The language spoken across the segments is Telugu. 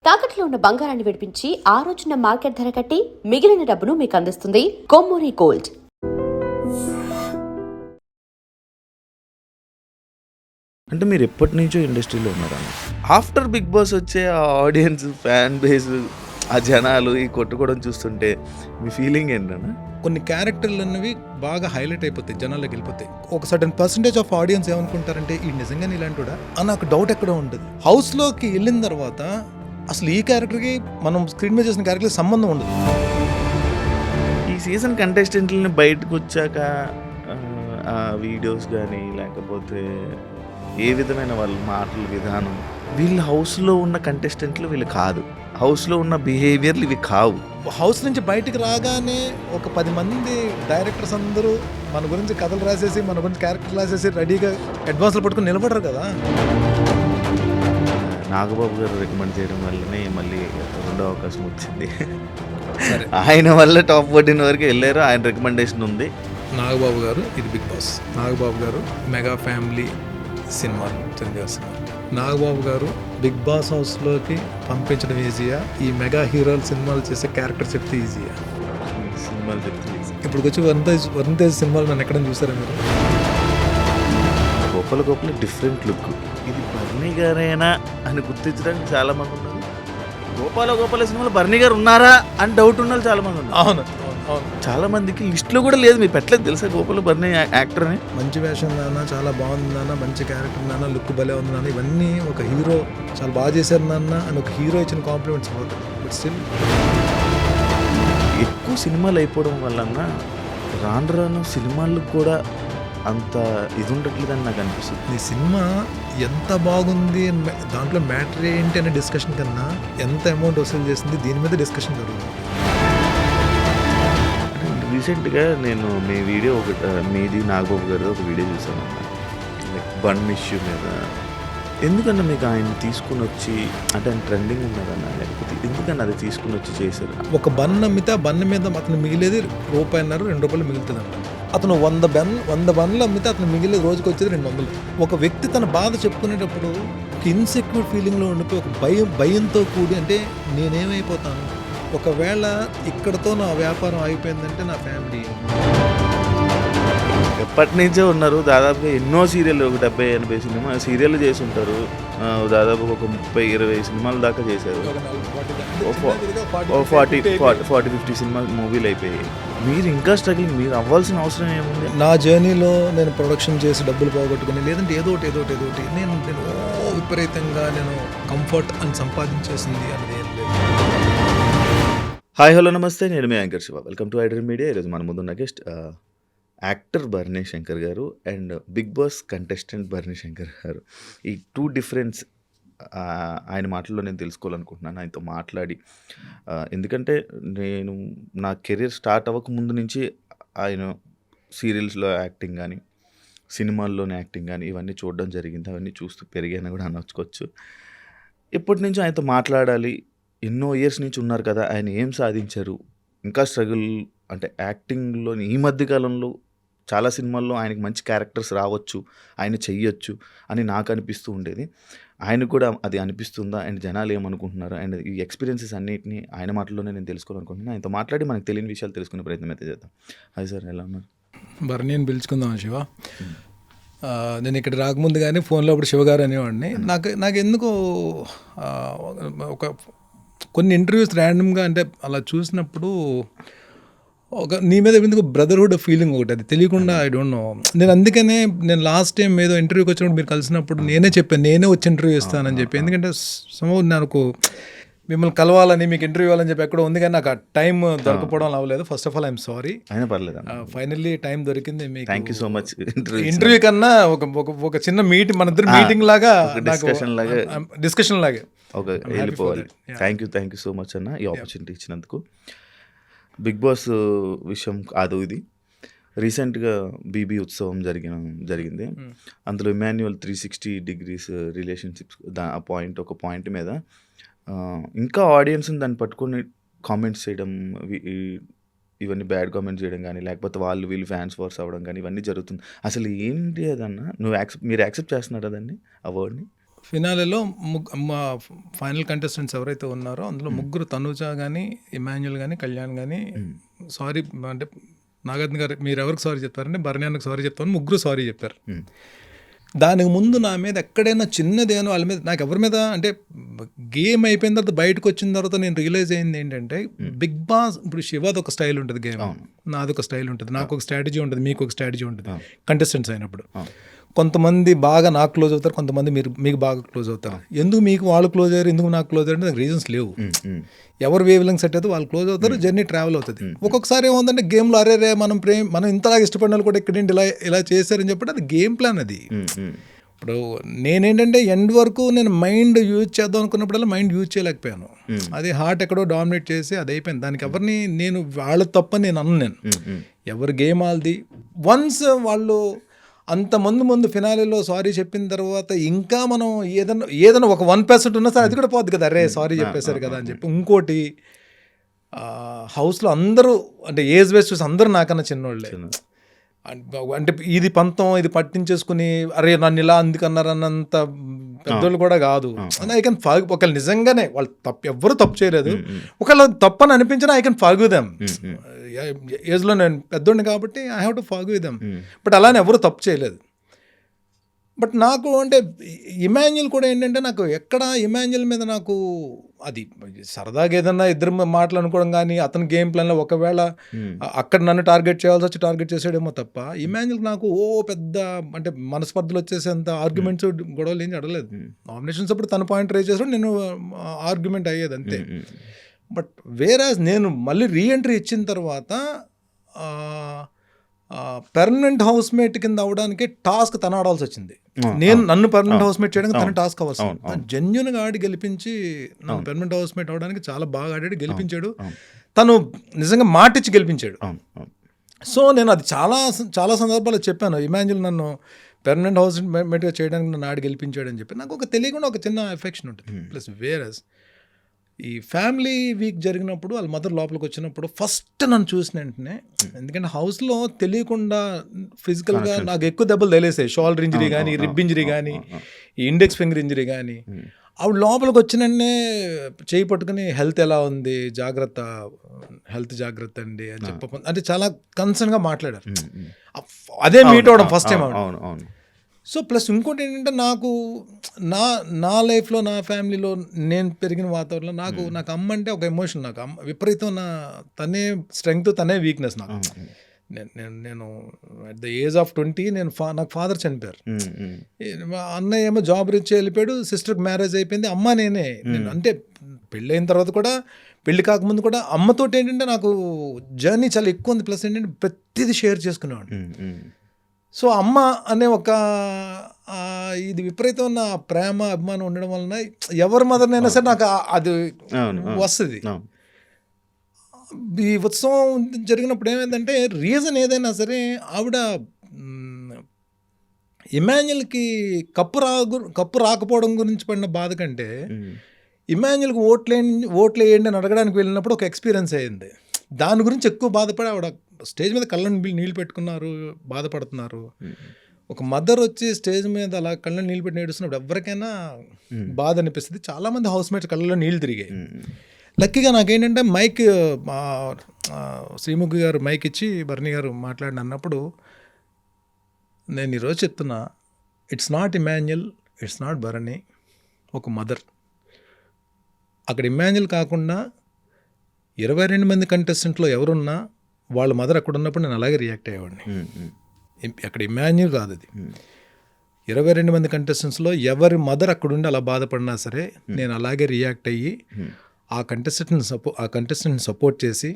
తాకట్లో ఉన్న బంగారాన్ని విడిపించి ఆ రోజున మార్కెట్ ధర కట్టి మిగిలిన డబ్బును మీకు అందిస్తుంది కొమ్మూరి గోల్డ్. అంటే మీరు ఎప్పటి నుంచో ఇండస్ట్రీలో ఉన్నారా? ఆఫ్టర్ బిగ్ బాస్ వచ్చే ఆ ఆడియన్స్, ఫ్యాన్ బేస్, ఆ జనాలు ఈ కొట్టుకోవడం చూస్తుంటే మీ ఫీలింగ్ ఏంటన్నా? కొన్ని క్యారెక్టర్లు అన్నవి బాగా హైలైట్ అయిపోతాయి, జనాల్లోకి వెళ్ళిపోతాయి. ఒక సర్టన్ పర్సెంటేజ్ ఆఫ్ ఆడియన్స్ ఏమనుకుంటారంటే ఈ నిజంగానే ఇలాంటిడా అని ఒక డౌట్ ఎక్కడో ఉంటుంది. హౌస్లోకి వెళ్ళిన తర్వాత అసలు ఈ క్యారెక్టర్కి మనం స్క్రీన్ మీద చేసిన క్యారెక్టర్ సంబంధం ఉండదు. ఈ సీజన్ కంటెస్టెంట్లని బయటకు వచ్చాక ఆ వీడియోస్ కానీ లేకపోతే ఏ విధమైన వాళ్ళ మాటల విధానం, వీళ్ళు హౌస్లో ఉన్న కంటెస్టెంట్లు వీళ్ళు కాదు, హౌస్లో ఉన్న బిహేవియర్లు ఇవి కావు. హౌస్ నుంచి బయటికి రాగానే ఒక 10 మంది డైరెక్టర్స్ అందరూ మన గురించి కథలు రాసేసి, మన గురించి క్యారెక్టర్ రాసేసి రెడీగా అడ్వాన్స్లో పట్టుకుని నిలబడరు కదా. నాగబాబు గారు రికమెండ్ చేయడం వల్లనే మళ్ళీ రెండో అవకాశం వచ్చింది. ఆయన వల్ల టాప్ 14 వరకు వెళ్ళారు. ఆయన రికమెండేషన్ ఉంది. నాగబాబు గారు ఇది బిగ్ బాస్. నాగబాబు గారు మెగా ఫ్యామిలీ సినిమాలు, తెలుగు సినిమా. నాగబాబు గారు బిగ్ బాస్ హౌస్లోకి పంపించడం ఈజీయా, ఈ మెగా హీరోలు సినిమాలు చేసే క్యారెక్టర్ చెప్తే ఈజీయా? సినిమాలు చెప్తే ఇప్పుడు వచ్చి వరుణ్ తేజ్ సినిమాలు నన్ను ఎక్కడ చూసారా మీరు? గొప్పల డిఫరెంట్ లుక్. ఇది బర్నీ గారేనా అని గుర్తించడానికి చాలా మంది ఉన్నారు. గోపాల సినిమాలో బర్నీ గారు ఉన్నారా అని డౌట్ ఉన్న చాలా మంది ఉన్నారు. అవును, చాలా మందికి లిస్ట్లో కూడా లేదు. మీరు పెట్టలేదు తెలుసా గోపాల బర్నీ యాక్టర్ అని? మంచి వేషం నాన్న, చాలా బాగుంది నాన్న, మంచి క్యారెక్టర్ నాన్న, లుక్ భలే ఉంది నాన్న, ఇవన్నీ ఒక హీరో చాలా బాగా చేశారు నాన్న అని ఒక హీరో ఇచ్చిన కాంప్లిమెంట్స్ అవుతాయి. బట్ స్టిల్ ఎక్కువ సినిమాలు అయిపోవడం వలన రాను సినిమాలకు కూడా అంత ఇది ఉండట్లేదని నాకు అనిపిస్తుంది. ఈ సినిమా ఎంత బాగుంది, దాంట్లో మ్యాటర్ ఏంటి అనే డిస్కషన్ కన్నా ఎంత అమౌంట్ వసూలు చేసింది దీని మీద డిస్కషన్ జరుగుతుంది. రీసెంట్గా నేను మీ వీడియో మీది నాగబాబు గారు ఒక వీడియో చూసాను, లైక్ బన్ ఇష్యూ మీద. ఎందుకన్నా మీకు ఆయన తీసుకుని వచ్చి, అంటే ఆయన ట్రెండింగ్ ఉన్నదన్నా, లేకపోతే ఎందుకన్నా అది తీసుకుని వచ్చి చేశారు? ఒక బన్ అమ్మితే ఆ బన్ మీద అతను మిగిలేది ₹1.5, ₹2 మిగులుతుంది అంట. అతను 100 బన్నులు అమ్మితే అతను మిగిలేదు రోజుకి వచ్చేది 200. ఒక వ్యక్తి తన బాధ చెప్పుకునేటప్పుడు ఇన్సెక్యూర్ ఫీలింగ్లో ఉండిపోయి ఒక భయంతో కూడి, అంటే నేనేమైపోతాను, ఒకవేళ ఇక్కడతో నా వ్యాపారం అయిపోయిందంటే నా ఫ్యామిలీ. ఎప్పటి నుంచో ఉన్నారు. దాదాపుగా ఎన్నో సీరియల్, ఒక 70-80 సినిమా సీరియల్ చేసి ఉంటారు. దాదాపు ఒక 30-20 సినిమాల దాకా చేశారు. 40-50 సినిమా మూవీలు అయిపోయాయి. మీరు ఇంకా స్ట్రగ్లింగ్, మీరు అవ్వాల్సిన అవసరం ఏముంది? నా జర్నీలో నేను ప్రొడక్షన్ చేసి డబ్బులు పోగొట్టుకుని, లేదంటే ఏదో ఒకటి నేను విపరీతంగా నేను కంఫర్ట్ అని సంపాదించేసింది అనేది ఏం లేదు. హాయ్ హలో నమస్తే, నేను మీ anchor Shiva. Welcome to iDream media. ఈరోజు మన ముందున్న గెస్ట్ యాక్టర్ బర్నీ శంకర్ గారు and Bigg Boss contestant Bharani Shankar గారు. ఈ 2 డిఫరెన్స్ ఆయన మాటల్లో నేను తెలుసుకోవాలనుకుంటున్నాను, ఆయనతో మాట్లాడి. ఎందుకంటే నేను నా కెరీర్ స్టార్ట్ అవ్వక ముందు నుంచి ఆయన సీరియల్స్లో యాక్టింగ్ కానీ, సినిమాల్లోనే యాక్టింగ్ కానీ ఇవన్నీ చూడడం జరిగింది. అవన్నీ చూస్తూ పెరిగాను కూడా అనొచ్చుకోవచ్చు. ఇప్పటి నుంచి ఆయనతో మాట్లాడాలి. ఎన్నో ఇయర్స్ నుంచి ఉన్నారు కదా, ఆయన ఏం సాధించారు, ఇంకా స్ట్రగుల్, అంటే యాక్టింగ్లోని ఈ మధ్యకాలంలో చాలా సినిమాల్లో ఆయనకి మంచి క్యారెక్టర్స్ రావచ్చు, ఆయన చెయ్యొచ్చు అని నాకు అనిపిస్తూ ఉండేది. ఆయన కూడా అది అనిపిస్తుందా, అండ్ జనాలు ఏమనుకుంటున్నారు, అండ్ ఈ ఎక్స్పీరియన్సెస్ అన్నిటిని ఆయన మాటల్లోనే నేను తెలుసుకోవాలనుకుంటున్నాను. ఆయనతో మాట్లాడి మనకు తెలియని విషయాలు తెలుసుకునే ప్రయత్నం అయితే చేద్దాం. హాయ్ సార్, ఎలా ఉన్నారు? బర్నీని పిలుచుకుందాం శివ. నేను ఇక్కడ రాకముందు కానీ ఫోన్లో అప్పుడు శివగారు అనేవాడిని. నాకు ఎందుకో కొన్ని ఇంటర్వ్యూస్ ర్యాండమ్గా, అంటే అలా చూసినప్పుడు నీ మీద ఎందుకు బ్రదర్హుడ్ ఫీలింగ్ ఒకటి, అది తెలియకుండా ఐ డోంట్ నో. నేను అందుకనే నేను లాస్ట్ టైం ఏదో ఇంటర్వ్యూకి వచ్చినప్పుడు మీరు కలిసినప్పుడు నేనే చెప్పాను, నేనే వచ్చి ఇంటర్వ్యూ ఇస్తానని చెప్పి. ఎందుకంటే నాకు మిమ్మల్ని కలవాలని, మీకు ఇంటర్వ్యూ ఇవ్వాలని చెప్పి ఎక్కడో ఉంది, కానీ నాకు ఆ టైం దొరకపోవడం అవ్వలేదు. First of all I'm sorry. అయినా పర్లేదు, ఫైనల్లీ టైం దొరికింది. మీకు thank you so much. Interview కన్నా ఒక చిన్న మన ఇద్దరు మీటింగ్ లాగా, డిస్కషన్ లాగా వెళ్ళిపోవాలి. థ్యాంక్ యూ సో మచ్ అన్న, ఈ ఆపర్చునిటీ ఇచ్చినందుకు. బిగ్ బాస్ విషయం కాదు ఇది. రీసెంట్గా బీబీ ఉత్సవం జరిగింది. అందులో ఇమాన్యుయల్ 360 degrees రిలేషన్షిప్స్ ఒక పాయింట్ మీద ఇంకా ఆడియన్స్ని దాన్ని పట్టుకొని కామెంట్స్ చేయడం, ఇవన్నీ బ్యాడ్ కామెంట్స్ చేయడం కానీ, లేకపోతే వీళ్ళు ఫ్యాన్స్ వార్స్ అవ్వడం కానీ, ఇవన్నీ జరుగుతుంది. అసలు ఏంటి అదన్నా, మీరు యాక్సెప్ట్ చేస్తున్నారా దాన్ని, ఆ వర్డ్ని? ఫినాలేలో మా ఫైనల్ కంటెస్టెంట్స్ ఎవరైతే ఉన్నారో అందులో ముగ్గురు, తనుజ కానీ, ఇమాన్యుల్ కానీ, కళ్యాణ్ కానీ సారీ అంటే నాగార్జున గారు మీరు ఎవరికి సారీ చెప్తారంటే భరణి అన్నకు సారీ చెప్తామని ముగ్గురు సారీ చెప్పారు. దానికి ముందు నా మీద ఎక్కడైనా చిన్నదేనో వాళ్ళ మీద నాకు ఎవరి మీద అంటే గేమ్ అయిపోయిన తర్వాత బయటకు వచ్చిన తర్వాత నేను రియలైజ్ అయింది ఏంటంటే బిగ్ బాస్ ఇప్పుడు శివది ఒక స్టైల్ ఉంటుంది, గేమ్ నాది ఒక స్టైల్ ఉంటుంది, నాకు ఒక స్ట్రాటజీ ఉంటుంది, మీకు ఒక స్ట్రాటజీ ఉంటుంది కంటెస్టెంట్స్ అయినప్పుడు. కొంతమంది బాగా నాకు క్లోజ్ అవుతారు, కొంతమంది మీకు బాగా క్లోజ్ అవుతారు. ఎందుకు మీకు వాళ్ళు క్లోజ్ అయ్యారు, ఎందుకు నాకు క్లోజ్ అయ్యారు నాకు రీజన్స్ లేవు. ఎవరు వేవ్ లెంగ్త్ సెట్ అయితే వాళ్ళు క్లోజ్ అవుతారు, జర్నీ ట్రావెల్ అవుతుంది. ఒక్కొక్కసారి ఏముందంటే గేమ్లో అరే మనం ఇంతలాగా ఇష్టపడిన వాళ్ళు కూడా ఇక్కడేంటి ఇలా చేశారని చెప్పి అది గేమ్ ప్లాన్. అది ఇప్పుడు నేనేంటంటే ఎండ్ వరకు నేను మైండ్ యూజ్ చేద్దాం అనుకున్నప్పుడల్లా మైండ్ యూజ్ చేయలేకపోయాను. అది హార్ట్ ఎక్కడో డామినేట్ చేసి అది అయిపోయింది. దానికి ఎవరిని నేను వాళ్ళ తప్పని నేను అన్నాను. ఎవరు గేమ్ వాళ్ళది. వన్స్ వాళ్ళు అంతమంది ఫినాలేలో సారీ చెప్పిన తర్వాత ఇంకా మనం ఏదైనా ఒక 1% ఉన్నా సరే అది కూడా పోద్ది కదా, అరే సారీ చెప్పేశారు కదా అని చెప్పి. ఇంకోటి హౌస్లో అందరూ అంటే ఏజ్ వేస్ చూసి అందరూ నాకన్నా చిన్నోళ్ళే. అంటే ఇది పంతం ఇది పట్టించేసుకుని అరే నన్ను ఇలా అందుకన్నారు అన్నంత పెద్దోళ్ళు కూడా కాదు. ఐ కెన్ ఫాగ్ ఒకళ్ళు నిజంగానే వాళ్ళు ఎవ్వరు తప్పు చేయలేదు, ఒకళ్ళు తప్పని అనిపించినా ఐ కెన్ ఫార్గివ్ దెమ్. ఏజ్లో నేను పెద్దోడిని కాబట్టి I have to forgive them. But అలానే ఎవరు తప్పు చేయలేదు. బట్ నాకు అంటే ఇమాన్యుల్ కూడా ఏంటంటే నాకు ఎక్కడ ఇమాన్యుల్ మీద నాకు అది సరదాగా ఏదన్నా ఇద్దరు మాటలు అనుకోవడం కానీ అతని గేమ్ ప్లాన్లో ఒకవేళ అక్కడ నన్ను టార్గెట్ చేయాల్సి వచ్చి టార్గెట్ చేసాడేమో తప్ప ఇమాన్యుల్ నాకు పెద్ద అంటే మనస్పర్ధలు వచ్చేసేంత ఆర్గ్యుమెంట్స్ గొడవలు ఏం అడగలేదు. నామినేషన్స్ అప్పుడు తన పాయింట్ రేజ్ చేసాడు, నేను ఆర్గ్యుమెంట్ అయ్యేది అంతే. బట్ వేరాజ్ నేను మళ్ళీ రీఎంట్రీ ఇచ్చిన తర్వాత పర్మనెంట్ హౌస్ మేట్ కింద అవడానికి టాస్క్ తన ఆడాల్సి వచ్చింది. నన్ను పర్మనెంట్ హౌస్ మేట్ చేయడానికి తన టాస్క్ అవ్వాల్సి జెన్యున్గా ఆడి గెలిపించి నన్ను పర్మనెంట్ హౌస్ మేట్ అవడానికి చాలా బాగా ఆడాడు, గెలిపించాడు. తను నిజంగా మాటిచ్చి గెలిపించాడు. సో నేను అది చాలా సందర్భాల్లో చెప్పాను, ఇమాన్యుల్ నన్ను పర్మనెంట్ హౌస్ మేట్గా చేయడానికి నన్ను ఆడి గెలిపించాడు అని చెప్పి. నాకు ఒక తెలియకుండా ఒక చిన్న ఎఫెక్షన్ ఉంటుంది. ప్లస్ వేరస్ ఈ ఫ్యామిలీ వీక్ జరిగినప్పుడు వాళ్ళ మదర్ లోపలికి వచ్చినప్పుడు ఫస్ట్ నన్ను చూసిన వెంటనే, ఎందుకంటే హౌస్లో తెలియకుండా ఫిజికల్గా నాకు ఎక్కువ దెబ్బలు తెలిసాయి. షోల్డర్ ఇంజరీ కానీ, రిబ్ ఇంజరీ కానీ, ఈ ఇండెక్స్ ఫింగర్ ఇంజరీ కానీ. ఆవిడ లోపలికి వచ్చిన వెంటనే చేయి పట్టుకుని హెల్త్ ఎలా ఉంది, హెల్త్ జాగ్రత్త అండి అని చెప్ప అంటే చాలా కన్సర్న్గా మాట్లాడారు. అదే మీట్ అవడం ఫస్ట్ టైం ఆవిడ. సో ప్లస్ ఇంకోటి ఏంటంటే నాకు నా లైఫ్లో నా ఫ్యామిలీలో నేను పెరిగిన వాతావరణంలో నాకు అమ్మ అంటే ఒక ఎమోషన్. నాకు అమ్మ విపరీతం తనే స్ట్రెంగ్త్ తనే వీక్నెస్. నాకు నేను అట్ ద ఏజ్ ఆఫ్ 20 నాకు ఫాదర్ చనిపోయారు. అన్నయ్య ఏమో జాబ్ రీచ్ వెళ్ళిపోయాడు, సిస్టర్కి మ్యారేజ్ అయిపోయింది, అమ్మ నేనే. నేను అంటే పెళ్ళైన తర్వాత కూడా పెళ్లి కాకముందు కూడా అమ్మతోటి ఏంటంటే నాకు జర్నీ చాలా ఎక్కువ ఉంది. ప్లస్ ఏంటంటే ప్రతిదీ షేర్ చేసుకునేవాడు. సో అమ్మ అనే ఒక ఇది విపరీతమైన ప్రేమ అభిమానం ఉండడం వలన ఎవరి మదర్నైనా సరే నాకు అది వస్తుంది. ఈ ఉత్సవం జరిగినప్పుడు ఏమైందంటే రీజన్ ఏదైనా సరే ఆవిడ ఇమాన్యుల్కి కప్పు రాకపోవడం గురించి పడిన బాధ కంటే ఇమాన్యుల్కి ఓట్లు వేయండి అని అడగడానికి వెళ్ళినప్పుడు ఒక ఎక్స్పీరియన్స్ అయ్యింది. దాని గురించి ఎక్కువ బాధపడి ఆవిడ స్టేజ్ మీద కళ్ళని నీళ్ళు పెట్టుకున్నారు, బాధపడుతున్నారు. ఒక మదర్ వచ్చి స్టేజ్ మీద అలా కళ్ళని నీళ్ళు పెట్టి ఏడుస్తున్నప్పుడు ఎవరికైనా బాధ అనిపిస్తుంది. చాలామంది హౌస్ మేట్స్ కళ్ళలో నీళ్ళు తిరిగాయి. లక్కీగా నాకేంటంటే మైక్ శ్రీముఖి గారు మైక్ ఇచ్చి భరణి గారు మాట్లాడిన అన్నప్పుడు నేను ఈరోజు చెప్తున్నా, it's not Emmanuel, it's not Bharani, ఒక మదర్. అక్కడ ఇమాన్యుల్ కాకుండా 22 మంది కంటెస్టెంట్లో ఎవరున్నా వాళ్ళ మదర్ అక్కడ ఉన్నప్పుడు నేను అలాగే రియాక్ట్ అయ్యేవాడిని. అక్కడ ఇమాన్యుల్ కాదు, అది 22 మంది కంటెస్టెంట్స్లో ఎవరి మదర్ అక్కడుండి అలా బాధపడినా సరే నేను అలాగే రియాక్ట్ అయ్యి ఆ కంటెస్టెంట్ని సపోర్ట్ చేసి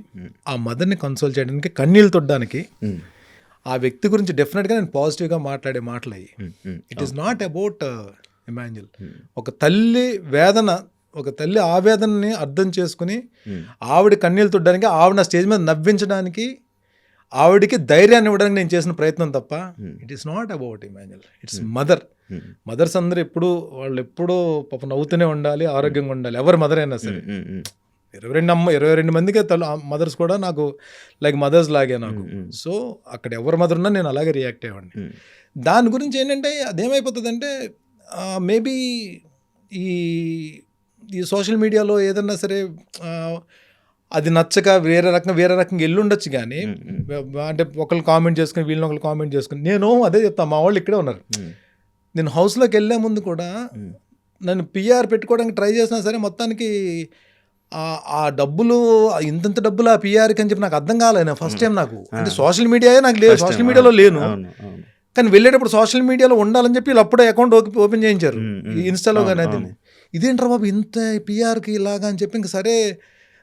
ఆ మదర్ని కన్సోల్ చేయడానికి, కన్నీళ్ళు తొట్టడానికి, ఆ వ్యక్తి గురించి డెఫినెట్గా నేను పాజిటివ్గా మాట్లాడే మాటలు అయ్యి. It is not about Emmanuel. ఒక తల్లి ఆవేదనని అర్థం చేసుకుని ఆవిడ కన్నీళ్ళు తుడ్డానికి, ఆవిడ నా స్టేజ్ మీద నవ్వించడానికి, ఆవిడకి ధైర్యాన్ని ఇవ్వడానికి నేను చేసిన ప్రయత్నం తప్ప it is not about Emmanuel, it's mother. Mothers అందరూ వాళ్ళు ఎప్పుడూ పాప నవ్వుతూనే ఉండాలి, ఆరోగ్యంగా ఉండాలి, ఎవరి మదర్ అయినా సరే. 22 మందికి మదర్స్ కూడా నాకు లైక్ మదర్స్ లాగే నాకు. సో అక్కడ ఎవరి మదర్ ఉన్నా నేను అలాగే రియాక్ట్ అయ్యేవాడిని. దాని గురించి ఏంటంటే అదేమైపోతుందంటే మేబీ ఈ ఈ సోషల్ మీడియాలో ఏదన్నా సరే అది నచ్చక వేరే రకంగా వెళ్ళుండొచ్చు కానీ అంటే ఒకళ్ళు కామెంట్ చేసుకుని వీళ్ళని ఒకళ్ళు కామెంట్ చేసుకుని నేను అదే చెప్తాను. మా వాళ్ళు ఇక్కడే ఉన్నారు. నేను హౌస్లోకి వెళ్ళే ముందు కూడా నన్ను పిఆర్ పెట్టుకోవడానికి ట్రై చేసినా సరే మొత్తానికి ఆ డబ్బులు ఇంత డబ్బులు ఆ పిఆర్కి అని చెప్పి నాకు అర్థం కాలేదు ఫస్ట్ టైం. నాకు అంటే సోషల్ మీడియాయే నాకు లేదు, సోషల్ మీడియాలో లేను. కానీ వెళ్ళేటప్పుడు సోషల్ మీడియాలో ఉండాలని చెప్పి వీళ్ళు అప్పుడే అకౌంట్ ఓపెన్ చేయించారు ఇన్స్టాలో. కానీ అది ఇదేంటారు బాబు ఇంత పిఆర్కి ఇలాగా అని చెప్పి ఇంక సరే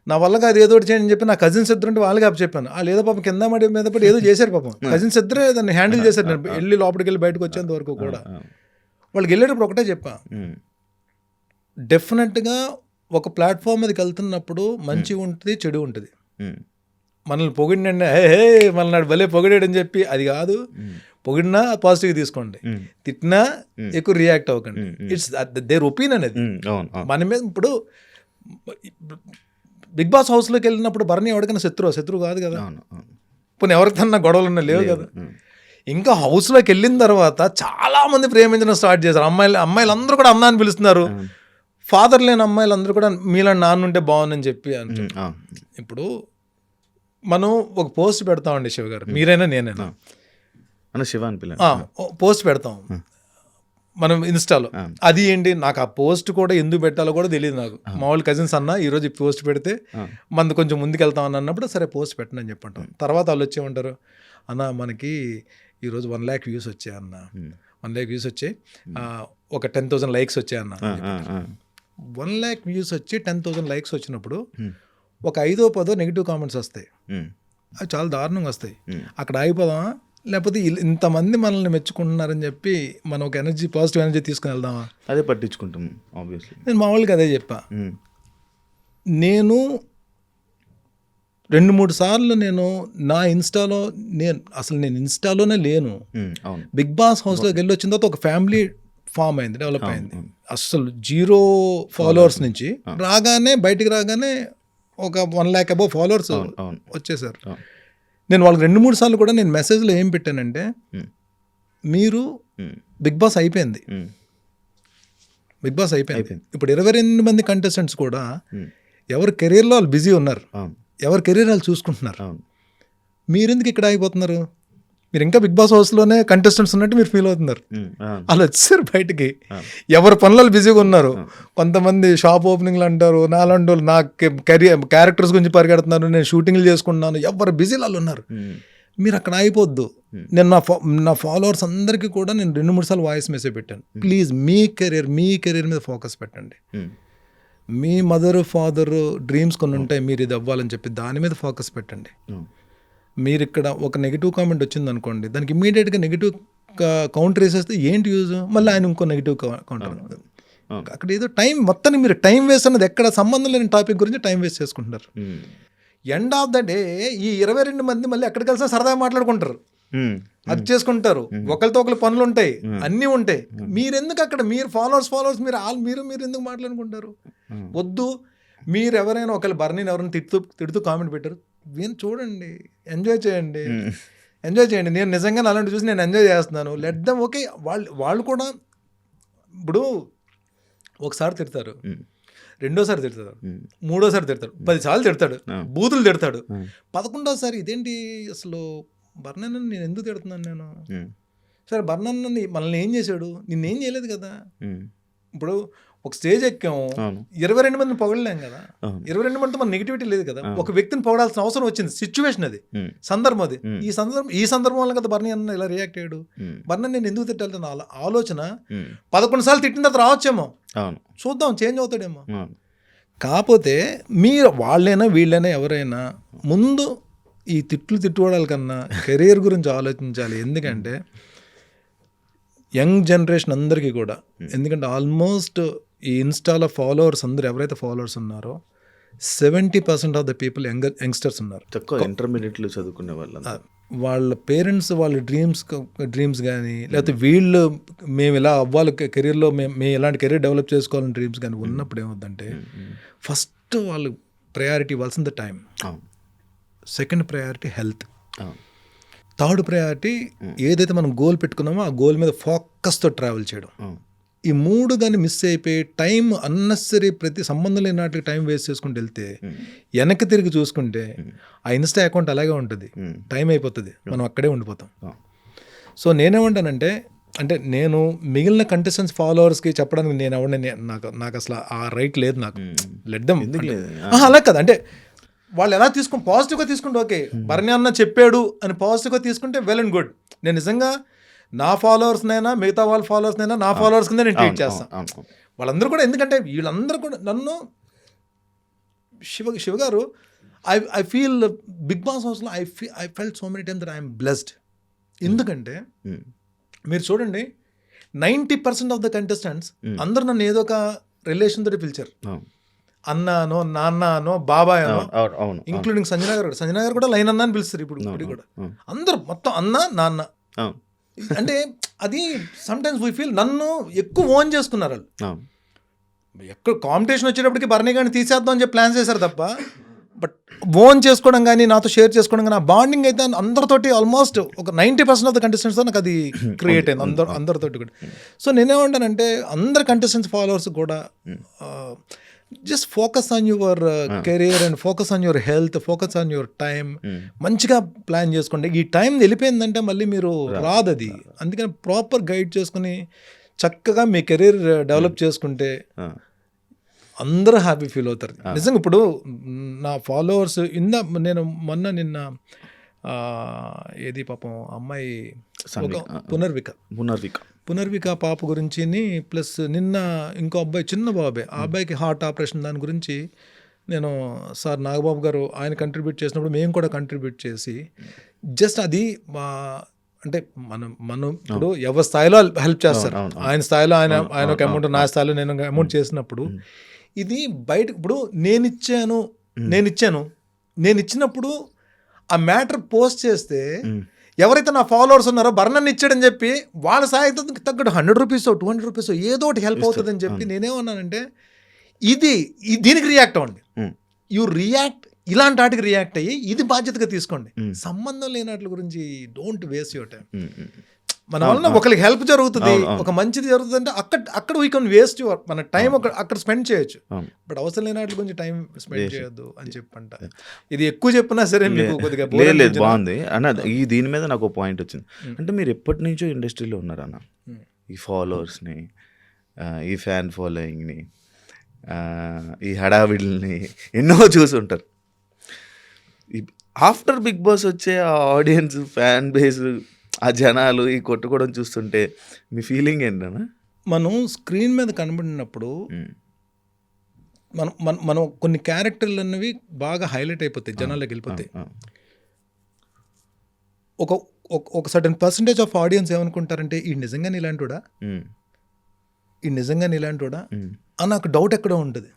నా వల్ల అది ఏదో ఒకటి చేయండి అని చెప్పి నా కజిన్స్ ఇద్దరు ఉంటే వాళ్ళకి చెప్పాను. ఏదో పాపం కింద మీద పడి ఏదో చేశారు పాపం. కజిన్స్ ఇద్దరే దాన్ని హ్యాండిల్ చేశారు. నేను వెళ్ళి లోపలికి వెళ్ళి బయటకు వచ్చేంత వరకు కూడా వాళ్ళకి వెళ్ళేటప్పుడు ఒకటే చెప్పా, డెఫినెట్గా ఒక ప్లాట్ఫామ్ మీదకి వెళ్తున్నప్పుడు మంచి ఉంటుంది, చెడు ఉంటుంది. మనల్ని పొగిడినండి మనల్ని నాడు భలే పొగిడాడని చెప్పి అది కాదు. పొగిడినా పాజిటివ్గా తీసుకోండి, తిట్టినా ఎక్కువ రియాక్ట్ అవ్వకండి. It's their opinion. అది మన మీద. ఇప్పుడు బిగ్ బాస్ హౌస్లోకి వెళ్ళినప్పుడు భరణి ఎవరికైనా శత్రువు కాదు కదా. ఇప్పుడు ఎవరికన్నా గొడవలు లేవు కదా. ఇంకా హౌస్లోకి వెళ్ళిన తర్వాత చాలా మంది ప్రేమించడం స్టార్ట్ చేశారు. అమ్మాయిలు అందరూ కూడా అన్న అని పిలుస్తున్నారు. ఫాదర్ లేని అమ్మాయిలు అందరూ కూడా మీలాంటి నాన్న ఉంటే బాగుందని చెప్పి అంటారు. ఇప్పుడు మనం ఒక పోస్ట్ పెడతామండి శివ గారు, మీరైనా నేనైనా శివ అని పోస్ట్ పెడతాం మనం ఇన్స్టాలో. అది ఏంటి నాకు ఆ పోస్ట్ కూడా ఎందుకు పెట్టాలో కూడా తెలియదు నాకు. మా వాళ్ళు కజిన్స్ అన్న ఈరోజు ఈ పోస్ట్ పెడితే మనది కొంచెం ముందుకు వెళ్తాం అన్నప్పుడు సరే పోస్ట్ పెట్టండి అని చెప్పంటాం. తర్వాత వాళ్ళు వచ్చేమంటారు, అన్న మనకి ఈరోజు 1 lakh వ్యూస్ వచ్చాయి అన్న, 1 lakh వ్యూస్ వచ్చాయి, ఒక 10,000 likes వచ్చాయి అన్న. 1 lakh వ్యూస్ వచ్చి 10,000 likes వచ్చినప్పుడు ఒక 5-10 నెగిటివ్ కామెంట్స్ వస్తాయి. అవి చాలా దారుణంగా వస్తాయి. అక్కడ ఆగిపోదామా, లేకపోతే ఇంతమంది మనల్ని మెచ్చుకుంటున్నారని చెప్పి మనం ఒక పాజిటివ్ ఎనర్జీ తీసుకుని వెళ్దామా? అదే పట్టించుకుంటాం ఆబ్వియస్లీ. నేను మా వాళ్ళకి అదే చెప్పా. నేను 2-3 సార్లు నేను నా ఇన్స్టాలో నేను ఇన్స్టాలోనే లేను. బిగ్ బాస్ హౌస్లోకి వెళ్ళి వచ్చిన తర్వాత ఒక ఫ్యామిలీ ఫామ్ అయింది, డెవలప్ అయింది. అసలు 0 followers నుంచి బయటికి రాగానే ఒక 1 lakh above followers వచ్చేసారు. నేను వాళ్ళకి 2-3 సార్లు కూడా నేను మెసేజ్లో ఏం పెట్టానంటే, మీరు బిగ్ బాస్ అయిపోయింది, బిగ్ బాస్ అయిపోయింది. ఇప్పుడు 22 మంది కంటెస్టెంట్స్ కూడా ఎవరి కెరీర్లో వాళ్ళు బిజీ ఉన్నారు, ఎవరి కెరీర్ వాళ్ళు చూసుకుంటున్నారు. మీరెందుకు ఇక్కడ ఆగిపోతున్నారు? మీరు ఇంకా బిగ్ బాస్ హౌస్లోనే కంటెస్టెంట్స్ ఉన్నట్టు మీరు ఫీల్ అవుతున్నారు. వాళ్ళు వచ్చేసారు బయటికి, ఎవరి పనులలో బిజీగా ఉన్నారు. కొంతమంది షాప్ ఓపెనింగ్లు అంటారు, నాలంటి వాళ్ళు నా క్యారెక్టర్స్ గురించి పరిగెడుతున్నారు, నేను షూటింగ్లు చేసుకుంటున్నాను, ఎవరు బిజీలు వాళ్ళు ఉన్నారు. మీరు అక్కడ అయిపోద్దు. నేను నా ఫాలోవర్స్ అందరికీ కూడా నేను 2-3 సార్లు వాయిస్ మెసేజ్ పెట్టాను, ప్లీజ్ మీ కెరీర్ మీద ఫోకస్ పెట్టండి. మీ మదర్ ఫాదర్ డ్రీమ్స్ కొన్ని ఉంటాయి, మీరు ఇది అవ్వాలని చెప్పి దాని మీద ఫోకస్ పెట్టండి. మీరు ఇక్కడ ఒక నెగిటివ్ కామెంట్ వచ్చింది అనుకోండి, దానికి ఇమీడియట్గా నెగిటివ్ కౌంటర్ వేసేస్తే ఏంటి యూజ్? మళ్ళీ ఆయన ఇంకో నెగిటివ్ కౌంటర్. అక్కడ ఏదో టైం మొత్తానికి మీరు టైం వేస్ట్ అన్నది ఎక్కడ సంబంధం లేని టాపిక్ గురించి టైం వేస్ట్ చేసుకుంటున్నారు. ఎండ్ ఆఫ్ ద డే ఈ 22 మంది మళ్ళీ ఎక్కడికి కలిసినా సరదాగా మాట్లాడుకుంటారు, అది చేసుకుంటారు, ఒకరితో ఒకరి పనులు ఉంటాయి, అన్నీ ఉంటాయి. మీరెందుకు అక్కడ మీరు ఫాలోవర్స్ మీరు ఎందుకు మాట్లాడుకుంటారు? వద్దు. మీరు ఎవరైనా ఒకళ్ళు బర్నీని ఎవరైనా తిడుతూ కామెంట్ పెట్టారు, వీని చూడండి, ఎంజాయ్ చేయండి. నేను నిజంగా అలాంటి చూసి నేను ఎంజాయ్ చేస్తున్నాను. Let them. ఓకే, వాళ్ళు కూడా ఇప్పుడు ఒకసారి తిడతారు, రెండోసారి తిడతాడు, మూడోసారి తిడతాడు, 10 సార్లు తిడతాడు, బూతులు తిడతాడు, 11వ ఇదేంటి అసలు బర్నన్న నేను ఎందుకు తిడుతున్నాను నేను? సరే బర్నన్న మనల్ని ఏం చేశాడు? నిన్నేం చేయలేదు కదా. ఇప్పుడు ఒక స్టేజ్ ఎక్కాము, 22 మందిని పొగడలేం కదా, 22 మందితో మన నెగిటివిటీ లేదు కదా. ఒక వ్యక్తిని పొగడాల్సిన అవసరం వచ్చింది, సిచ్యువేషన్ అది, సందర్భం అది. ఈ సందర్భం వల్ల కదా బర్నీ అన్న ఇలా రియాక్ట్ అయ్యాడు. బర్నీ నేను ఎందుకు తిట్టాలి ఆలోచన 11 సార్లు తిట్టిన తర్వాత రావచ్చేమో, చూద్దాం చేంజ్ అవుతాడేమో. కాకపోతే మీరు వాళ్ళైనా వీళ్ళైనా ఎవరైనా ముందు ఈ తిట్టుకోవడాల కన్నా కెరీర్ గురించి ఆలోచించాలి. ఎందుకంటే యంగ్ జనరేషన్ అందరికీ కూడా, ఎందుకంటే ఆల్మోస్ట్ ఈ ఇన్స్టాలో ఫాలోవర్స్ అందరూ ఎవరైతే ఫాలోవర్స్ ఉన్నారో 70% ఆఫ్ ద పీపుల్ యంగ్స్టర్స్ ఉన్నారు. తక్కువ ఇంటర్మీడియట్లో చదువుకునే వాళ్ళ పేరెంట్స్ వాళ్ళ డ్రీమ్స్ కానీ, లేకపోతే వీళ్ళు మేము ఇలా అవ్వాలి కెరీర్లో, మేము ఇలాంటి కెరీర్ డెవలప్ చేసుకోవాలని డ్రీమ్స్ కానీ ఉన్నప్పుడు ఏమవుతుందంటే, ఫస్ట్ వాళ్ళు ప్రయారిటీ ఇవ్వాల్సింది time, second priority health, third priority ఏదైతే మనం గోల్ పెట్టుకున్నామో ఆ గోల్ మీద ఫోకస్తో ట్రావెల్ చేయడం. ఈ 3 కానీ మిస్ అయిపోయి టైం అన్నెసరీ ప్రతి సంబంధం లేని నాటికి టైం వేస్ట్ చేసుకుంటూ వెళ్తే వెనక్కి తిరిగి చూసుకుంటే ఆ ఇన్స్టా అకౌంట్ అలాగే ఉంటుంది, టైం అయిపోతుంది, మనం అక్కడే ఉండిపోతాం. సో నేనేమంటానంటే, అంటే నేను మిగిలిన కంటెస్టెంట్స్ ఫాలోవర్స్కి చెప్పడానికి నేను ఎవరిని నాకు అసలు ఆ రైట్ లేదు. నాకు లెడ్డం అలా కదా, అంటే వాళ్ళు ఎలా తీసుకుని పాజిటివ్గా తీసుకుంటే ఓకే, భరణి అన్న చెప్పాడు అని పాజిటివ్గా తీసుకుంటే వెల్ అండ్ గుడ్. నేను నిజంగా నా ఫాలోవర్స్నైనా మిగతా వాళ్ళ ఫాలోవర్స్నైనా నా ఫాలోవర్స్ కింద నేను ట్రీట్ చేస్తాను వాళ్ళందరూ కూడా. ఎందుకంటే వీళ్ళందరూ కూడా నన్ను శివ గారు ఐ ఫీల్ బిగ్ బాస్ హౌస్లో I felt so many times that I'm blessed. ఎందుకంటే మీరు చూడండి 90% ఆఫ్ ద కంటెస్టెంట్స్ అందరూ నన్ను ఏదో ఒక రిలేషన్ తోటి పిలిచారు. అన్నానో నాన్ననో బాబాయ్ అనో, ఇంక్లూడింగ్ సంజన గారు కూడా లైన్ అన్న అని పిలుస్తారు ఇప్పుడు కూడా. అందరూ మొత్తం అన్న నాన్న. అంటే అది సమ్ టైమ్స్ వీ ఫీల్ నన్ను ఎక్కువ ఓన్ చేసుకున్నారు వాళ్ళు. ఎక్కడ కాంపిటీషన్ వచ్చేటప్పటికి భరణి గారిని తీసేద్దాం అని చెప్పి ప్లాన్ చేశారు తప్ప, బట్ ఓన్ చేసుకోవడం కానీ నాతో షేర్ చేసుకోవడం కానీ ఆ బాండింగ్ అయితే అందరితోటి ఆల్మోస్ట్ ఒక 90% ఆఫ్ ద కంటెస్టెంట్స్తో నాకు అది క్రియేట్ అయింది అందరితోటి కూడా. సో నేనేమంటానంటే అందరు కంటెస్టెంట్స్ ఫాలోవర్స్ కూడా just focus on your career and focus on your health, focus on your time. మంచిగా ప్లాన్ చేసుకోండి. ఈ టైం వెళ్ళిపోయిందంటే మళ్ళీ మీరు రాదు అది. అందుకని ప్రాపర్ గైడ్ చేసుకుని చక్కగా మీ కెరీర్ డెవలప్ చేసుకుంటే అందరూ హ్యాపీ ఫీల్ అవుతారు. నిజంగా ఇప్పుడు నా ఫాలోవర్స్ నేను నిన్న ఏది పాపం అమ్మాయి పునర్విక పాప గురించి, ప్లస్ నిన్న ఇంకో అబ్బాయి చిన్న బాబాయ్, ఆ అబ్బాయికి హార్ట్ ఆపరేషన్ దాని గురించి నేను సార్ నాగబాబు గారు ఆయన కంట్రిబ్యూట్ చేసినప్పుడు మేము కూడా కంట్రిబ్యూట్ చేసి జస్ట్ అది అంటే మనం ఇప్పుడు ఎవరి స్థాయిలో హెల్ప్ చేస్తారు. ఆయన స్థాయిలో ఆయన ఒక అమౌంట్, నా స్థాయిలో నేను అమౌంట్ చేసినప్పుడు ఇది బయట ఇప్పుడు నేను ఇచ్చినప్పుడు ఆ మ్యాటర్ పోస్ట్ చేస్తే ఎవరైతే నా ఫాలోవర్స్ ఉన్నారో భరణాన్ని ఇచ్చాడని చెప్పి వాళ్ళ సాయంత్రం తగ్గట్టు 100 రూపీస్ 200 రూపీస్ ఏదో ఒకటి హెల్ప్ అవుతుందని చెప్పి నేనేమన్నానంటే దీనికి రియాక్ట్ అవ్వండి. యూ రియాక్ట్, ఇలాంటి వాటికి రియాక్ట్ అయ్యి ఇది బాధ్యతగా తీసుకోండి. సంబంధం లేని వాటి గురించి డోంట్ వేస్ట్ యువర్ టైం. మన వలన ఒకరికి హెల్ప్ జరుగుతుంది, ఒక మంచిది జరుగుతుంది అంటే అక్కడ వీ కెన్ వేస్ట్ యువర్ మన టైం అక్కడ స్పెండ్ చేయొచ్చు. బట్ అవసరం లేని వాటి గురించి టైం స్పెండ్ చేయొద్దు అని చెప్పంట. ఇది ఎక్కువ చెప్పినా సరే మీకు కొద్దిగా బాగుంది అన్న. దీని మీద నాకు ఒక పాయింట్ వచ్చింది. అంటే మీరు ఎప్పటి నుంచో ఇండస్ట్రీలో ఉన్నారన్న, ఈ ఫాలోవర్స్ని, ఈ ఫ్యాన్ ఫాలోయింగ్ని, ఈ హడావిడిని ఎన్నో చూసుంటారు. ఆఫ్టర్ బిగ్ బాస్ వచ్చే ఆ ఆడియన్స్, ఫ్యాన్ బేస్, ఆ జనాలు ఈ కొట్టుకోవడం చూస్తుంటే మీ ఫీలింగ్ ఏంటన్నా? మనం స్క్రీన్ మీద కనబడినప్పుడు మనం కొన్ని క్యారెక్టర్లు అన్నవి బాగా హైలైట్ అయిపోతాయి, జనాల్లోకి వెళ్ళిపోతాయి. ఒక సర్టన్ పర్సంటేజ్ ఆఫ్ ఆడియన్స్ ఏమనుకుంటారంటే ఈ నిజంగానే ఇలాంటివాడా అని నాకు డౌట్ ఎక్కడో ఉంటుంది.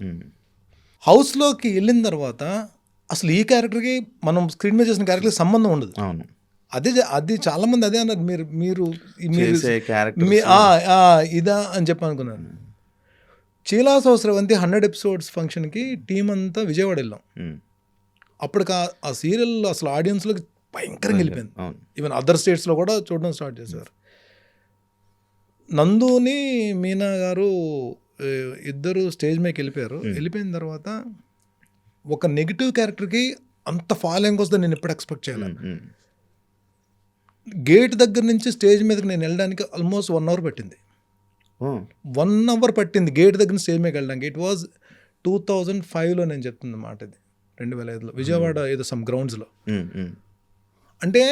హౌస్లోకి వెళ్ళిన తర్వాత అసలు ఈ క్యారెక్టర్కి మనం స్క్రీన్ మీద చేసిన క్యారెక్టర్కి సంబంధం ఉండదు. అది చాలా మంది అదే అన్నారు, మీరు ఇదా అని చెప్పి అనుకున్నాను. చీలాసో స్రవంతి 100 ఎపిసోడ్స్ ఫంక్షన్కి టీం అంతా విజయవాడ వెళ్ళాం. అప్పటికి ఆ సీరియల్ అసలు ఆడియన్స్లోకి భయంకరంగా వెళ్ళిపోయింది. ఈవెన్ అదర్ స్టేట్స్లో కూడా చూడడం స్టార్ట్ చేశారు. నందుని మీనా గారు ఇద్దరు స్టేజ్ మీదకి వెళ్ళిపోయారు. వెళ్ళిపోయిన తర్వాత ఒక నెగిటివ్ క్యారెక్టర్కి అంత ఫాలోయింగ్ వస్తుందని నేను ఎప్పుడు ఎక్స్పెక్ట్ చేయలేదు. గేట్ దగ్గర నుంచి స్టేజ్ మీదకి నేను వెళ్ళడానికి ఆల్మోస్ట్ 1 అవర్ పట్టింది. 1 అవర్ పట్టింది గేట్ దగ్గర స్టేజ్ మీదకి వెళ్ళడానికి. ఇట్ వాజ్ 2005లో నేను చెప్తుంది మాట, ఇది 2005లో విజయవాడ ఏదో సమ్ గ్రౌండ్స్లో. అంటే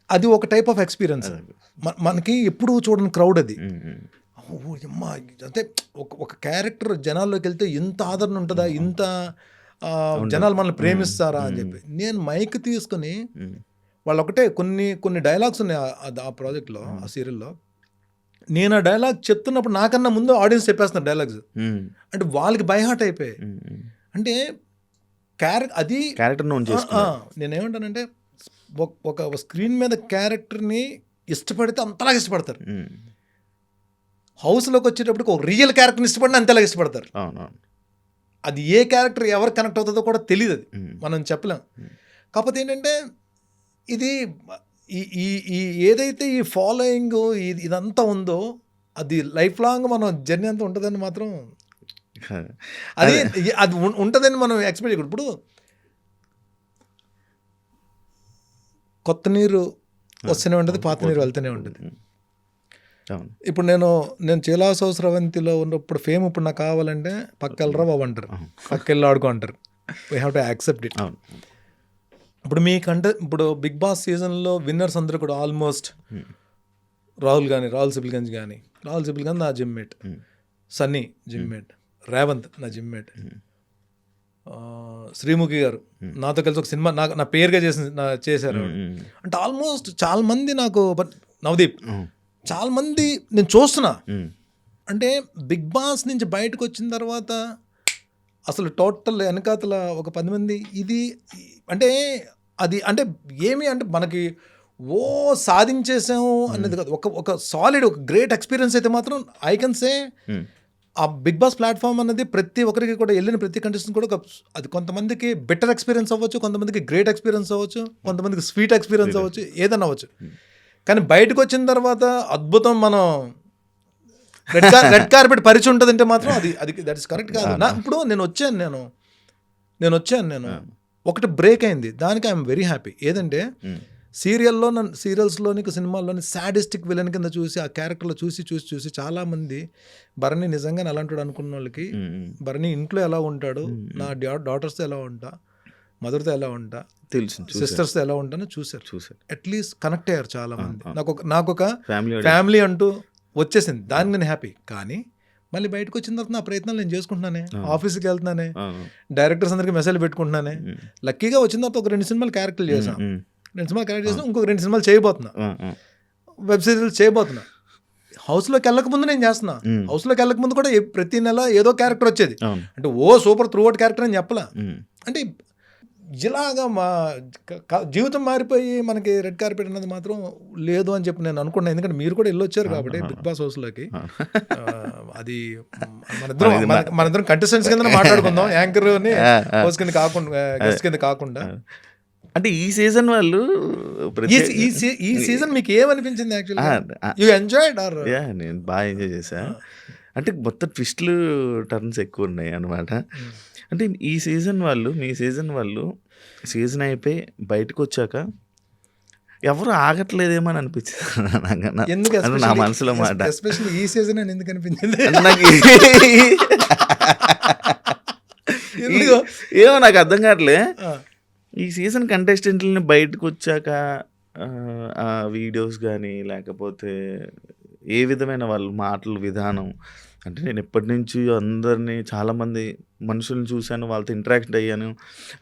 అది ఒక టైప్ ఆఫ్ ఎక్స్పీరియన్స్. మనకి ఎప్పుడు చూడని క్రౌడ్ అది. అమ్మా, అంటే ఒక క్యారెక్టర్ జనాల్లోకి వెళ్తే ఇంత ఆదరణ ఉంటుందా, ఇంత జనాలు మనల్ని ప్రేమిస్తారా అని చెప్పి నేను మైక్ తీసుకుని వాళ్ళు ఒకటే కొన్ని డైలాగ్స్ ఉన్నాయి ఆ ప్రాజెక్ట్లో, ఆ సీరియల్లో. నేను ఆ డైలాగ్ చెప్తున్నప్పుడు నాకన్నా ముందు ఆడియన్స్ చెప్పేస్తున్నారు డైలాగ్స్. అంటే వాళ్ళకి బై హార్ట్ అయిపోయాయి. అంటే క్యారెక్టర్ నేనేమంటానంటే ఒక స్క్రీన్ మీద క్యారెక్టర్ని ఇష్టపడితే అంతలాగా ఇష్టపడతారు. హౌస్లోకి వచ్చేటప్పటికి ఒక రియల్ క్యారెక్టర్ని ఇష్టపడిన అంతలాగా ఇష్టపడతారు. అది ఏ క్యారెక్టర్ ఎవరు కనెక్ట్ అవుతుందో కూడా తెలియదు, అది మనం చెప్పలేం. కాకపోతే ఏంటంటే ఇది ఈ ఏదైతే ఈ ఫాలోయింగ్ ఇదంతా ఉందో అది లైఫ్ లాంగ్ మనం జర్నీ అంతా ఉంటుందని మాత్రం అది అది ఉంటుందని మనం ఎక్స్పెక్ట్ చేయకూడదు. ఇప్పుడు కొత్త నీరు వస్తూనే ఉంటుంది, పాత నీరు వెళ్తూనే ఉంటుంది. అవును. ఇప్పుడు నేను చీలాసౌ స్రవంతిలో ఉన్నప్పుడు ఫేమ్ ఇప్పుడు నాకు కావాలంటే పక్కెళ్ళరా బాబు అంటారు, పక్కెళ్ళి ఆడుకో అంటారు. We have to accept it. అవును. ఇప్పుడు మీకంటే ఇప్పుడు బిగ్ బాస్ సీజన్లో విన్నర్స్ అందరూ కూడా ఆల్మోస్ట్ రాహుల్ సిబిల్గంజ్ కానీ నా జిమ్మేట్, సన్నీ జిమ్మేట్, రేవంత్ నా జిమ్మేట్, శ్రీముఖి గారు నాతో కలిసి ఒక సినిమా నా పేరుగా చేశారు. అంటే ఆల్మోస్ట్ చాలా మంది నాకు, నవదీప్, చాలా మంది నేను చూస్తున్నా. అంటే బిగ్ బాస్ నుంచి బయటకు వచ్చిన తర్వాత అసలు టోటల్ వెనకాతల ఒక 10 మంది ఇది అంటే అది అంటే ఏమి అంటే మనకి సాధించేసాము అనేది కాదు. ఒక సాలిడ్ ఒక గ్రేట్ ఎక్స్పీరియన్స్ అయితే మాత్రం ఐ కెన్ సే ఆ బిగ్ బాస్ ప్లాట్ఫామ్ అనేది ప్రతి ఒక్కరికి కూడా వెళ్ళిన ప్రతి కంటెస్టెంట్ కూడా అది కొంతమందికి బెటర్ ఎక్స్పీరియన్స్ అవ్వచ్చు, కొంతమందికి గ్రేట్ ఎక్స్పీరియన్స్ అవ్వచ్చు, కొంతమందికి స్వీట్ ఎక్స్పీరియన్స్ అవ్వచ్చు, ఏదైనా అవ్వచ్చు. కానీ బయటకు వచ్చిన తర్వాత అద్భుతం, మనం రెడ్ కార్పెట్ పరిచి ఉంటుంది అంటే మాత్రం అది దట్ ఇస్ కరెక్ట్ కాదు. ఇప్పుడు నేను వచ్చాను ఒకటి బ్రేక్ అయింది, దానికి ఐఎమ్ వెరీ హ్యాపీ. ఏదంటే సీరియల్స్లోని సినిమాల్లోని సాడిస్టిక్ విలన్ కింద చూసి ఆ క్యారెక్టర్లో చూసి చాలామంది భరణి నిజంగా అలాంటి అనుకున్న వాళ్ళకి భరణి ఇంట్లో ఎలా ఉంటాడు, నా డాటర్స్తో ఎలా ఉంటా, మదర్తో ఎలా ఉంటా, తెలుసు, సిస్టర్స్తో ఎలా ఉంటానో చూసారు. అట్లీస్ట్ కనెక్ట్ అయ్యారు చాలా మంది. నాకు ఒక ఫ్యామిలీ అంటూ వచ్చేసింది, దానికి నేను హ్యాపీ. కానీ మళ్ళీ బయటకు వచ్చిన తర్వాత నా ప్రయత్నాలు నేను చేసుకుంటున్నానే, ఆఫీస్కి వెళ్తున్నానే, డైరెక్టర్స్ అందరికి మెసేజ్ పెట్టుకుంటున్నానే. లక్కీగా వచ్చిన తర్వాత ఒక 2 సినిమాలు క్యారెక్టర్లు చేశాను, 2 సినిమాలు క్యారెక్టర్ చేసిన, ఇంకొక 2 సినిమాలు చేయబోతున్నా, వెబ్ సిరీస్ చేయబోతున్నా. హౌస్లోకి వెళ్ళకముందు నేను చేస్తున్నా. హౌస్లోకి వెళ్ళకముందు కూడా ప్రతి నెల ఏదో క్యారెక్టర్ వచ్చేది. అంటే సూపర్ త్రూ అవుట్ క్యారెక్టర్ అని చెప్పలా. అంటే ఇలాగా మా జీవితం మారిపోయి మనకి రెడ్ కార్పెట్ అన్నది మాత్రం లేదు అని చెప్పి నేను అనుకున్నాను. ఎందుకంటే మీరు కూడా వెళ్ళొచ్చారు కాబట్టి బిగ్ బాస్ హౌస్లోకి. అది మనిద్దరం కంటెస్టెంట్స్ కింద మాట్లాడుకుందాం, యాంకర్ అని హౌస్ కింద కాకుండా, గెస్ట్ కింద కాకుండా. అంటే ఈ సీజన్ వాళ్ళు ఈ సీజన్ మీకు ఏమనిపించింది? Actually you enjoyed are? నేను బాగా ఎంజాయ్ చేశా. అంటే మొత్తం ట్విస్ట్లు టర్న్స్ ఎక్కువ ఉన్నాయి అన్నమాట. అంటే మీ సీజన్ వాళ్ళు సీజన్ అయిపోయి బయటకు వచ్చాక ఎవరు ఆగట్లేదేమో అని అనిపించింది ఎందుకు నా మనసులో మాట. ఎస్పెషల్లీ ఈ సీజన్ అని ఎందుకు అనిపించింది నాకు? ఏమో నాకు అర్థం కావట్లే. ఈ సీజన్ కంటెస్టెంట్లని బయటకు వచ్చాక ఆ వీడియోస్ కానీ లేకపోతే ఏ విధమైన వాళ్ళ మాటలు విధానం, అంటే నేను ఎప్పటి నుంచి అందరినీ చాలామంది మనుషుల్ని చూశాను, వాళ్ళతో ఇంటరాక్ట్ అయ్యాను,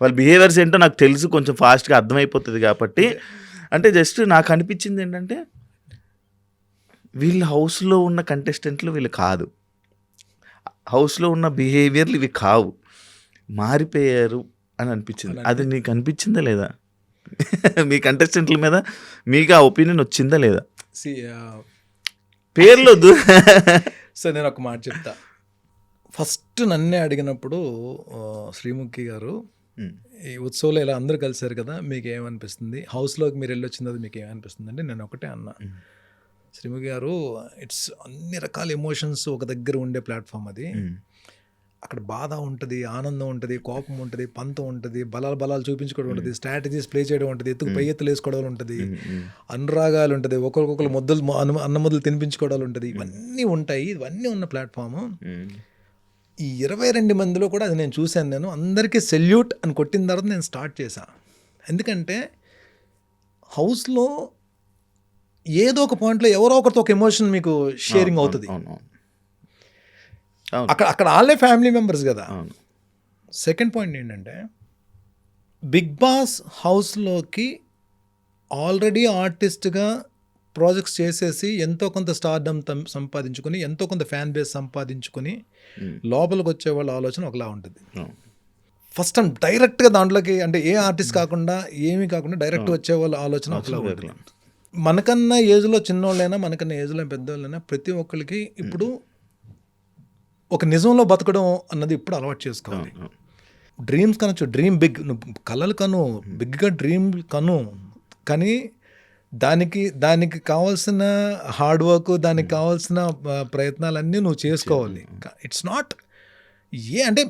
వాళ్ళ బిహేవియర్స్ ఏంటో నాకు తెలుసు, కొంచెం ఫాస్ట్గా అర్థమైపోతుంది కాబట్టి. అంటే జస్ట్ నాకు అనిపించింది ఏంటంటే వీళ్ళ హౌస్లో ఉన్న కంటెస్టెంట్లు వీళ్ళు కాదు, హౌస్లో ఉన్న బిహేవియర్లు ఇవి కావు, మారిపోయారు అని అనిపించింది. అది నీకు అనిపించిందా లేదా? మీ కంటెస్టెంట్ల మీద మీకు ఆ ఒపీనియన్ వచ్చిందా లేదా? పేర్లొద్దు. సో నేను ఒక మాట చెప్తా. ఫస్ట్ నన్నే అడిగినప్పుడు శ్రీముఖి గారు, ఈ ఉత్సవంలో ఇలా అందరూ కలిశారు కదా, మీకు ఏమనిపిస్తుంది, హౌస్లోకి మీరు వెళ్ళి వచ్చింది మీకు ఏమనిపిస్తుంది అంటే నేను ఒకటే అన్నా, శ్రీముఖి గారు ఇట్స్ అన్ని రకాల ఎమోషన్స్ ఒక దగ్గర ఉండే ప్లాట్ఫామ్ అది. అక్కడ బాధ ఉంటుంది, ఆనందం ఉంటుంది, కోపం ఉంటుంది, పంతం ఉంటుంది, బలాలు చూపించుకోవడం ఉంటుంది, స్ట్రాటజీస్ ప్లే చేయడం ఉంటుంది, పై ఎత్తులు వేసుకోవడం ఉంటుంది, అనురాగాలు ఉంటుంది, ఒకరికొకరు అన్న ముద్దలు తినిపించుకోవడాలు ఉంటుంది, ఇవన్నీ ఉంటాయి. ఇవన్నీ ఉన్న ప్లాట్ఫామ్. ఈ 22 మందిలో కూడా అది నేను చూశాను. నేను అందరికీ సెల్యూట్ అని కొట్టిన తర్వాత నేను స్టార్ట్ చేశాను. ఎందుకంటే హౌస్లో ఏదో ఒక పాయింట్లో ఎవరో ఒకరితో ఒక ఎమోషన్ మీకు షేరింగ్ అవుతుంది. అక్కడ వాళ్ళే ఫ్యామిలీ మెంబర్స్ కదా. సెకండ్ పాయింట్ ఏంటంటే బిగ్ బాస్ హౌస్లోకి ఆల్రెడీ ఆర్టిస్ట్గా ప్రాజెక్ట్స్ చేసేసి ఎంతో కొంత స్టార్డమ్ సంపాదించుకొని, ఎంతో కొంత ఫ్యాన్ బేస్ సంపాదించుకొని లోపలికి వచ్చే వాళ్ళ ఆలోచన ఒకలా ఉంటుంది. ఫస్ట్ టైం డైరెక్ట్గా దాంట్లోకి, అంటే ఏ ఆర్టిస్ట్ కాకుండా ఏమీ కాకుండా డైరెక్ట్ వచ్చే వాళ్ళ ఆలోచన ఒకలా ఉంటుంది. మనకన్నా ఏజ్లో చిన్నోళ్ళైనా మనకన్నా ఏజ్లో పెద్దవాళ్ళైనా ప్రతి ఒక్కరికి ఇప్పుడు ఒక నిజంలో బతకడం అన్నది ఇప్పుడు అలవాటు చేసుకోవాలి. డ్రీమ్స్ కనొచ్చు, డ్రీమ్ బిగ్, నువ్వు కలలు కను, బిగ్గా డ్రీమ్ కను, కానీ దానికి కావాల్సిన హార్డ్ వర్క్, దానికి కావాల్సిన ప్రయత్నాలన్నీ నువ్వు చేసుకోవాలి. ఇట్స్ నాట్ అంటే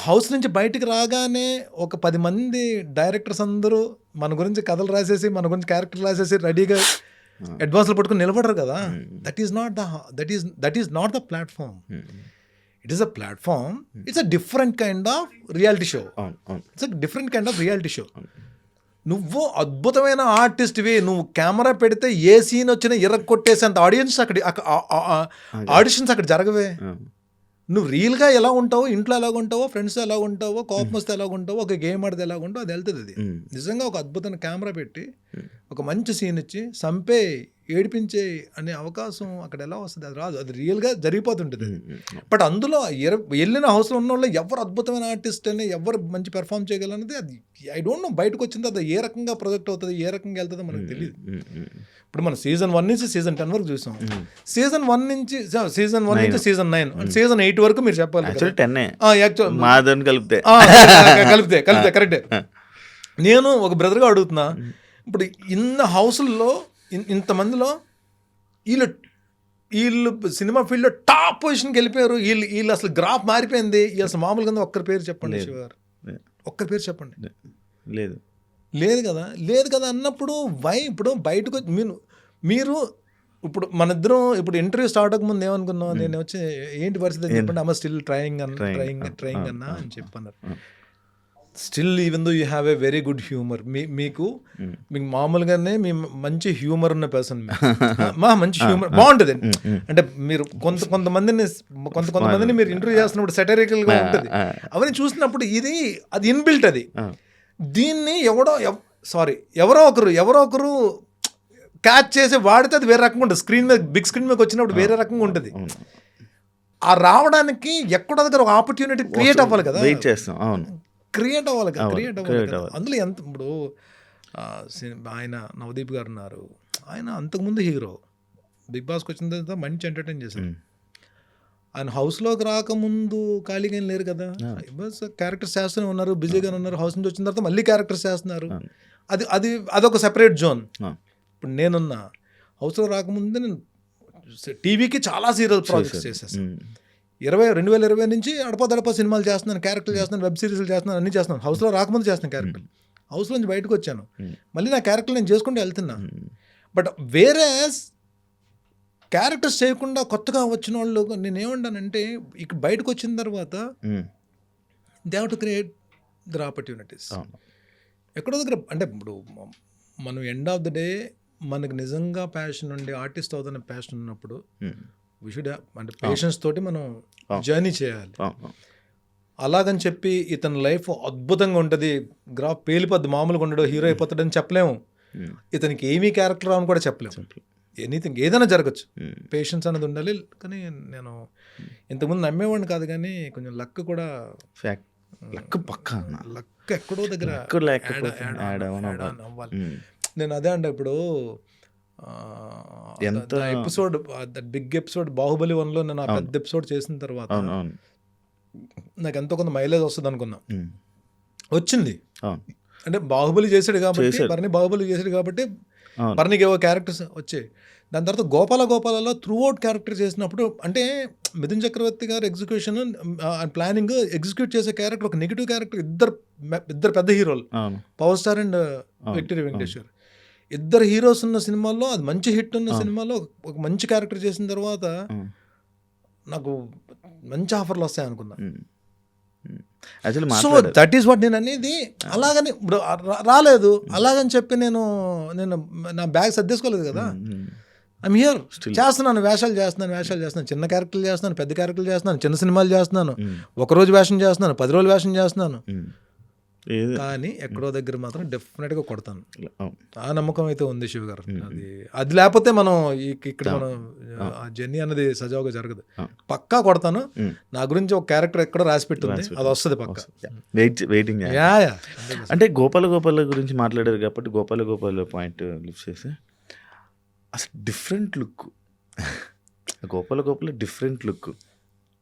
హౌస్ నుంచి బయటికి రాగానే ఒక 10 మంది డైరెక్టర్స్ అందరూ మన గురించి కథలు రాసేసి, మన గురించి క్యారెక్టర్ రాసేసి రెడీగా అడ్వాన్స్లు పట్టుకుని నిలబడరు కదా. That is not the platform. It is a platform. It's a different kind of reality show. నువ్వు అద్భుతమైన ఆర్టిస్ట్వి, నువ్వు కెమెరా పెడితే ఏ సీన్ వచ్చినా కొట్టేసేంత ఆడిషన్స్ అక్కడ జరగవే. నువ్వు రియల్గా ఎలా ఉంటావో, ఇంట్లో ఎలా ఉంటావో, ఫ్రెండ్స్ ఎలా ఉంటావో, కోపం వస్తే ఎలా ఉంటావో, ఒక గేమ్ ఆడితే ఎలా ఉంటావో అది వెళ్తుంది. అది నిజంగా ఒక అద్భుతమైన కెమెరా పెట్టి ఒక మంచి సీన్ ఇచ్చి సంపే ఏడిపించే అనే అవకాశం అక్కడ ఎలా వస్తుంది? అది రాదు. అది రియల్గా జరిగిపోతుంటుంది. బట్ అందులో వెళ్ళిన హౌస్లో ఉన్న వాళ్ళు ఎవరు అద్భుతమైన ఆర్టిస్ట్ అని, ఎవరు మంచి పెర్ఫామ్ చేయగలన్నది అది ఐ డోంట్ నో. బయటకు వచ్చింది అది ఏ రకంగా ప్రొజెక్ట్ అవుతుంది, ఏ రకంగా వెళ్తుందో మనకు తెలియదు. ఇప్పుడు మనం సీజన్ 1 నుంచి సీజన్ 10 వరకు చూసాం. సీజన్ 1 నుంచి సీజన్ 9 సీజన్ 8 వరకు మీరు చెప్పాలి. కలిపితే కరెక్టే. నేను ఒక బ్రదర్గా అడుగుతున్నా, ఇప్పుడు ఇన్న హౌస్ల్లో ఇంతమందిలో వీళ్ళు సినిమా ఫీల్డ్లో టాప్ పొజిషన్కి వెళ్ళిపోయారు. వీళ్ళు అసలు గ్రాఫ్ మారిపోయింది. వీళ్ళు అసలు మామూలుగా ఒక్కరి పేరు చెప్పండి శివ గారు, ఒక్కరి పేరు చెప్పండి. లేదు కదా అన్నప్పుడు ఇప్పుడు బయటకు మీరు ఇప్పుడు మన ఇద్దరం ఇప్పుడు ఇంటర్వ్యూ స్టార్ట్ అవ్వక ముందు ఏమనుకున్నావు? నేను వచ్చి ఏంటి పరిస్థితి చెప్పండి, అమ్మ స్టిల్ ట్రయింగ్ అన్నా అని చెప్పన్నారు. Still even though you have a very good humour. మీకు మామూలుగానే మీ మంచి హ్యూమర్ ఉన్న పర్సన్, మంచి హ్యూమర్ బాగుంటుంది. అంటే మీరు కొంతమందిని మీరు ఇంటర్వ్యూ చేస్తున్నప్పుడు సెటరికల్గా ఉంటుంది. అవన్నీ చూసినప్పుడు అది ఇన్బిల్ట్. అది దీన్ని ఎవరో ఒకరు క్యాచ్ చేసి వాడితే అది వేరే రకంగా ఉంటుంది. బిగ్ స్క్రీన్ మీద వచ్చినప్పుడు వేరే రకంగా ఉంటుంది. ఆ రావడానికి ఎక్కడో దగ్గర ఒక ఆపర్చునిటీ క్రియేట్ అవ్వాలి కదా. క్రియేట్ అవ్వాలి కదా. అందులో ఎంత ఇప్పుడు ఆయన నవదీప్ గారు ఉన్నారు. ఆయన అంతకుముందు హీరో, బిగ్ బాస్కి వచ్చిన తర్వాత మంచి ఎంటర్టైన్ చేశారు. ఆయన హౌస్లోకి రాకముందు ఖాళీగా లేరు కదా. బస్ క్యారెక్టర్స్ చేస్తూనే ఉన్నారు, బిజీగానే ఉన్నారు. హౌస్ నుంచి వచ్చిన తర్వాత మళ్ళీ క్యారెక్టర్స్ చేస్తున్నారు. అదొక సెపరేట్ జోన్. ఇప్పుడు నేనున్నా హౌస్లో రాకముందే నేను టీవీకి చాలా సీరియల్ ప్రాజెక్ట్స్ చేసేసాను. 2020 నుంచి అడపదడప సినిమాలు చేస్తున్నాను, క్యారెక్టర్లు చేస్తున్నాను, వెబ్ సిరీస్లు చేస్తున్నాను, అన్నీ చేస్తున్నాను. హౌస్లో రాకముందు చేస్తున్నాను క్యారెక్టర్. హౌస్ నుంచి బయటకు వచ్చాను, మళ్ళీ నా క్యారెక్టర్ నేను చేసుకుంటూ వెళ్తున్నా. బట్ వేరే క్యారెక్టర్స్ చేయకుండా కొత్తగా వచ్చిన వాళ్ళు నేనేమంటానంటే, ఇక బయటకు వచ్చిన తర్వాత they have to create there opportunities. ఎక్కడో దగ్గర అంటే ఇప్పుడు మనం ఎండ్ ఆఫ్ ద డే మనకు నిజంగా ప్యాషన్ ఉండి ఆర్టిస్ట్ అవుతున్న ప్యాషన్ ఉన్నప్పుడు వి షుడ్ అంటే పేషెన్స్ తోటి మనం జర్నీ చేయాలి. అలాగని చెప్పి ఇతని లైఫ్ అద్భుతంగా ఉంటుంది, గ్రాఫ్ పేలిపోద్ది, మామూలుగా ఉండడు, హీరో అయిపోతాడని చెప్పలేము. ఇతనికి ఏమీ క్యారెక్టర్ అని కూడా చెప్పలేము. ఎనీథింగ్ ఏదైనా జరగచ్చు. పేషెన్స్ అనేది ఉండాలి. కానీ నేను ఇంతకుముందు నమ్మేవాడిని కాదు, కానీ కొంచెం లక్ కూడా లక్ ఎక్కడో దగ్గర అవ్వాలి. నేను అదే అంటే ఇప్పుడు ఎపిసోడ్ బిగ్ ఎపిసోడ్ బాహుబలి 1లో నేను ఆ పెద్ద ఎపిసోడ్ చేసిన తర్వాత నాకు ఎంతో కొంత మైలేజ్ వస్తుంది అనుకున్నా. వచ్చింది. అంటే బాహుబలి చేసాడు కాబట్టి, బాహుబలి చేసాడు కాబట్టి బర్నీకి ఏవో క్యారెక్టర్స్ వచ్చాయి. దాని తర్వాత గోపాలలో త్రూ అవుట్ క్యారెక్టర్ చేసినప్పుడు, అంటే మిథున్ చక్రవర్తి గారు ఎగ్జిక్యూషన్ ప్లానింగ్ ఎగ్జిక్యూట్ చేసే క్యారెక్టర్ ఒక నెగిటివ్ క్యారెక్టర్. ఇద్దరు పెద్ద హీరోలు, power star and victory Venkateshwar, ఇద్దరు హీరోస్ ఉన్న సినిమాల్లో అది మంచి హిట్ ఉన్న సినిమాలో ఒక మంచి క్యారెక్టర్ చేసిన తర్వాత నాకు మంచి ఆఫర్లు వస్తాయి అనుకున్నా. సో దట్ ఈస్ వాట్ నేను అనేది. అలాగని ఇప్పుడు రాలేదు అలాగని చెప్పి నేను నా బ్యాగ్ సర్దేసుకోలేదు కదా. ఐమ్ హియర్, చేస్తున్నాను, వేషాలు చేస్తున్నాను, చిన్న క్యారెక్టర్లు చేస్తున్నాను, పెద్ద క్యారెక్టర్లు చేస్తున్నాను, చిన్న సినిమాలు చేస్తున్నాను, ఒకరోజు వేషం చేస్తున్నాను, 10 రోజులు వేషం చేస్తున్నాను. కానీ ఎక్కడో దగ్గర మాత్రం డెఫినెట్గా కొడతాను. ఆ నమ్మకం అయితే ఉంది శివ గారు. అది లేకపోతే మనం ఇక్కడ మనం జర్నీ అనేది సజావుగా జరగదు. పక్కా కొడతాను. నా గురించి ఒక క్యారెక్టర్ ఎక్కడో రాసి పెట్టింది, అది వస్తుంది పక్కా. వెయిటింగ్. అంటే గోపాల గురించి మాట్లాడారు కాబట్టి గోపాల పాయింట్ లిఫ్ట్ చేసి అసలు different look, Gopala different look,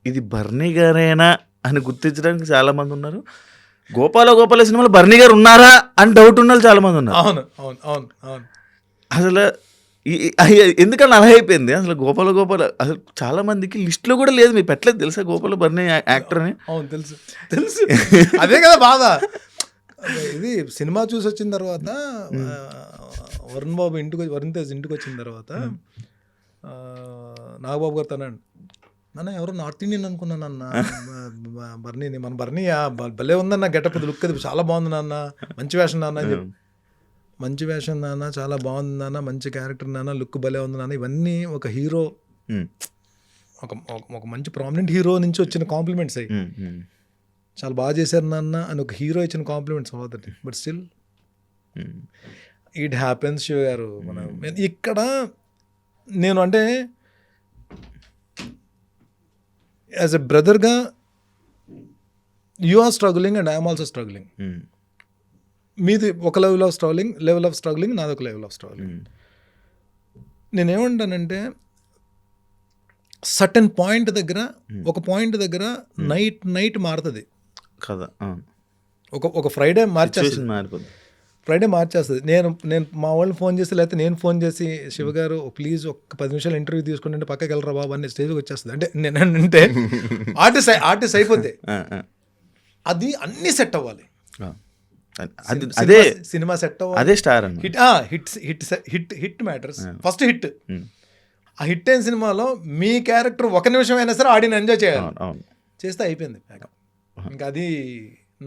ఇది బర్నీ గారేనా అని గుర్తించడానికి చాలామంది ఉన్నారు. గోపాల సినిమాలో బర్నీ గారు ఉన్నారా అని డౌట్ ఉన్న వాళ్ళు చాలా మంది ఉన్నారు. అవును అవును అవును అవును. అసలు ఎందుకని అలా అయిపోయింది అసలు గోపాల అసలు చాలా మందికి లిస్ట్లో కూడా లేదు. మీరు పెట్టలేదు తెలుసా గోపాల బర్నీ యాక్టర్ అని? అవును తెలుసు తెలుసు, అదే కదా బాధ. ఇది సినిమా చూసి వచ్చిన తర్వాత వరుణ్ తేజ్ ఇంటికి వచ్చిన తర్వాత నాగబాబు గారు తనండి, నాన్న ఎవరో నార్త్ ఇండియన్ అనుకున్నాను అన్న బర్నీని, మన బర్నీ భలే ఉందన్న గెటప్, లుక్ అది చాలా బాగుంది నాన్న, మంచి వేషం నాన్న అని చెప్పి. మంచి వేషం నాన్న, చాలా బాగుంది నాన్న, మంచి క్యారెక్టర్ నాన్న, లుక్ భలే ఉంది నాన్న. ఇవన్నీ ఒక హీరో, ఒక మంచి ప్రామినెంట్ హీరో నుంచి వచ్చిన కాంప్లిమెంట్స్ అయ్యి. చాలా బాగా చేశారు నాన్న అని ఒక హీరో ఇచ్చిన కాంప్లిమెంట్స్ అవుతుంది. But still it happens. Shiva గారు మన ఇక్కడ నేను అంటే యాజ్ ఎ బ్రదర్గా you are struggling and I'm also struggling. మీది ఒక లెవెల్ ఆఫ్ స్ట్రగులింగ్, నాది ఒక లెవెల్ ఆఫ్ స్ట్రగులింగ్. నేనేమంటానంటే సర్టెన్ పాయింట్ దగ్గర, ఒక పాయింట్ దగ్గర నైట్ మారుతుంది కదా. ఒక ఫ్రైడే మార్చేస్తుంది. నేను మా వాళ్ళు ఫోన్ చేసి, లేకపోతే నేను ఫోన్ చేసి, శివగారు ప్లీజ్ ఒక 10 నిమిషాలు ఇంటర్వ్యూ తీసుకుంటే పక్కకి వెళ్ళరా బాబు అనే స్టేజ్కి వచ్చేస్తుంది. అంటే నేనంటే ఆర్టిస్ట్ అయిపోతే అది అన్నీ సెట్ అవ్వాలి. అదే సినిమా సెట్ అవ్వాలి, అదే star hit matters. First hit, ఆ హిట్ అయిన సినిమాలో మీ క్యారెక్టర్ ఒక నిమిషం అయినా సరే ఆడిని ఎంజాయ్ చేయాలి. చేస్తే అయిపోయింది. ఇంకా అది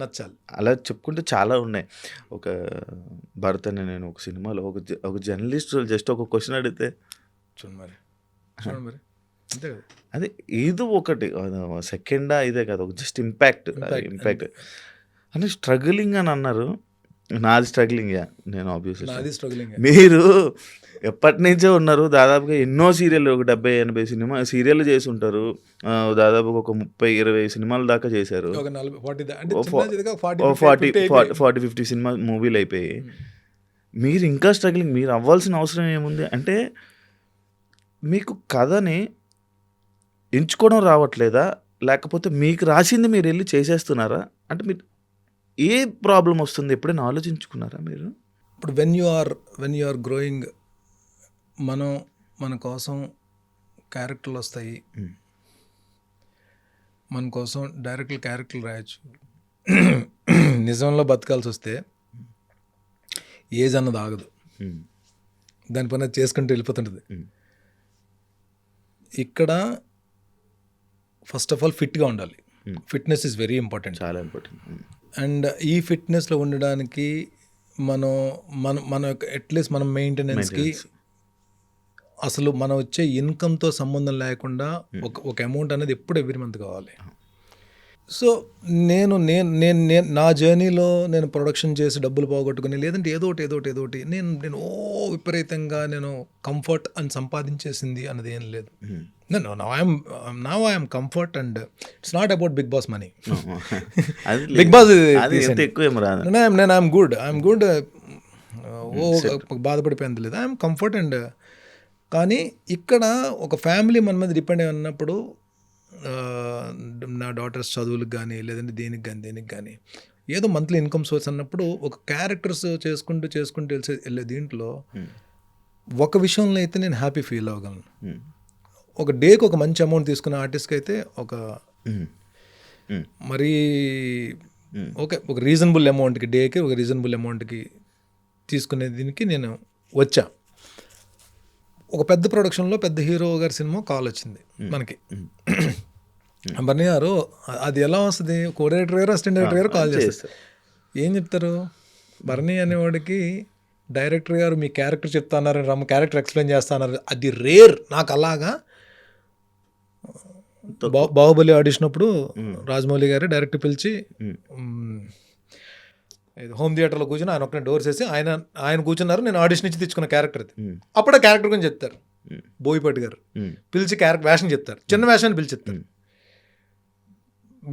నచ్చాలి. అలా చెప్పుకుంటే చాలా ఉన్నాయి. ఒక భరత్ అని నేను ఒక సినిమాలో ఒక జర్నలిస్ట్ జస్ట్ ఒక క్వశ్చన్ అడిగితే చూడండి మరి అంతే కదా, అదే ఏదో ఒకటి సెకండా ఇదే కదా, ఒక జస్ట్ ఇంపాక్ట్ అని స్ట్రగులింగ్ అని అన్నారు. నాది స్ట్రగులింగ్, నేను ఆబ్వియస్లీ. మీరు ఎప్పటి నుంచో ఉన్నారు, దాదాపుగా ఎన్నో సీరియల్, ఒక 70-80 సీరియల్ చేసి ఉంటారు. దాదాపుగా ఒక 30-20 సినిమాల దాకా చేశారు. 40-50 సినిమా మూవీలు అయిపోయి మీరు ఇంకా స్ట్రగులింగ్. మీరు అవ్వాల్సిన అవసరం ఏముంది అంటే మీకు కథని ఎంచుకోవడం రావట్లేదా, లేకపోతే మీకు రాసింది మీరు వెళ్ళి చేసేస్తున్నారా? అంటే మీరు ఏ ప్రాబ్లం వస్తుంది ఎప్పుడైనా ఆలోచించుకున్నారా మీరు? ఇప్పుడు వెన్ యు ఆర్ గ్రోయింగ్, మన కోసం క్యారెక్టర్లు వస్తాయి, మన కోసం క్యారెక్టర్లు రాయొచ్చు. నిజంలో బతకాల్సి వస్తే ఏజ్ అన్నది ఆగదు, దాని పని చేసుకుంటూ వెళ్ళిపోతుంటుంది. ఇక్కడ ఫస్ట్ ఆఫ్ ఆల్ ఫిట్గా ఉండాలి. ఫిట్నెస్ ఈజ్ వెరీ ఇంపార్టెంట్, చాలా ఇంపార్టెంట్. అండ్ ఈ ఫిట్నెస్లో ఉండడానికి మన అట్లీస్ట్ మన మెయింటెనెన్స్కి అసలు మనం వచ్చే ఇన్కమ్తో సంబంధం లేకుండా ఒక అమౌంట్ అనేది ఎప్పుడు ఎవ్రీ మంత్ కావాలి. సో నేను నా జర్నీలో నేను ప్రొడక్షన్ చేసి డబ్బులు పోగొట్టుకుని, లేదంటే ఏదోటి నేను విపరీతంగా నేను కంఫర్ట్ అని సంపాదించేసింది అన్నది ఏం లేదు. Now I am comfort and it's not about Big Boss money. Big Boss I'm good. బాధపడిపోయింది లేదు, ఐఎమ్ కంఫర్ట్. అండ్ కానీ ఇక్కడ ఒక ఫ్యామిలీ మన మీద డిపెండ్ అయి ఉన్నప్పుడు, నా డాటర్స్ చదువులకు కానీ, లేదంటే దేనికి కానీ ఏదో మంత్లీ ఇన్కమ్ సోర్స్ అన్నప్పుడు ఒక క్యారెక్టర్స్ చేసుకుంటూ వెళ్ళే దీంట్లో ఒక విషయంలో అయితే నేను హ్యాపీ ఫీల్ అవ్వగలను. ఒక డేకి ఒక మంచి అమౌంట్ తీసుకున్న ఆర్టిస్ట్కి అయితే మరీ ఒక రీజనబుల్ అమౌంట్కి, డేకి ఒక రీజనబుల్ అమౌంట్కి తీసుకునే దీనికి నేను వచ్చా. ఒక పెద్ద ప్రొడక్షన్లో పెద్ద హీరో గారి సినిమా కాల్ వచ్చింది మనకి, బర్నీ గారు అది ఎలా వస్తుంది, కో డైరెక్టర్ గారు అసిస్టెంట్ డైరెక్టర్ గారు కాల్ చేస్తారు. ఏం చెప్తారు, బర్నీ అనేవాడికి డైరెక్టర్ గారు మీ క్యారెక్టర్ చెప్తాన్నారు, క్యారెక్టర్ ఎక్స్ప్లెయిన్ చేస్తున్నారు. అది రేర్. నాకు అలాగా బాహుబలి ఆడిషన్ అప్పుడు రాజమౌళి గారు డైరెక్ట్ పిలిచి హోమ్ థియేటర్లో కూర్చొని ఆయన ఒక్కనే డోర్స్ వేసి ఆయన కూర్చున్నారు, నేను ఆడిషన్ ఇచ్చి తెచ్చుకున్న క్యారెక్టర్ అది. అప్పుడే క్యారెక్టర్ గురించి చెప్తారు బోయిపాటి గారు, పిలిచి క్యారెక్టర్ వేషం చెప్తారు, చిన్న వేషాన్ని పిలిచి చెప్తారు.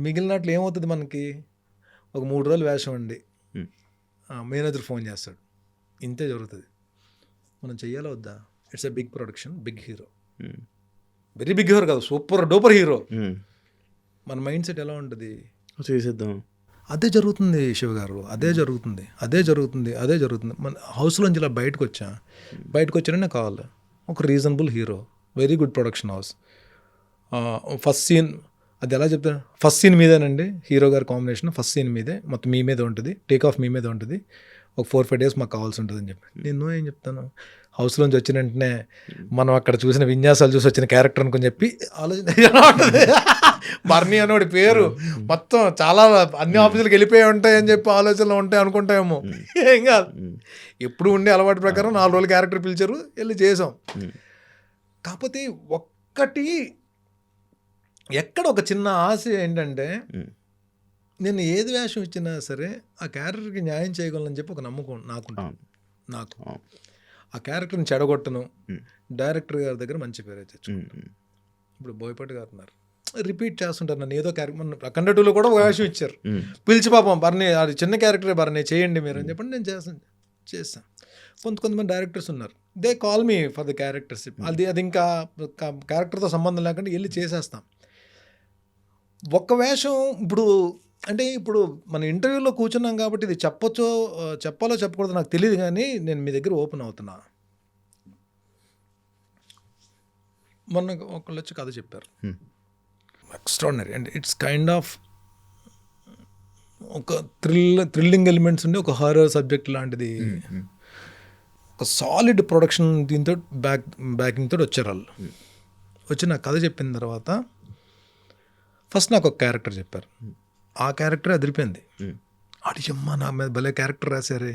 మిగిలినట్లు ఏమవుతుంది మనకి, ఒక 3 రోజులు వేషం అండి, మేనేజర్ ఫోన్ చేస్తాడు, ఇంతే జరుగుతుంది. మనం చెయ్యాలా వద్దా? It's a big production, big hero, very big hero కాదు, సూపర్ డూపర్ హీరో. మన మైండ్ సెట్ ఎలా ఉంటుంది, చేసేద్దాం. అదే జరుగుతుంది శివ గారు, అదే జరుగుతుంది. మన హౌస్లోంచి ఇలా బయటకు వచ్చాను నాకు కావాలి ఒక reasonable hero, very good production house. First scene అది ఎలా చెప్తాను, ఫస్ట్ సీన్ మీదేనండి హీరో గారి కాంబినేషన్, ఫస్ట్ సీన్ మీదే మొత్తం మీ మీద ఉంటుంది, టేక్ ఆఫ్ మీ మీద ఉంటుంది, ఒక 4-5 days మాకు కావాల్సి ఉంటుంది అని చెప్పి నేను ఏం చెప్తాను, హౌస్లోంచి వచ్చిన వెంటనే మనం అక్కడ చూసిన విన్యాసాలు చూసి వచ్చిన క్యారెక్టర్ అనుకుని చెప్పి ఆలోచన బర్నీ అనేవాడి పేరు మొత్తం చాలా అన్ని ఆఫీసులకు వెళ్ళిపోయి ఉంటాయి అని చెప్పి ఆలోచనలు ఉంటాయి అనుకుంటామేమో. ఏం కాదు, ఎప్పుడు ఉండే అలవాటు ప్రకారం 4 రోజులు క్యారెక్టర్ పిలిచారు, వెళ్ళి చేసాం. కాకపోతే ఒక్కటి ఎక్కడ ఒక చిన్న ఆశ ఏంటంటే, నేను ఏది వేషం ఇచ్చినా సరే ఆ క్యారెక్టర్కి న్యాయం చేయగలనని చెప్పి ఒక నమ్మకం నాకు ఆ క్యారెక్టర్ని చెడగొట్టను, డైరెక్టర్ గారి దగ్గర మంచి పేరు తెచ్చుకుంటాను. ఇప్పుడు బోయపాటి గారు ఉన్నారు, రిపీట్ చేస్తుంటారు నన్ను ఏదో క్యారెక్టర్. మన అఖండ 2లో కూడా ఒక వేషం ఇచ్చారు, పిలిచి పాపం బర్నీ అది చిన్న క్యారెక్టరే బర్నీ చేయండి మీరు అని చెప్పండి, నేను చేస్తాను. కొంతమంది డైరెక్టర్స్ ఉన్నారు, they call me for the characters, అది ఇంకా క్యారెక్టర్తో సంబంధం లేకుండా వెళ్ళి చేసేస్తాం. ఒక్క వేషం ఇప్పుడు మన ఇంటర్వ్యూలో కూర్చున్నాం కాబట్టి ఇది చెప్పాలో చెప్పకూడదు నాకు తెలియదు, కానీ నేను మీ దగ్గర ఓపెన్ అవుతున్నా. మొన్న ఒకళ్ళు వచ్చి కథ చెప్పారు, extraordinary and it's kind of ఒక థ్రిల్లింగ్ ఎలిమెంట్స్ ఉండి ఒక హారర్ సబ్జెక్ట్ లాంటిది, ఒక సాలిడ్ ప్రొడక్షన్ దీంతో బ్యాకింగ్ తోటి వచ్చారు వాళ్ళు. వచ్చి నాకు కథ చెప్పిన తర్వాత ఫస్ట్ నాకు ఒక క్యారెక్టర్ చెప్పారు, ఆ క్యారెక్టర్ అదిరిపోయింది. అడిగమ్మా నా మీద భలే క్యారెక్టర్ రాశారే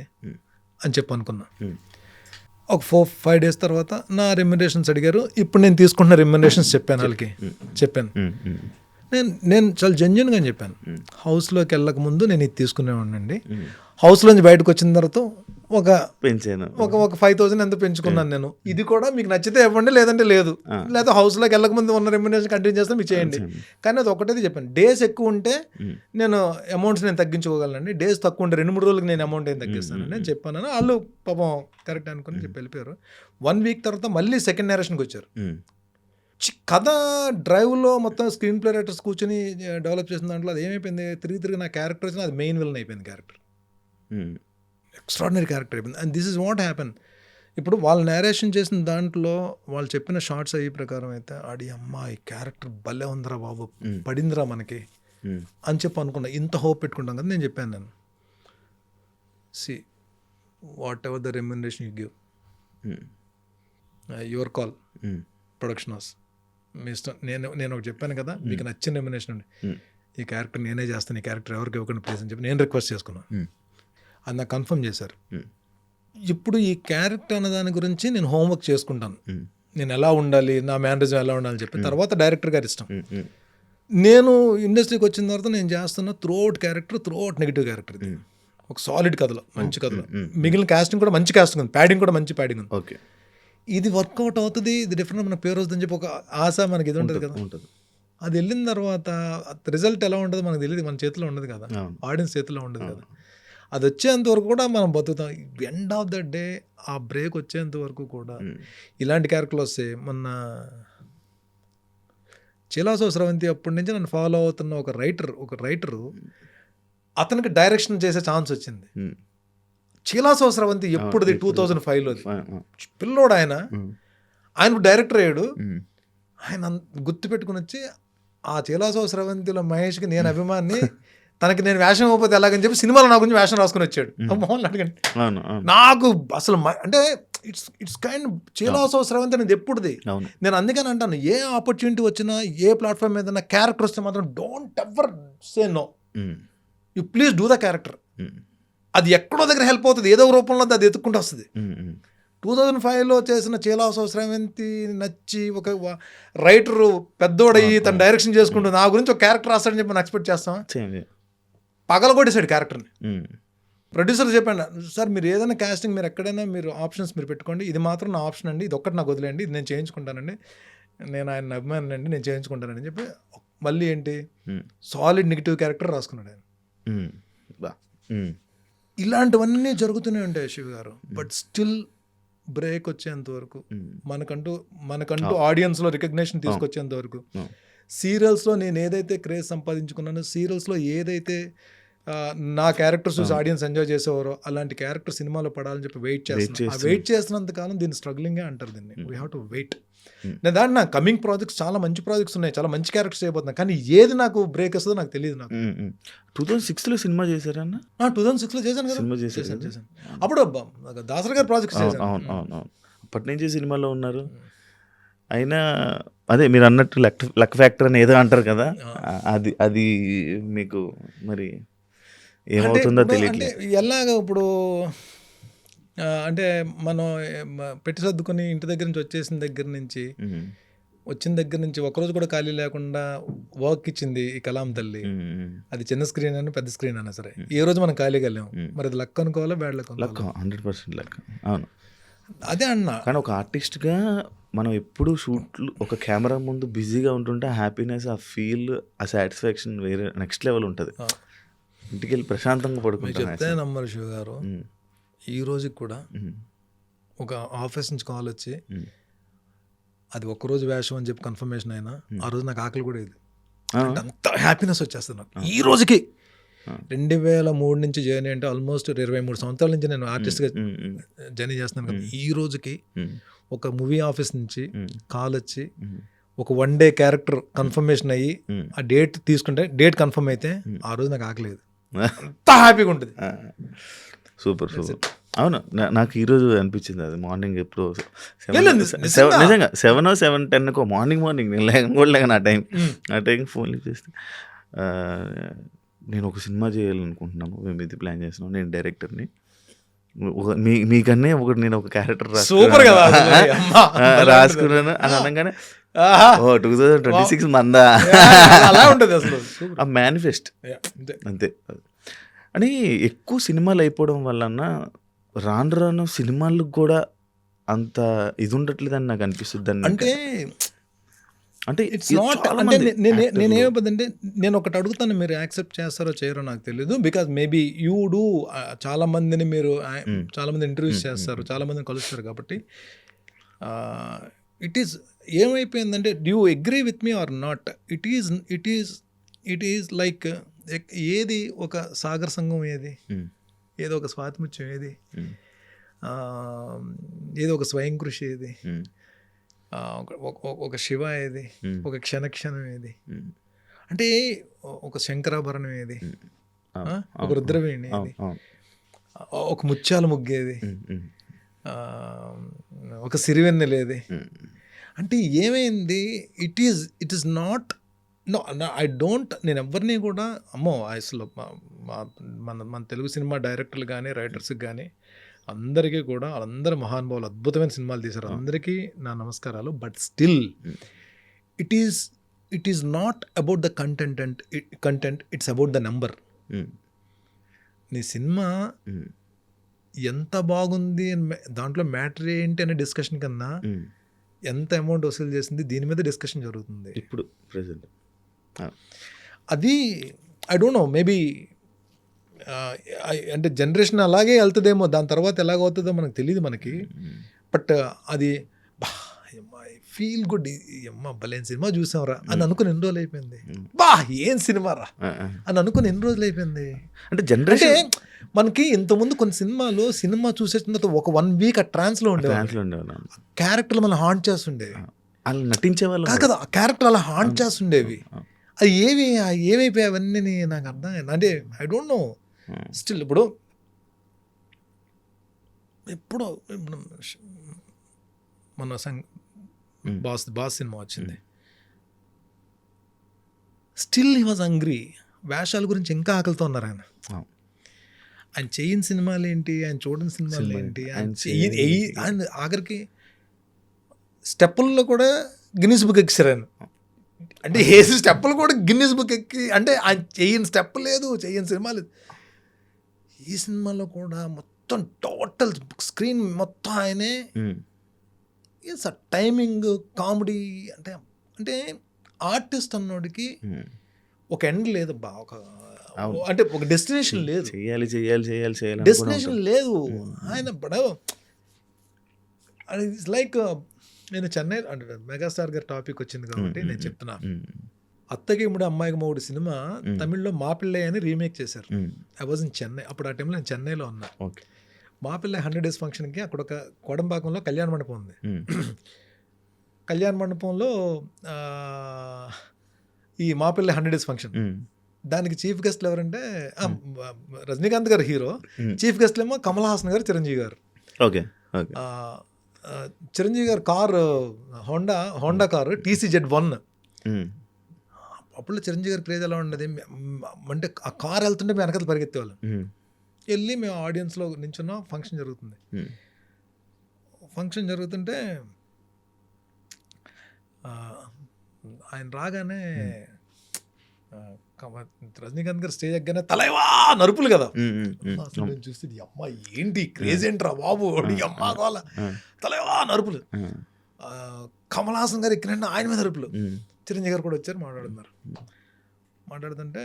అని చెప్పి అనుకున్నా. ఒక 4-5 days తర్వాత నా రెమ్యునరేషన్స్ అడిగారు. ఇప్పుడు నేను తీసుకుంటున్న రెమ్యునరేషన్స్ చెప్పాను వాళ్ళకి, నేను చాలా జెన్యున్గా చెప్పాను. హౌస్లోకి వెళ్ళక ముందు నేను ఇది తీసుకునేవాడినండి, హౌస్లోంచి బయటకు వచ్చిన తర్వాత ఒక 5,000 ఎంత పెంచుకున్నాను నేను, ఇది కూడా మీకు నచ్చితే ఇవ్వండి లేదంటే లేదు, లేదా హౌస్లోకి వెళ్ళక ముందు ఉన్న రెమ్యునరేషన్ కంటిన్యూ చేస్తే మీకు చేయండి. కానీ అది ఒకటే చెప్పాను, డేస్ ఎక్కువ ఉంటే నేను అమౌంట్స్ నేను తగ్గించుకోగలనండి, డేస్ తక్కువ ఉంటే 2-3 రోజులకు నేను అమౌంట్ ఏం తగ్గిస్తాను నేను చెప్పాను. వాళ్ళు పాపం కరెక్ట్ అనుకుని చెప్పి వెళ్ళిపోయారు. 1 week తర్వాత మళ్ళీ సెకండ్ నేరేషన్కి వచ్చారు. కథ డ్రైవ్లో మొత్తం స్క్రీన్ ప్లే రైటర్స్ కూర్చొని డెవలప్ చేసిన దాంట్లో అది ఏమైపోయింది, తిరిగి నా క్యారెక్టర్ వచ్చిన అది మెయిన్ విలన్ అయిపోయింది. క్యారెక్టర్ ఎక్స్ట్రాడినరీ క్యారెక్టర్ అయిపోయింది. And this is what happen. ఇప్పుడు వాళ్ళు నేరేషన్ చేసిన దాంట్లో వాళ్ళు చెప్పిన షార్ట్స్ అయ్యే ప్రకారం అయితే ఆడి అమ్మా ఈ క్యారెక్టర్ భలే ఉందిరా బాబు, పడిందిరా మనకి అని చెప్పి అనుకున్నా. ఇంత హోప్ పెట్టుకుంటాం కదా. నేను చెప్పాను, నేను see whatever the remuneration you give, your call, production house మీ ఇష్టం. నేను ఒకటి చెప్పాను కదా, మీకు నచ్చిన రెమ్యునరేషన్ అండి, ఈ క్యారెక్టర్ నేనే చేస్తాను, ఈ క్యారెక్టర్ ఎవరికి ఇవ్వకుండా ప్లీజ్ అని చెప్పి నేను రిక్వెస్ట్ చేసుకున్నాను. అది నాకు కన్ఫర్మ్ చేశారు. ఇప్పుడు ఈ క్యారెక్టర్ అనే దాని గురించి నేను హోంవర్క్ చేసుకుంటాను, నేను ఎలా ఉండాలి, నా మేనరిజం ఎలా ఉండాలని చెప్పి. తర్వాత డైరెక్టర్ గారి ఇష్టం. నేను ఇండస్ట్రీకి వచ్చిన తర్వాత నేను చేస్తున్న త్రూఅవుట్ నెగిటివ్ క్యారెక్టర్, ఇది ఒక సాలిడ్ కథలో, మంచి కథలో. మిగిలిన కాస్టింగ్ కూడా మంచి కాస్టింగ్ ఉంది, ప్యాడింగ్ కూడా మంచి ప్యాడింగ్ ఉంది. ఓకే, ఇది వర్కౌట్ అవుతుంది, ఇది డిఫరెంట్ మన పేరు వస్తుందని చెప్పి ఒక ఆశ మనకి ఇది ఉంటుంది కదా. అది వెళ్ళిన తర్వాత రిజల్ట్ ఎలా ఉంటుందో మనకు తెలియదు, మన చేతిలో ఉండదు కదా, ఆడియన్స్ చేతిలో ఉండదు కదా. అది వచ్చేంత వరకు కూడా మనం బతుకుతాం. ఎండ్ ఆఫ్ ద డే ఆ బ్రేక్ వచ్చేంత వరకు కూడా ఇలాంటి క్యారెక్టర్లు వస్తాయి. మొన్న చిలాసో స్రవంతి అప్పటి నుంచి నన్ను ఫాలో అవుతున్న ఒక రైటరు అతనికి డైరెక్షన్ చేసే ఛాన్స్ వచ్చింది. చిలాసో స్రవంతి ఎప్పుడుది 2005లోది పిల్లోడు, ఆయనకు డైరెక్టర్ అయ్యాడు. ఆయన గుర్తుపెట్టుకుని వచ్చి ఆ చిలాసో స్రవంతిలో మహేష్కి నేను అభిమాని, తనకి నేను వేషం ఇవ్వకపోతే ఎలాగని చెప్పి సినిమాలో నా గురించి వేషం రాసుకుని వచ్చాడు. మోహన్ అడగండి, నాకు అసలు అంటే ఇట్స్ కైండ్ చిలాసో స్రవంతి అనేది ఎప్పుడుది. నేను అందుకని అంటాను, ఏ ఆపర్చునిటీ వచ్చినా, ఏ ప్లాట్ఫామ్ మీద క్యారెక్టర్ వస్తే మాత్రం don't ever say no, you please do the character. అది ఎక్కడో దగ్గర హెల్ప్ అవుతుంది, ఏదో రూపంలో అది ఎత్తుక్కుంటూ వస్తుంది. 2005లో చేసిన చిలాసో స్రవంతి నచ్చి ఒక రైటరు పెద్దోడయ్యి తను డైరెక్షన్ చేసుకుంటూ నా గురించి ఒక క్యారెక్టర్ రాస్తాడని చెప్పి మనం ఎక్స్పెక్ట్ చేస్తాం. పగలగొట్టేసాడు క్యారెక్టర్ని. ప్రొడ్యూసర్ చెప్పాను, సార్ మీరు ఏదైనా కాస్టింగ్ మీరు ఎక్కడైనా మీరు ఆప్షన్స్ మీరు పెట్టుకోండి, ఇది మాత్రం నా ఆప్షన్ అండి, ఇది ఒక్కటి నాకు వదిలేండి, ఇది నేను చేయించుకుంటానండి, నేను ఆయన అభిమాని అండి, నేను చేయించుకుంటానని చెప్పి మళ్ళీ ఏంటి సాలిడ్ నెగిటివ్ క్యారెక్టర్ రాసుకున్నాడు ఆయన. ఇలాంటివన్నీ జరుగుతూనే ఉంటాయి శివ గారు. బట్ స్టిల్ బ్రేక్ వచ్చేంత వరకు, మనకంటూ ఆడియన్స్లో రికగ్నేషన్ తీసుకొచ్చేంత వరకు, సీరియల్స్లో నేను ఏదైతే క్రేజ్ సంపాదించుకున్నానో, సీరియల్స్లో ఏదైతే నా క్యారెక్టర్స్ చూసి ఆడియన్స్ ఎంజాయ్ చేసేవారో అలాంటి క్యారెక్టర్ సినిమాలో పడాలని చెప్పి వెయిట్ చేస్తున్నాను. ఆ వెయిట్ చేసినంత కాలం దీన్ని స్ట్రగ్లింగే అంటారు దీన్ని. We have to wait. నేను దాంట్లో నా కమింగ్ ప్రాజెక్ట్స్ చాలా మంచి ప్రాజెక్ట్స్ ఉన్నాయి, చాలా మంచి క్యారెక్టర్స్ చేయబోతున్నాను, కానీ ఏది నాకు బ్రేక్ వస్తుందో నాకు తెలియదు. నాకు 2006లో సినిమా చేశారన్న? 2006లో చేశాను కదా, సినిమా చేశాను. అప్పుడు దాసరి గారి ప్రాజెక్ట్స్ చేశాను. అవును. అప్పటి నుంచి సినిమాలో ఉన్నారు. అయినా అదే మీరు అన్నట్టు లక్ ఫ్యాక్టర్ అని ఏదో అంటారు కదా, అది మీకు మరి ఏమవుతుందో తెలియట్లేదు. ఎలాగ ఇప్పుడు అంటే మనం పెట్టి సర్దుకొని ఇంటి దగ్గర నుంచి వచ్చేసిన దగ్గర నుంచి వచ్చిన దగ్గర నుంచి ఒకరోజు కూడా ఖాళీ లేకుండా వర్క్ ఇచ్చింది ఈ కలాం తల్లి. అది చిన్న స్క్రీన్ అయినా పెద్ద స్క్రీన్ అయినా సరే ఏ రోజు మనం ఖాళీగా వెళ్ళాం. మరి అది లక్ అనుకోవాలా బ్యాడ్ లక్? 100% లక్. అవును, అదే అన్నా. కానీ ఒక ఆర్టిస్ట్గా మనం ఎప్పుడు షూట్లు ఒక కెమెరా ముందు బిజీగా ఉంటుంటే ఆ హ్యాపీనెస్, ఆ ఫీల్, ఆ సాటిస్ఫాక్షన్ వేరే నెక్స్ట్ లెవెల్ ఉంటుంది. ఇంటికి వెళ్ళి ప్రశాంతంగా పడుకుంటాను. చెప్తే నమ్మరు శివ గారు, ఈ రోజుకి కూడా ఒక ఆఫీస్ నుంచి కాల్ వచ్చి అది ఒక్కరోజు వేషం అని చెప్పి కన్ఫర్మేషన్ అయినా ఆ రోజు నాకు ఆకలి కూడా ఇది అంత హ్యాపీనెస్ వచ్చేస్తుంది నాకు ఈ రోజుకి. 2003 నుంచి జర్నీ అంటే ఆల్మోస్ట్ 23 సంవత్సరాల నుంచి నేను ఆర్టిస్ట్గా జర్నీ చేస్తున్నాను కదా. ఈ రోజుకి ఒక మూవీ ఆఫీస్ నుంచి కాల్ వచ్చి ఒక 1 డే క్యారెక్టర్ కన్ఫర్మేషన్ అయ్యి ఆ డేట్ తీసుకుంటే డేట్ కన్ఫర్మ్ అయితే ఆ రోజు నాకు ఆకలేదు, అంత హ్యాపీగా ఉంటుంది. సూపర్. అవును, నాకు ఈరోజు అనిపించింది అది. మార్నింగ్ ఎప్పుడు నిజంగా 7 or 7:10 మార్నింగ్ నేను లేకపోలేక ఆ టైంకి ఫోన్ లిఫ్ట్ చేస్తే నేను ఒక సినిమా చేయాలనుకుంటున్నాము, మేము ఇది ప్లాన్ చేస్తున్నాం, నేను డైరెక్టర్ని, మీకన్నా నేను ఒక క్యారెక్టర్ రాసుకున్నాను అని అనగానే 2026 మందా అలా ఉంటుంది అసలు. ఆ మేనిఫెస్ట్ అంతే. అని ఎక్కువ సినిమాలు అయిపోవడం వలన రాను సినిమాలకు కూడా అంత ఇది ఉండట్లేదని నాకు అనిపిస్తుంది. అంటే ఇట్స్ నాట్, అంటే నేనేమంటే నేను ఒకటి అడుగుతాను, మీరు యాక్సెప్ట్ చేస్తారో చేయరో నాకు తెలియదు. బికాజ్ మేబీ యూ డూ చాలా మందిని మీరు చాలా మంది ఇంటర్వ్యూస్ చేస్తారు, చాలా మందిని కలుస్తారు కాబట్టి ఇట్ ఈస్ ఏమైపోయిందంటే do you agree with me or not, it is like ఏది ఒక సాగర సంఘం, ఏదో ఒక స్వాతిముత్యం, ఏదో ఒక స్వయం కృషి, ఒక శివ ఏది, ఒక క్షణక్షణం ఏది, అంటే ఒక శంకరాభరణం ఏది, ఒక రుద్రవీణి ఏది, ఒక ముత్యాల ముగ్గేది, ఒక సిరివెన్నెలేది. అంటే ఏమైంది, it is not I don't, నేను ఎవరిని కూడా అమ్మో అసలు మన తెలుగు సినిమా డైరెక్టర్లు కానీ రైటర్స్కి కానీ అందరికీ కూడా వాళ్ళందరూ మహానుభావులు, అద్భుతమైన సినిమాలు తీశారు, అందరికీ నా నమస్కారాలు. But still it is not about the content, it's about the number. నీ సినిమా ఎంత బాగుంది దాంట్లో మ్యాటర్ ఏంటి అనే డిస్కషన్ కన్నా ఎంత అమౌంట్ వసూలు చేసింది దీని మీద డిస్కషన్ జరుగుతుంది ఇప్పుడు ప్రెజెంట్. అది ఐ డోంట్ నో, మేబీ అంటే జనరేషన్ అలాగే వెళ్తుందేమో, దాని తర్వాత ఎలాగవుతుందో మనకు తెలియదు మనకి. బట్ అది ఫీల్ గుడ్, భలేని సినిమా చూసాంరా అని అనుకుని ఎన్ని రోజులు అయిపోయింది, ఏం సినిమా రా అని అనుకుని ఎన్ని రోజులు అయిపోయింది. అంటే జనరేషన్ మనకి ఇంతకుముందు కొన్ని సినిమా చూసేసిన తర్వాత ఒక 1 week ఆ ట్రాన్స్లో ఉండేది, క్యారెక్టర్లు మనం హాంట్ చేస్తుండేవి, అలా నటించే వాళ్ళు కదా, ఆ క్యారెక్టర్ అలా హాంట్ చేస్తుండేవి. అది ఏమైపోయాయి అవన్నీ నాకు అర్థం అయింది. అంటే ఐ డోంట్ నో స్టిల్. ఇప్పుడు మన బాస్ సినిమా వచ్చింది, స్టిల్ హీ వాజ్ హంగ్రీ. వేషాల గురించి ఇంకా ఆకలితో ఉన్నారు ఆయన. ఆయన చేయని సినిమాలు ఏంటి, ఆయన చూడని సినిమాలు ఏంటి, ఆయన ఆఖరికి స్టెప్పుల్లో కూడా గిన్నిస్ బుక్ ఎక్కిసారు ఆయన. అంటే వేసి స్టెప్పులు కూడా గిన్నిస్ బుక్ ఎక్కి, అంటే ఆయన చేయని స్టెప్ లేదు, చేయని సినిమా లేదు. ఈ సినిమాలో కూడా మొత్తం టోటల్ స్క్రీన్ మొత్తం ఆయనే. సార్ టైమింగ్, కామెడీ, అంటే ఆర్టిస్ట్ అన్నోడికి ఒక ఎండ్ లేదు బా, అంటే ఒక డెస్టినేషన్ లేదు, చేయాలి డెస్టినేషన్ లేదు ఆయన. ఇట్స్ లైక్ నేను చెన్నై అంటే మెగాస్టార్ గారి టాపిక్ వచ్చింది కాబట్టి నేను చెప్తున్నా, అత్తకి ఇమ్ముడు అమ్మాయికి మొగుడు సినిమా తమిళ్లో మా పిల్లే అని రీమేక్ చేశారు. I was in Chennai. అప్పుడు ఆ టైంలో నేను చెన్నైలో ఉన్నా. ఓకే. మా పిల్ల 100 డేస్ ఫంక్షన్కి అక్కడ ఒక కోడంబాకంలో కళ్యాణ మండపం ఉంది. కళ్యాణ మండపంలో ఈ మా పిల్ల 100 డేస్ ఫంక్షన్, దానికి చీఫ్ గెస్ట్లు ఎవరంటే రజనీకాంత్ గారు హీరో, చీఫ్ గెస్ట్లు ఏమో కమల్ హాసన్ గారు, చిరంజీవి గారు. ఓకే. చిరంజీవి గారు కారు హోండా కారు TCZ1. అప్పుడు చిరంజీవి గారి క్రేజ్ ఎలా ఉండేది అంటే ఆ కార్ వెళ్తుంటే మేము వెనకాల పరిగెత్తేవాళ్ళం. వెళ్ళి మేము ఆడియన్స్లో నించున్నాం. ఫంక్షన్ జరుగుతుంది. ఫంక్షన్ జరుగుతుంటే ఆయన రాగానే రజనీకాంత్ గారు స్టేజ్ ఎక్కగానే తలైవా నరుపులు కదా. అసలు నేను చూస్తే అమ్మ ఏంటి క్రేజ్ ఏంట్రా బాబు, అమ్మ కావాల తలైవా నరుపులు. కమల్ హాసన్ గారు ఎక్కిన ఆయన మీద నరుపులు. చిరంజీవి గారు కూడా వచ్చారు, మాట్లాడుతుంటే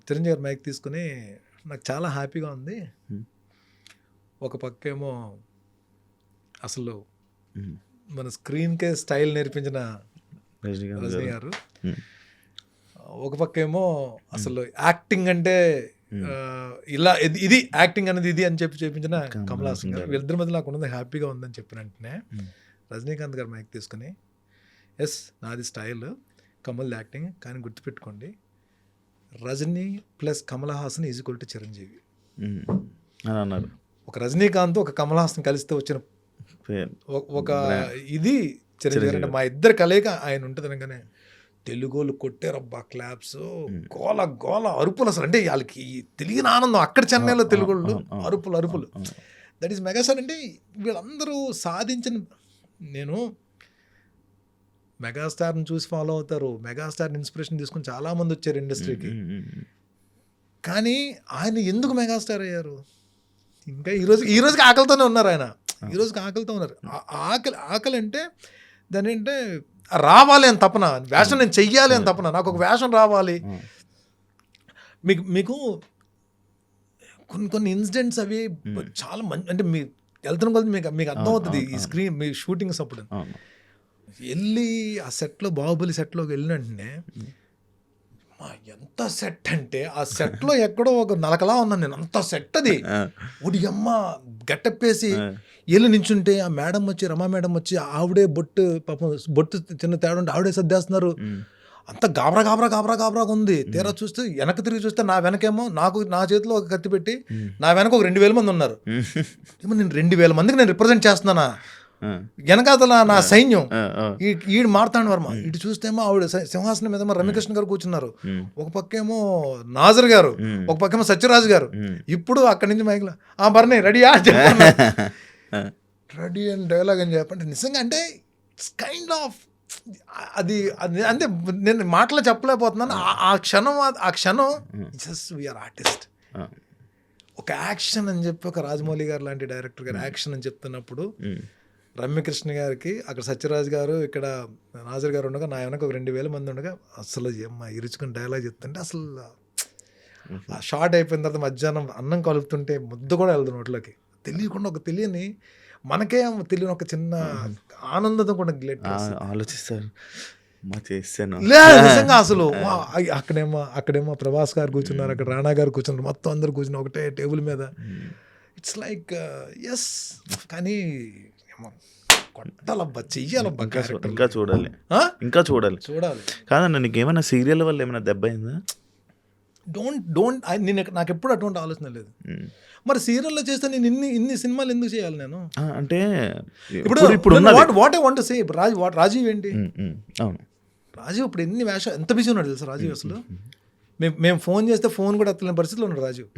చిరంజీవి గారు మైక్ తీసుకుని నాకు చాలా హ్యాపీగా ఉంది. ఒక పక్కేమో అసలు మన స్క్రీన్కే స్టైల్ నేర్పించిన రజనీ గారు, ఒక పక్కేమో అసలు యాక్టింగ్ అంటే ఇలా ఇది యాక్టింగ్ అనేది ఇది అని చెప్పి చేపించిన కమల్ హాసన్ గారు. వీళ్ళిద్దరి మధ్య నాకు ఉన్నది హ్యాపీగా ఉందని చెప్పిన వెంటనే రజనీకాంత్ గారు మైక్ తీసుకుని, ఎస్ నాది స్టైల్, కమల్ యాక్టింగ్, కానీ గుర్తుపెట్టుకోండి Rajini plus Kamal Haasan is equal to Chiranjeevi అన్నారు. ఒక రజనీకాంత్ ఒక కమల్ హాసన్ కలిస్తే వచ్చిన ఒక ఇది చిరంజీవి అంటే మా ఇద్దరు కలయిక ఆయన ఉంటుంది అనగానే తెలుగోళ్ళు కొట్టారబ్బా క్లాప్స్, గోల గోల అరుపులు. అసలు అంటే వాళ్ళకి తెలియని ఆనందం అక్కడ చెన్నైలో తెలుగోళ్ళు అరుపులు. That is megastar. అంటే వీళ్ళందరూ సాధించిన, నేను మెగాస్టార్ని చూసి ఫాలో అవుతారు, మెగాస్టార్ని ఇన్స్పిరేషన్ తీసుకుని చాలామంది వచ్చారు ఇండస్ట్రీకి. కానీ ఆయన ఎందుకు మెగాస్టార్ అయ్యారు? ఇంకా ఈ రోజుకి ఆకలితోనే ఉన్నారు. ఆయన ఈ రోజుకి ఆకలితో ఉన్నారు. ఆకలి అంటే దాని అంటే రావాలి అని తపన, వేషం నేను చెయ్యాలి అని తపన, నాకు ఒక వేషం రావాలి. మీకు కొన్ని ఇన్సిడెంట్స్ అవి చాలా మంచి, అంటే మీ వెళ్తున్న కొద్ది మీకు అర్థమవుతుంది ఈ స్క్రీన్ మీ షూటింగ్స్ అప్పుడు. వెళ్ళి ఆ సెట్లో బాహుబలి సెట్లోకి వెళ్ళిన వెంటనే ఎంత సెట్ అంటే ఆ సెట్లో ఎక్కడో ఒక నలకలా ఉన్నాను నేను, అంత సెట్ అది. ఉడి అమ్మ గట్టెప్పేసి వెళ్ళి నించుంటే ఆ మేడం వచ్చి, రమా మేడం వచ్చి, ఆవిడే బొట్టు చిన్న తేడా ఉంటే ఆవిడే సర్దేస్తున్నారు. అంత గాబరా ఉంది. తీరా చూస్తే వెనక తిరిగి చూస్తే నా వెనకేమో నా చేతిలో ఒక కత్తి పెట్టి నా వెనక ఒక 2000 మంది ఉన్నారు. ఏమో నేను 2000 మందికి నేను రిప్రజెంట్ చేస్తున్నానా, వెనకాతల నా సైన్యం. ఈడు మార్తాండ వర్మ, ఇటు చూస్తేమో ఆవిడ సింహాసనం మీద రమ్యకృష్ణ గారు కూర్చున్నారు, ఒక పక్కేమో నాజర్ గారు, ఒక పక్కేమో సత్యరాజు గారు. ఇప్పుడు అక్కడి నుంచి మైక్లో బర్నీ రెడీయా రెడీ అని డైలాగ్ అని చెప్పండి. నిజంగా అంటే ఇట్స్ కైండ్ ఆఫ్ అది అంటే నేను మాటలో చెప్పలేకపోతున్నాను. ఆ క్షణం జస్ట్ వీఆర్ ఆర్టిస్ట్. ఒక యాక్షన్ అని చెప్పి ఒక రాజమౌళి గారు లాంటి డైరెక్టర్ గారు యాక్షన్ అని చెప్తున్నప్పుడు రమ్యకృష్ణ గారికి అక్కడ సత్యరాజ్ గారు ఇక్కడ నాజర్ గారు ఉండగా నా వెనక ఒక 2000 మంది ఉండగా అసలు ఇరుచుకుని డైలాగ్ చెప్తుంటే అసలు ఆ షార్ట్ అయిపోయిన తర్వాత మధ్యాహ్నం అన్నం కలుపుతుంటే ముద్ద కూడా వెళ్తుంది నోట్లోకి. తెలియకుండా ఒక తెలియని మనకే తెలియని ఒక చిన్న ఆనందం కూడా ఆలోచిస్తారు నిజంగా. అసలు అక్కడేమో ప్రభాస్ గారు కూర్చున్నారు, అక్కడ రాణా గారు కూర్చున్నారు, మొత్తం అందరు కూర్చున్నారు ఒకటే టేబుల్ మీద. It's like yes. కానీ కొట్టాలబ్బా, చెయ్యాలబ్బా, ఇంకా చూడాలి. కాదన్న నీకేమైనా సీరియల్ వల్ల ఏమైనా దెబ్బ అయిందా? డోంట్ నాకు ఎప్పుడు అటువంటి ఆలోచన లేదు. మరి సీరియల్లో చేస్తే నేను ఇన్ని సినిమాలు ఎందుకు చేయాలి నేను? అంటే ఇప్పుడు what I want to say, Rajeev ఏంటి, రాజీవ్ ఇప్పుడు ఎన్ని వేషాలు, ఎంత బిజీ ఉన్నాడు తెలుసా రాజీవ్. అసలు మేము ఫోన్ చేస్తే ఫోన్ కూడా ఎత్తలేని పరిస్థితిలో ఉన్నాడు రాజీవ్.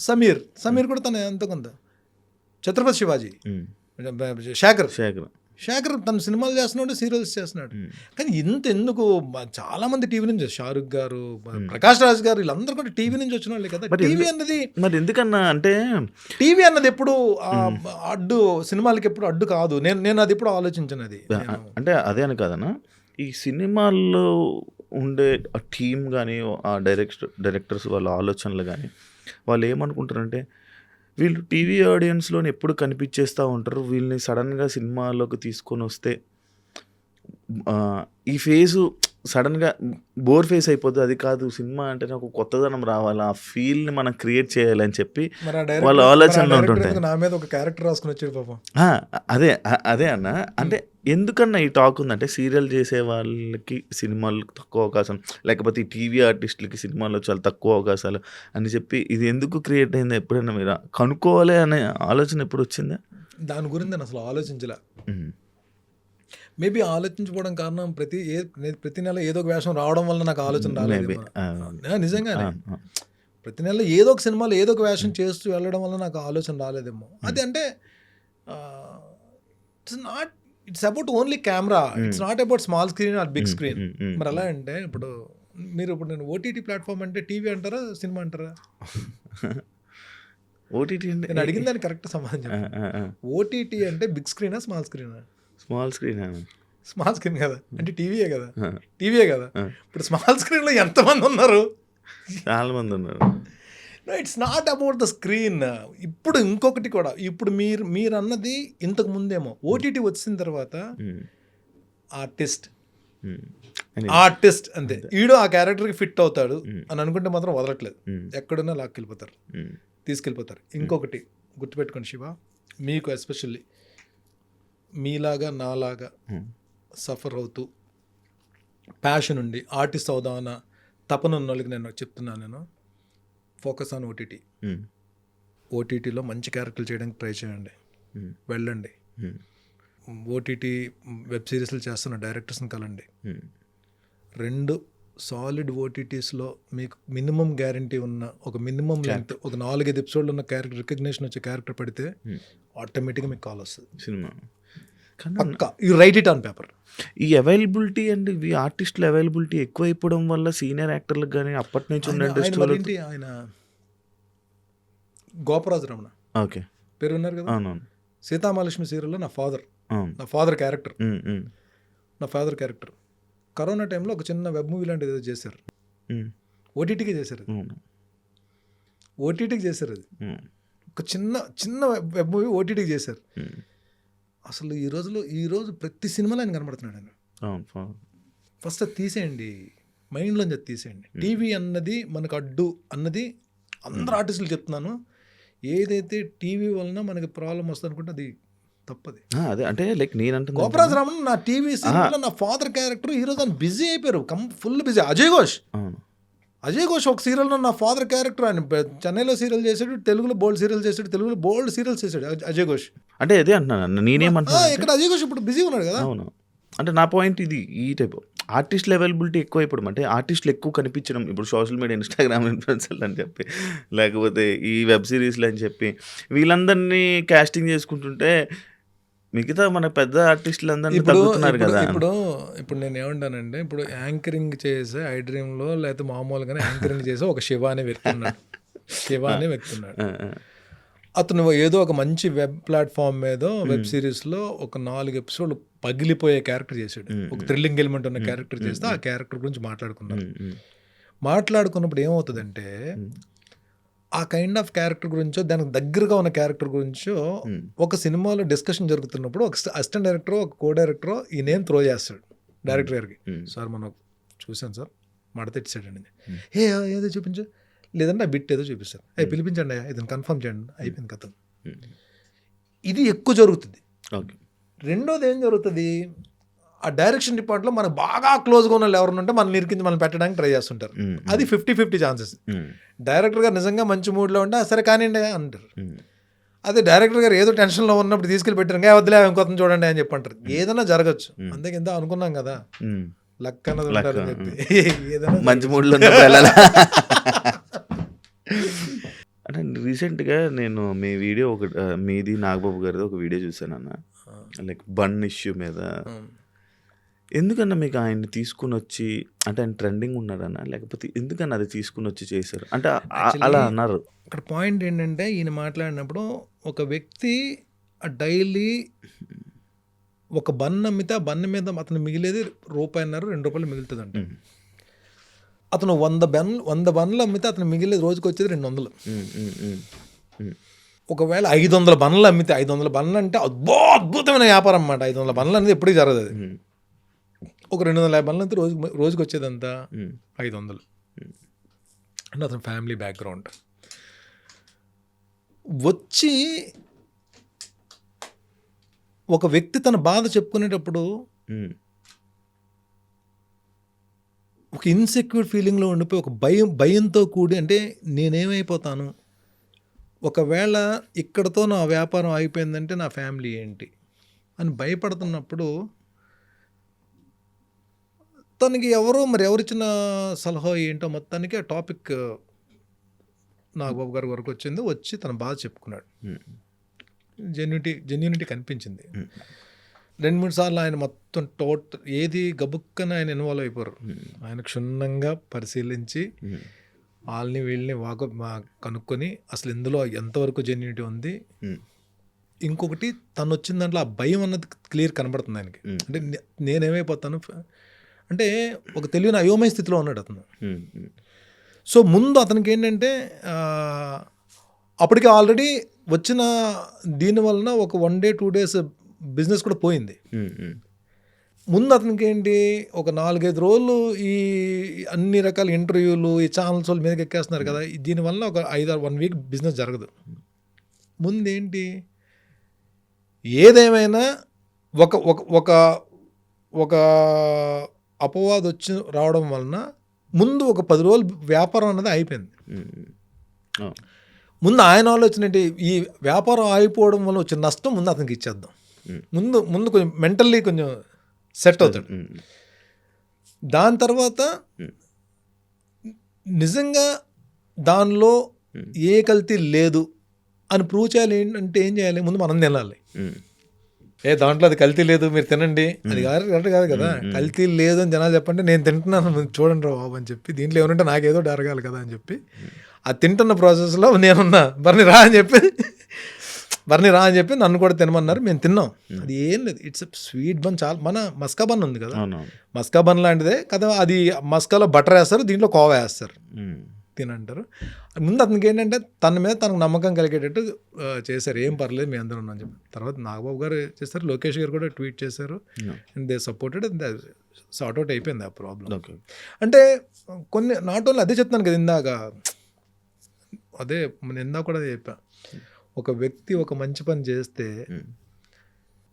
సమీర్ కూడా తన ఎంత కొంత, ఛత్రపతి శివాజీ, శేఖర్ తన సినిమాలు చేస్తున్నాడు, సీరియల్స్ చేస్తున్నాడు. కానీ ఎందుకు చాలా మంది టీవీ నుంచి, షారుఖ్ గారు, ప్రకాష్ రాజ్ గారు, వీళ్ళందరూ కూడా టీవీ నుంచి వచ్చిన వాళ్ళే కదా. టీవీ అన్నది మరి ఎందుకన్నా అంటే టీవీ అన్నది ఎప్పుడు అడ్డు, సినిమాలకి ఎప్పుడు అడ్డు కాదు. నేను అది ఎప్పుడు ఆలోచించాను. అది అంటే అదే అని కాదన్నా, ఈ సినిమాల్లో ఉండే ఆ టీం కానీ ఆ డైరెక్టర్స్ వాళ్ళ ఆలోచనలు కానీ వాళ్ళు ఏమనుకుంటారంటే వీళ్ళు టీవీ ఆడియన్స్లోని ఎప్పుడు కనిపించేస్తూ ఉంటారు, వీళ్ళని సడన్గా సినిమాలోకి తీసుకొని వస్తే ఈ ఫేజు సడన్గా బోర్ ఫేస్ అయిపోద్ది, అది కాదు సినిమా అంటేనే ఒక కొత్తదనం రావాలి, ఆ ఫీల్ని మనం క్రియేట్ చేయాలని చెప్పి మరి ఆ వాళ్ళ డైరెక్టర్ ఆలోచనలు ఉంటుంటాయి. నా మీద ఒక క్యారెక్టర్ రాసుకుని వచ్చాడు పాపం. ఆ, అదే అన్న, అంటే ఎందుకన్నా ఈ టాక్ ఉందంటే సీరియల్ చేసే వాళ్ళకి సినిమాలు తక్కువ అవకాశం, లేకపోతే ఈ టీవీ ఆర్టిస్టులకి సినిమాలో చాలా తక్కువ అవకాశాలు అని చెప్పి ఇది ఎందుకు క్రియేట్ అయిందో ఎప్పుడైనా మీరు కనుక్కోవాలి అనే ఆలోచన ఎప్పుడు వచ్చిందా? దాని గురించి నేను అసలు ఆలోచించలే. మేబీ ఆలోచించుకోవడం కారణం ప్రతి నెల ఏదో ఒక వేషం రావడం వల్ల నాకు ఆలోచన రాలేదు. నిజంగానే ప్రతి నెల ఏదో ఒక సినిమాలో ఏదో ఒక వేషం చేస్తూ వెళ్ళడం వల్ల నాకు ఆలోచన రాలేదేమో. అది అంటే it's about only camera, it's not about small screen or big screen. మరి ఎలా అంటే ఇప్పుడు నేను ఓటీటీ ప్లాట్ఫామ్ అంటే టీవీ అంటారా సినిమా అంటారా? ఓటీటీ అంటే నేను అడిగిన దానికి కరెక్ట్ సమాధానం. ఓటీటీ అంటే బిగ్ స్క్రీనా స్మాల్ స్క్రీనా? Small screen. స్మాల్ స్క్రీన్ కదా, అంటే టీవీయే కదా. ఇప్పుడు స్మాల్ స్క్రీన్లో ఎంతమంది ఉన్నారు? చాలా మంది ఉన్నారు. It's not about the screen. ఇప్పుడు ఇంకొకటి కూడా, ఇప్పుడు మీరు అన్నది ఇంతకు ముందేమో, ఓటీటీ వచ్చిన తర్వాత ఆర్టిస్ట్ అంతే, ఈడు ఆ క్యారెక్టర్కి ఫిట్ అవుతాడు అని అనుకుంటే మాత్రం వదలట్లేదు, ఎక్కడున్నా తీసుకెళ్ళిపోతారు. ఇంకొకటి గుర్తుపెట్టుకోండి శివ, మీకు ఎస్పెషల్లీ మీలాగా నాలాగా సఫర్ అవుతూ ప్యాషన్ ఉండి ఆర్టిస్ట్ అవుదామన్న తపన ఉన్న వాళ్ళకి నేను చెప్తున్నాను, నేను ఫోకస్ ఆన్ ఓటీటీ. ఓటీటీలో మంచి క్యారెక్టర్లు చేయడానికి ట్రై చేయండి, వెళ్ళండి. ఓటీటీ వెబ్ సిరీస్లు చేస్తున్న డైరెక్టర్స్ని కలండి. 2 సాలిడ్ ఓటీటీస్లో మీకు మినిమం గ్యారంటీ ఉన్న ఒక మినిమం లెంత్, ఒక 4-5 ఎపిసోడ్లు ఉన్న క్యారెక్టర్ రికగ్నేషన్ వచ్చే క్యారెక్టర్ పడితే ఆటోమేటిక్గా మీకు కాల్ వస్తుంది సినిమా. పక్కా you write it on paper. ఈ అవైలబిలిటీ అండ్ ఈ ఆర్టిస్టుల అవైలబిలిటీ ఎక్కువ అయిపోవడం వల్ల సీనియర్ యాక్టర్లకు కానీ అప్పటి నుంచి ఉన్న ఆయన గోపరాజు రమణ ఓకే పేరు ఉన్నారు కదా, అవునవును, సీతామహాలక్ష్మి సీరియల్లో నా ఫాదర్ క్యారెక్టర్ కరోనా టైంలో ఒక చిన్న వెబ్ మూవీ లాంటిది ఏదో చేశారు, ఓటీటీకి చేశారు. అది ఒక చిన్న వెబ్ మూవీ ఓటీటీకి చేశారు. అసలు ఈరోజు ప్రతి సినిమాలో ఆయన కనబడుతున్నాడు. ఆయన ఫస్ట్ అది తీసేయండి, మైండ్లోంచి అది తీసేయండి. టీవీ అన్నది మనకు అడ్డు అన్నది అందరు ఆర్టిస్టులు చెప్తున్నాను. ఏదైతే టీవీ వలన మనకి ప్రాబ్లం వస్తుంది అనుకుంటే అది తప్పది. అదే అంటే లైక్ నేనంటే గోపరాజు రామన్ నా టీవీ సీరియల్లో నా ఫాదర్ క్యారెక్టర్ ఈరోజు ఆయన బిజీ అయిపోయారు, ఫుల్ బిజీ. అజయ్ ఘోష్ ఒక సీరియల్లో నా ఫాదర్ క్యారెక్టర్, ఆయన చెన్నైలో సీరియల్ చేశాడు, తెలుగులో బోల్డ్ సీరియల్ చేశాడు అజయ్ ఘోష్. అంటే అదే అంటున్నాను నేనేమంటున్నా, ఇక్కడ అజయ్ ఘోష్ ఇప్పుడు బిజీ ఉన్నాడు కదా. అవును, అంటే నా పాయింట్ ఇది, ఈ టైప్ ఆర్టిస్టుల అవైలబిలిటీ ఎక్కువ అయిపోవడం, అంటే ఆర్టిస్టులు ఎక్కువ కనిపించడం. ఇప్పుడు సోషల్ మీడియా, ఇన్స్టాగ్రామ్ ఇన్ఫ్లుయెన్సర్లు అని చెప్పి, లేకపోతే ఈ వెబ్ సిరీస్లు అని చెప్పి వీళ్ళందరినీ కాస్టింగ్ చేసుకుంటుంటే మిగతా మన పెద్ద ఆర్టిస్టులు అందరినీ తగ్గుతున్నారు కదా. ఇప్పుడు నేను ఏమంటానంటే, ఇప్పుడు యాంకరింగ్ చేసే ఐ డ్రీమ్లో లేకపోతే మామూలుగానే యాంకరింగ్ చేసే ఒక శివ అనే వ్యక్తి ఉన్నాడు. అతను ఏదో ఒక మంచి వెబ్ ప్లాట్ఫామ్ మీద వెబ్ సిరీస్లో ఒక 4 ఎపిసోడ్లు పగిలిపోయే క్యారెక్టర్ చేశాడు, ఒక థ్రిల్లింగ్ ఎలిమెంట్ ఉన్న క్యారెక్టర్ చేస్తే ఆ క్యారెక్టర్ గురించి మాట్లాడుకున్నప్పుడు ఏమవుతుందంటే, ఆ కైండ్ ఆఫ్ క్యారెక్టర్ గురించో దానికి దగ్గరగా ఉన్న క్యారెక్టర్ గురించో ఒక సినిమాలో డిస్కషన్ జరుగుతున్నప్పుడు ఒక అసిస్టెంట్ డైరెక్టర్, ఒక కో డైరెక్టర్ ఈ నేమ్ త్రో చేస్తాడు డైరెక్టర్ గారికి. సార్ మనం చూసాను సార్, మడతెట్టాడండి, ఏదో చూపించు, లేదంటే ఆ బిట్ ఏదో చూపిస్తారు, పిలిపించండి ఇదని కన్ఫర్మ్ చేయండి, అయిపోయింది కథ. ఇది ఎక్కువ జరుగుతుంది. రెండోది ఏం జరుగుతుంది, ఆ డైరెక్షన్ డిపార్ట్మెంట్లో మనకు బాగా క్లోజ్గా ఉన్న వాళ్ళు ఎవరు ఉంటే మనల్ని ఇరికించి మనం పెట్టడానికి ట్రై చేస్తుంటారు. అది 50-50 ఛాన్సెస్. డైరెక్టర్ గారు నిజంగా మంచి మూడ్లో ఉంటే సరే కానివ్వండి అంటారు. అదే డైరెక్టర్ గారు ఏదో టెన్షన్లో ఉన్నప్పుడు తీసుకెళ్ళి పెట్టారు, వద్దులే ఇంకొంత చూడండి అని చెప్పి అంటారు. ఏదైనా జరగచ్చు, అందుకే ఎంత అనుకున్నాం కదా, లక్ అన్నది ఉంటారని చెప్పి ఏదైనా మంచి మూడ్లో అంటే. రీసెంట్గా నేను మీ వీడియో మీది నాగబాబు గారిది ఒక వీడియో చూసాను అన్న, లైక్ బన్ ఇష్యూ మీద. ఎందుకన్నా మీకు ఆయన్ని తీసుకుని వచ్చి, అంటే ఆయన ట్రెండింగ్ ఉన్నారన్న, లేకపోతే ఎందుకన్నా అది తీసుకుని వచ్చి చేశారు అంటే అలా అన్నారు? ఇక్కడ పాయింట్ ఏంటంటే, ఈయన మాట్లాడినప్పుడు ఒక వ్యక్తి డైలీ ఒక బన్ అమ్మితే ఆ బన్ మీద అతను మిగిలేది ₹1.5-2 మిగులుతుంది అంట. అతను 100 బన్నులు అమ్మితే అతను మిగిలేది రోజుకి వచ్చేది 200. ఒకవేళ 500 బన్నులు అమ్మితే, 500 బన్నులు అంటే అద్భుతమైన వ్యాపారం అన్నమాట. 500 బన్నులు అనేది ఎప్పటికీ జరగదు. అది ఒక 250 బండ్లు అంతా రోజుకి వచ్చేదంతా ఉమ్, 500. అంటే అతని ఫ్యామిలీ బ్యాక్గ్రౌండ్ వచ్చి ఒక వ్యక్తి తన బాధ చెప్పుకునేటప్పుడు ఉమ్, ఒక ఇన్సెక్యూర్ ఫీలింగ్లో ఉండిపోయి ఒక భయంతో కూడి, అంటే నేనేమైపోతాను, ఒకవేళ ఇక్కడతో నా వ్యాపారం అయిపోయిందంటే నా ఫ్యామిలీ ఏంటి అని భయపడుతున్నప్పుడు తనకి ఎవరిచ్చిన సలహా ఏంటో మొత్తానికి ఆ టాపిక్ నాగబాబు గారి వరకు వచ్చి తన బాధ చెప్పుకున్నాడు. ఉమ్, జెన్యూనిటీ కనిపించింది. ఉమ్, 2-3 సార్లు ఆయన మొత్తం ఏది గబుక్కన ఆయన ఇన్వాల్వ్ అయిపోరు. ఆయన క్షుణ్ణంగా పరిశీలించి ఉమ్, వీళ్ళని కనుక్కొని అసలు ఇందులో ఎంతవరకు జెన్యూనిటీ ఉంది. ఉమ్, ఇంకొకటి తను వచ్చిన దాంట్లో ఆ భయం అన్నది క్లియర్ కనబడుతుంది ఆయనకి. అంటే నేనేమైపోతాను అంటే ఒక తెలియని అయోమయ స్థితిలో ఉన్నాడు అతను. ఉమ్, ఉమ్, సో ముందు అతనికి ఏంటంటే అప్పటికి ఆల్రెడీ వచ్చిన దీని వలన ఒక 1 day 2 days బిజినెస్ కూడా పోయింది. ఉమ్, ఉమ్, ముందు అతనికి ఏంటి ఒక 4-5 రోజులు ఈ అన్ని రకాల ఇంటర్వ్యూలు ఈ ఛానల్స్ వాళ్ళ మీదకి ఎక్కేస్తున్నారు కదా, దీనివల్ల ఒక 1 week బిజినెస్ జరగదు. ముందేంటి ఏదేమైనా ఒక ఒక ఒక ఒక అపవాదం రావడం వలన ముందు ఒక 10 రోజులు వ్యాపారం అన్నది అయిపోయింది. ఉమ్, ముందు ఆయన ఆలోచన ఏంటి, ఈ వ్యాపారం ఆగిపోవడం వల్ల వచ్చిన నష్టం ముందు అతనికి ఇచ్చేద్దాం. ముందు కొంచెం మెంటల్లీ కొంచెం సెట్ అవుతాడు. దాని తర్వాత నిజంగా దానిలో ఏ కల్తీ లేదు అని ప్రూవ్ చేయాలి. ఏంటంటే ఏం చేయాలి, ముందు మనం తినాలి. దాంట్లో అది కల్తీ లేదు మీరు తినండి, అది కరెక్ట్ కాదు కదా. కల్తీ లేదు అని జనాలు చెప్పంటే నేను తింటున్నాను చూడండి రా బాబు అని చెప్పి, దీంట్లో ఏమంటే నాకేదో డరగాలి కదా అని చెప్పి ఆ తింటున్న ప్రాసెస్లో నేనున్నా బర్ని రా అని చెప్పి నన్ను కూడా తినమన్నారు. మేము తిన్నాం. అది ఏం లేదు, ఇట్స్ స్వీట్ బన్. చాలా మన మస్కా బన్ ఉంది కదా, మస్కా బన్ లాంటిదే కదా. అది మస్కాలో బటర్ వేస్తారు, దీంట్లో కోవా వేస్తారు, తినంటారు. ముందు అతనికి ఏంటంటే తన మీద తనకు నమ్మకం కలిగేటట్టు చేశారు. ఏం పర్లేదు మీ అందరూ అని చెప్పి. తర్వాత నాగబాబు గారు చేశారు, లోకేష్ గారు కూడా ట్వీట్ చేశారు. And they supported, sort out అయిపోయింది ఆ ప్రాబ్లం. అంటే కొన్ని నాట్ ఓన్లీ అదే చెప్తాను కదా ఇందాక, అదే నేను ఇందాక కూడా చెప్పా, ఒక వ్యక్తి ఒక మంచి పని చేస్తే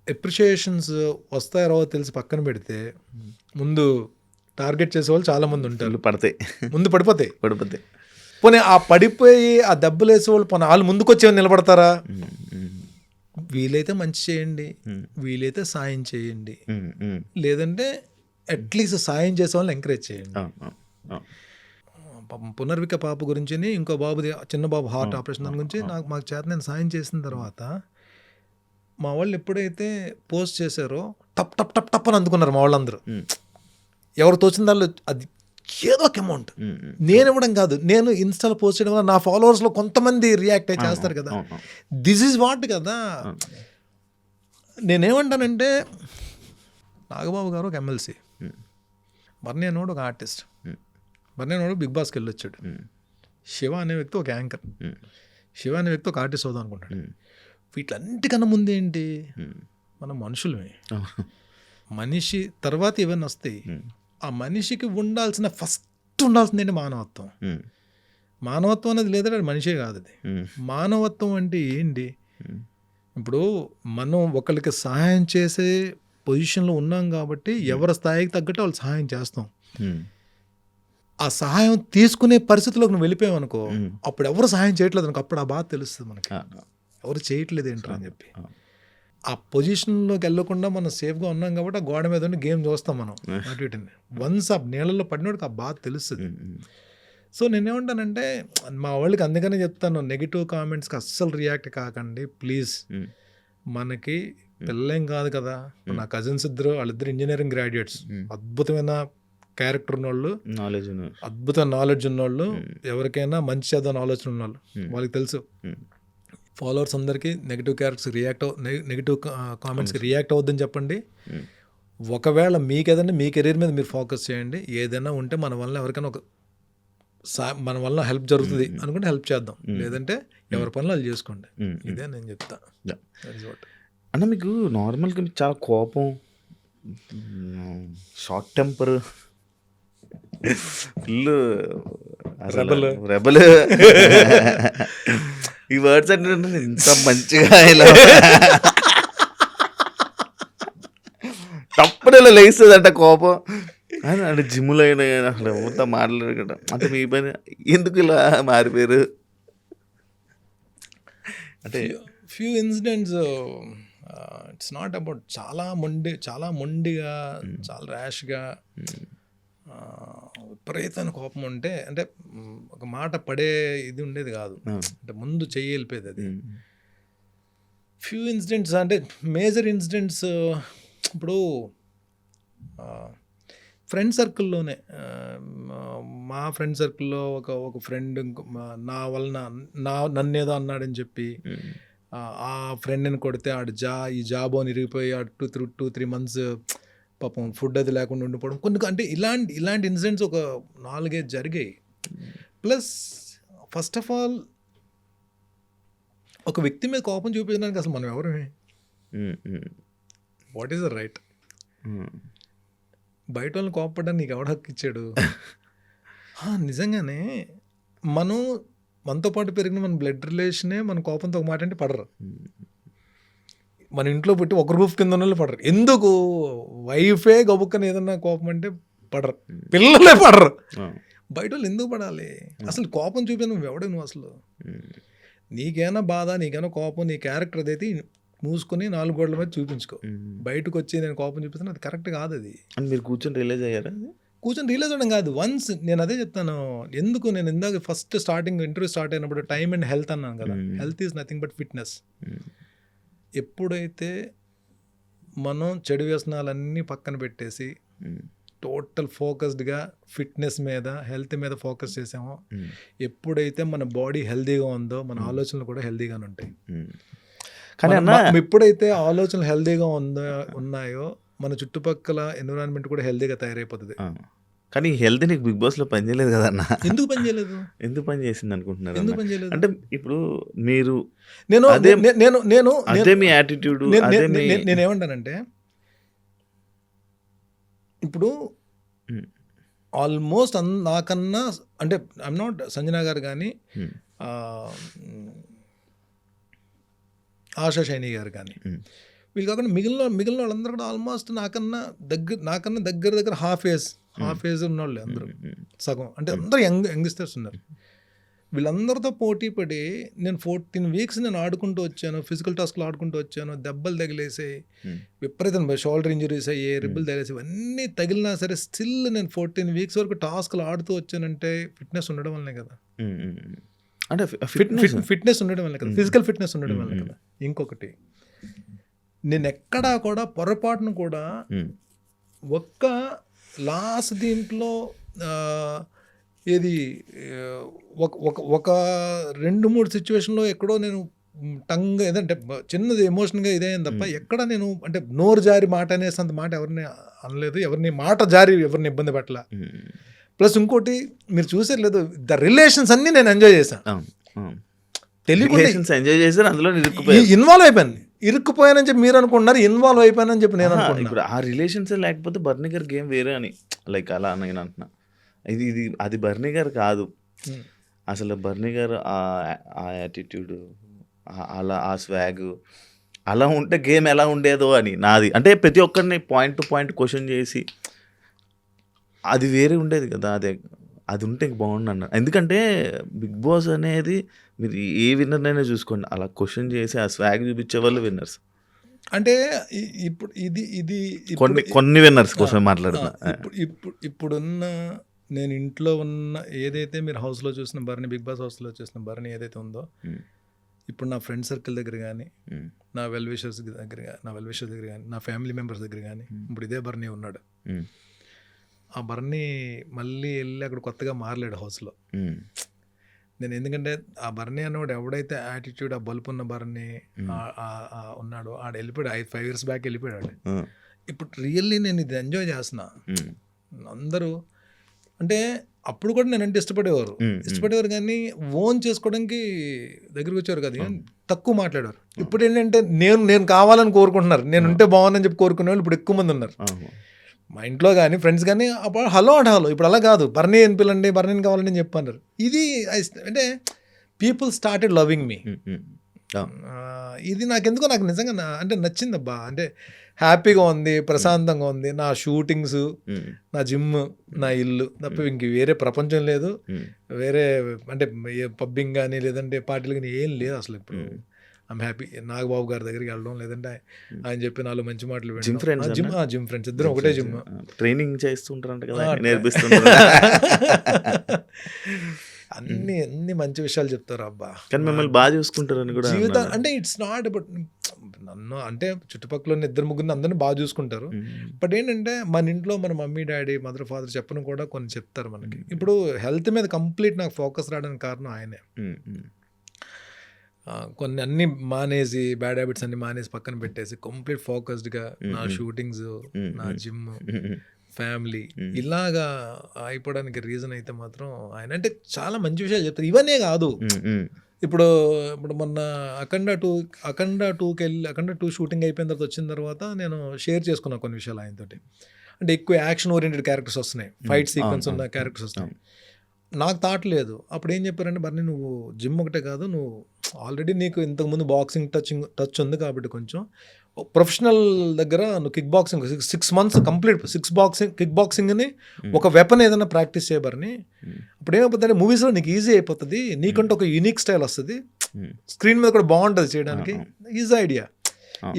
అప్రిషియేషన్స్ వస్తాయో తెలిసి పక్కన పెడితే ముందు టార్గెట్ చేసేవాళ్ళు చాలా మంది ఉంటారు. ముందు పడిపోతాయి. పోనీ ఆ పడిపోయి ఆ దెబ్బలు వేసేవాళ్ళు వాళ్ళు ముందుకు వచ్చేవాళ్ళు నిలబడతారా? వీలైతే మంచి చేయండి, వీలైతే సాయం చేయండి, లేదంటే అట్లీస్ట్ సాయం చేసే వాళ్ళని ఎంకరేజ్ చేయండి. పునర్విక పాప గురించి, ఇంకో బాబుది చిన్న బాబు హార్ట్ ఆపరేషన్ దాని గురించి మాకు చేత నేను సాయం చేసిన తర్వాత మా వాళ్ళు ఎప్పుడైతే పోస్ట్ చేశారో టప్ టప్ టప్ టప్ అని అందుకున్నారు మా వాళ్ళందరూ. ఎవరు తోచిన దానిలో అది ఏదో ఒక అమౌంట్ నేను ఇవ్వడం కాదు, నేను ఇన్స్టాలో పోస్ట్ చేయడం వల్ల నా ఫాలోవర్స్లో కొంతమంది రియాక్ట్ అయి చేస్తారు కదా. దిస్ ఈజ్ వాట్ కదా. నేనేమంటానంటే నాగబాబు గారు ఒక ఎమ్మెల్సీ, బర్నీ అనేవాడు ఒక ఆర్టిస్ట్, బర్నీ అనేవాడు బిగ్ బాస్కి వెళ్ళొచ్చాడు, శివ అనే వ్యక్తి ఒక యాంకర్, శివ అనే వ్యక్తి ఒక ఆర్టిస్ట్ అవుదాం అనుకుంటాడు. వీటిలన్నిటికన్నా ముందేంటి, మనం మనుషులమే. మనిషి తర్వాత ఇవన్నీ వస్తాయి. ఆ మనిషికి ఫస్ట్ ఉండాల్సిందేంటి మానవత్వం. మానవత్వం అనేది లేదంటే అది మనిషే కాదు. అది మానవత్వం అంటే ఏంటి, ఇప్పుడు మనం ఒకరికి సహాయం చేసే పొజిషన్లో ఉన్నాం కాబట్టి ఎవరి స్థాయికి తగ్గట్టు వాళ్ళు సహాయం చేస్తాం. ఆ సహాయం తీసుకునే పరిస్థితిలోకి నువ్వు వెళ్ళిపోయావనుకో, అప్పుడు ఎవరు సహాయం చేయట్లేదు అనుకో, అప్పుడు ఆ బాధ తెలుస్తుంది మనకి, ఎవరు చేయట్లేదు ఏంట్రా అని చెప్పి. ఆ పొజిషన్లోకి వెళ్ళకుండా మనం సేఫ్గా ఉన్నాం కాబట్టి ఆ గోడ మీద గేమ్ చూస్తాం మనం అటు ఇటుని. వన్స్ ఆ నీళ్ళల్లో పడినోడికి ఆ బాధ తెలుస్తుంది. సో నేనేమంటానంటే మా వాళ్ళకి అందుకనే చెప్తాను, నెగిటివ్ కామెంట్స్కి అస్సలు రియాక్ట్ కాకండి ప్లీజ్. మనకి పిల్లేం కాదు కదా. నా కజిన్స్ వాళ్ళిద్దరు ఇంజనీరింగ్ గ్రాడ్యుయేట్స్, అద్భుతమైన క్యారెక్టర్ ఉన్నోళ్ళు, అద్భుతమైన నాలెడ్జ్ ఉన్నోళ్ళు, ఎవరికైనా మంచి చేద్దాం ఆలోచన ఉన్నోళ్ళు. వాళ్ళకి తెలుసు ఫాలోవర్స్ అందరికీ నెగిటివ్ నెగిటివ్ కామెంట్స్కి రియాక్ట్ అవుద్దని చెప్పండి. ఒకవేళ మీకు ఏదైనా మీ కెరీర్ మీద మీరు ఫోకస్ చేయండి. ఏదైనా ఉంటే మన వల్ల ఎవరికైనా మన వల్ల హెల్ప్ జరుగుతుంది అనుకుంటే హెల్ప్ చేద్దాం, లేదంటే ఎవరి పనులు వాళ్ళు చేసుకోండి. ఇదే నేను చెప్తా. అన్న మీకు నార్మల్గా చాలా కోపం short temper, full Rebel. Rebel. ఈ వర్డ్స్ అంటే ఇంత మంచిగా ఇలా తప్పుడేలా లేస్తుందంట కోపం. అంటే జిమ్లో అయినా అసలు ఎవరితో మాట్లాడగట అంటే మీ పని ఎందుకు ఇలా మారిపోయారు అంటే few incidents it's not about చాలా మొండిగా చాలా ర్యాష్గా విపరీతమైన కోపం ఉంటే అంటే ఒక మాట పడే ఇది ఉండేది కాదు, అంటే ముందు చెయ్యి వెళ్ళిపోయేది అది. ఫ్యూ ఇన్సిడెంట్స్ అంటే మేజర్ ఇన్సిడెంట్స్ ఇప్పుడు ఫ్రెండ్ సర్కిల్లోనే మా ఫ్రెండ్ సర్కిల్లో ఒక ఫ్రెండ్ నా వలన నన్ను ఏదో అన్నాడని చెప్పి ఆ ఫ్రెండ్ని కొడితే ఈ జాబ్ అని ఇరిగిపోయి 2-3 months పాపం ఫుడ్ అది లేకుండా ఉండిపోవడం కొన్ని అంటే ఇలాంటి ఇన్సిడెంట్స్ ఒక 4-5 జరిగాయి. ప్లస్ ఫస్ట్ ఆఫ్ ఆల్ ఒక వ్యక్తి మీద కోపం చూపించడానికి అసలు మనం ఎవరమే, వాట్ ఈస్ ద రైట్? బయట వాళ్ళని కోపపడ్డానికి నీకు ఎవడ హక్కు ఇచ్చాడు? నిజంగానే మనతో పాటు పెరిగిన మన బ్లడ్ రిలేషనే మన కోపంతో ఒక మాట అంటే పడరు. మన ఇంట్లో పెట్టి ఒక రూఫ్ కింద ఉన్న వాళ్ళు పడరు. ఎందుకు? వైఫే గబుక్కని ఏదన్నా కోపం అంటే పడరు, పిల్లలే పడరు. బయట వాళ్ళు ఎందుకు పడాలి? అసలు కోపం చూపి నువ్వు ఎవడే నువ్వు అసలు? నీకైనా బాధ, నీకైనా కోపం, నీ క్యారెక్టర్ అదైతే మూసుకొని 4 గోడల మీద చూపించుకో. బయటకు వచ్చి నేను కోపం చూపిస్తాను, అది కరెక్ట్ కాదు. అది మీరు కూర్చొని రియలైజ్ అయ్యారా? కూర్చొని రియలైజ్ అవ్వడం కాదు, వన్స్ నేను అదే చెప్తాను. ఎందుకు నేను ఇందాక ఫస్ట్ స్టార్టింగ్ ఇంటర్వ్యూ స్టార్ట్ అయినప్పుడు టైమ్ అండ్ హెల్త్ అన్నాను కదా. Health is nothing but fitness. ఎప్పుడైతే మనం చెడు వ్యసనాలన్నీ పక్కన పెట్టేసి టోటల్ ఫోకస్డ్గా ఫిట్నెస్ మీద, హెల్త్ మీద ఫోకస్ చేసామో, ఎప్పుడైతే మన బాడీ హెల్తీగా ఉందో మన ఆలోచనలు కూడా హెల్తీగానే ఉంటాయి. కానీ ఎప్పుడైతే ఆలోచనలు హెల్తీగా ఉన్నాయో మన చుట్టుపక్కల ఎన్విరాన్మెంట్ కూడా హెల్తీగా తయారైపోతుంది. కానీ హెల్త్ నీకు బిగ్ బాస్లో పని చేయలేదు కదన్నా. ఎందుకు పని చేయలేదు? ఎందుకు పని చేసింది అనుకుంటున్నారు? ఎందుకు పని చేయలేదు అంటే ఇప్పుడు మీరు నేను అదే మీ యాటిట్యూడ్. నేనేమంటానంటే ఇప్పుడు ఆల్మోస్ట్ నాకన్నా అంటే ఐఎమ్ నాట్ సంజన గారు కానీ ఆశా షైని గారు కానీ వీళ్ళు కాకుండా మిగిలిన వాళ్ళందరూ కూడా ఆల్మోస్ట్ నాకన్నా దగ్గర హాఫ్ ఏజ్ ఉన్న వాళ్ళు అందరూ, సగం అంటే అందరూ యంగ్స్టర్స్ ఉన్నారు. వీళ్ళందరితో పోటీ పడి నేను 14 weeks నేను ఆడుకుంటూ వచ్చాను, ఫిజికల్ టాస్క్లు ఆడుకుంటూ వచ్చాను. దెబ్బలు తగిలేసాయి, విపరీతంగా షోల్డర్ ఇంజరీస్ అయ్యాయి, రిబ్బులు తగిలేసాయి. ఇవన్నీ తగిలినా సరే స్టిల్ నేను 14 weeks వరకు టాస్క్లు ఆడుతూ వచ్చానంటే ఫిట్నెస్ ఉండడం వల్లనే కదా. అంటే ఫిట్నెస్ ఉండడం వల్ల కదా, ఫిజికల్ ఫిట్నెస్ ఉండడం వల్ల కదా. ఇంకొకటి, నేను ఎక్కడా కూడా పొరపాటును కూడా ఒక్క లాస్ట్ దీంట్లో ఏది ఒక 2-3 సిచ్యువేషన్లో ఎక్కడో నేను టంగ్ ఏదంటే చిన్నది ఎమోషన్గా ఇదేం తప్ప ఎక్కడ నేను అంటే నోరు జారి మాట అనేసంత మాట ఎవరిని అనలేదు, ఎవరిని మాట జారి ఎవరిని ఇబ్బంది పెట్టలా. ప్లస్ ఇంకోటి మీరు చూసేది లేదు, ద రిలేషన్స్ అన్నీ నేను ఎంజాయ్ చేశాను, తెలియకుండా ఎంజాయ్ చేశాను, అందులో ఇన్వాల్వ్ అయిపోయాను. ఇరుక్కుపోయానని చెప్పి మీరు అనుకుంటున్నారు, ఇన్వాల్వ్ అయిపోయానని చెప్పి నేను అనుకుంటున్నాను. ఇప్పుడు ఆ రిలేషన్స్ లేకపోతే బర్నీ గారి గేమ్ వేరే అని లైక్ అలా నేను అంటున్నా. ఇది అది బర్నీ గారు కాదు అసలు. బర్నీ గారు ఆ యాటిట్యూడ్, అలా ఆ స్వాగ్ అలా ఉంటే గేమ్ ఎలా ఉండేదో అని నాది. అంటే ప్రతి ఒక్కరిని పాయింట్ టు పాయింట్ క్వశ్చన్ చేసి అది వేరే ఉండేది కదా. అది ఉంటే బాగుండు అన్న. ఎందుకంటే బిగ్ బాస్ అనేది మీరు ఏ విన్నర్నైనా చూసుకోండి, అలా క్వశ్చన్ చేసి ఆ స్వాగ్ చూపించే వాళ్ళు విన్నర్స్. అంటే ఇప్పుడు ఇది కొన్ని విన్నర్స్ కోసం మాట్లాడుతున్నా. ఇప్పుడున్న నేను ఇంట్లో ఉన్న ఏదైతే మీరు హౌస్లో చూసిన బర్నీ, బిగ్ బాస్ హౌస్లో చూసిన బర్నీ ఏదైతే ఉందో, ఇప్పుడు నా ఫ్రెండ్ సర్కిల్ దగ్గర కానీ, నా వెల్ విషర్స్ దగ్గర కానీ, నా ఫ్యామిలీ మెంబర్స్ దగ్గర కానీ ఇప్పుడు ఇదే బర్నీ ఉన్నాడు. ఆ బర్నీ మళ్ళీ వెళ్ళి అక్కడ కొత్తగా మారలేడు హౌస్లో. నేను ఎందుకంటే ఆ బర్నీ అన్నవాడు ఎవడైతే యాటిట్యూడ్, ఆ బల్పు ఉన్న బర్నీ ఉన్నాడో ఆడ వెళ్ళిపోయాడు. 5 years బ్యాక్ వెళ్ళిపోయాడు. ఇప్పుడు రియల్లీ నేను ఇది ఎంజాయ్ చేస్తున్నా. అందరూ అంటే అప్పుడు కూడా నేను అంటే ఇష్టపడేవారు కానీ ఓన్ చేసుకోవడానికి దగ్గరికి వచ్చేవారు కదా. తక్కువ మాట్లాడారు. ఇప్పుడు ఏంటంటే నేను కావాలని కోరుకుంటున్నారు, నేను ఉంటే బాగుందని చెప్పి కోరుకునే వాళ్ళు ఇప్పుడు ఎక్కువ మంది ఉన్నారు. మా ఇంట్లో కానీ ఫ్రెండ్స్ కానీ అప్పుడు హలో అంటే హలో, ఇప్పుడు అలా కాదు, బర్నీ అని పిల్లండి, బర్నీని కావాలని నేను చెప్పన్నారు. ఇది అంటే పీపుల్ స్టార్టెడ్ లవింగ్ మీ. ఇది నాకు నిజంగా అంటే నచ్చిందబ్బా. అంటే హ్యాపీగా ఉంది, ప్రశాంతంగా ఉంది. నా షూటింగ్స్, నా జిమ్, నా ఇల్లు తప్ప ఇంక వేరే ప్రపంచం లేదు. వేరే అంటే పబ్బింగ్ కానీ లేదంటే పార్టీలు కానీ ఏం లేదు అసలు. ఇప్పుడు ఐమ్ హ్యాపీ. నాగబాబు గారి దగ్గరికి వెళ్ళడం, లేదంటే ఆయన చెప్పి నాలో మంచి మాటలు వినడం. జిమ్ ఫ్రెండ్స్ ఇద్దరం ఒకటే జిమ్. ట్రైనింగ్ చేస్తుంటారంట కదా, నేర్పిస్తుంటారు. అన్ని మంచి విషయాలు చెప్తారు అబ్బా. కానీ మిమ్మల్ని బాగా చూసుకుంటారని కూడా జీవితం అంటే ఇట్స్ నాట్ అబౌట్ నన్ను, అంటే చుట్టుపక్కల ఉన్న 2-3 అందరినీ బాగా చూసుకుంటారు. బట్ ఏంటంటే మన ఇంట్లో మన మమ్మీ డాడీ మదర్ ఫాదర్ చెప్పను కూడా కొన్ని చెప్తారు మనకి. ఇప్పుడు హెల్త్ మీద కంప్లీట్ నాకు ఫోకస్ రావడానికి కారణం ఆయనే. కొన్ని అన్ని మానేసి, బ్యాడ్ హ్యాబిట్స్ అన్ని మానేసి పక్కన పెట్టేసి కంప్లీట్ ఫోకస్డ్గా నా షూటింగ్స్, నా జిమ్, ఫ్యామిలీ ఇలాగా అయిపోవడానికి రీజన్ అయితే మాత్రం ఆయన. అంటే చాలా మంచి విషయాలు చెప్తారు. ఇవన్నీ కాదు, ఇప్పుడు మొన్న అఖండ 2 షూటింగ్ అయిపోయిన తర్వాత వచ్చిన తర్వాత నేను షేర్ చేసుకున్నాను కొన్ని విషయాలు ఆయనతోటి. అంటే ఎక్కువ యాక్షన్ ఓరియంటెడ్ క్యారెక్టర్స్ వస్తున్నాయి, ఫైట్ సీక్వెన్స్ ఉన్న క్యారెక్టర్స్ వస్తున్నాయి. నాకు థాట్ లేదు. అప్పుడు ఏం చెప్పారంటే, బర్నీ నువ్వు జిమ్ ఒకటే కాదు, నువ్వు ఆల్రెడీ నీకు ఇంతకుముందు బాక్సింగ్ టచ్ ఉంది కాబట్టి కొంచెం ప్రొఫెషనల్ దగ్గర నువ్వు kick boxing 6 months complete kick బాక్సింగ్ని ఒక వెపన్ ఏదైనా ప్రాక్టీస్ చేయబర్ని. ఇప్పుడు ఏమైపోతుందంటే మూవీస్లో నీకు ఈజీ అయిపోతుంది, నీకంటే ఒక యూనిక్ స్టైల్ వస్తుంది, స్క్రీన్ మీద కూడా బాగుంటుంది చేయడానికి, ఈజీ ఐడియా.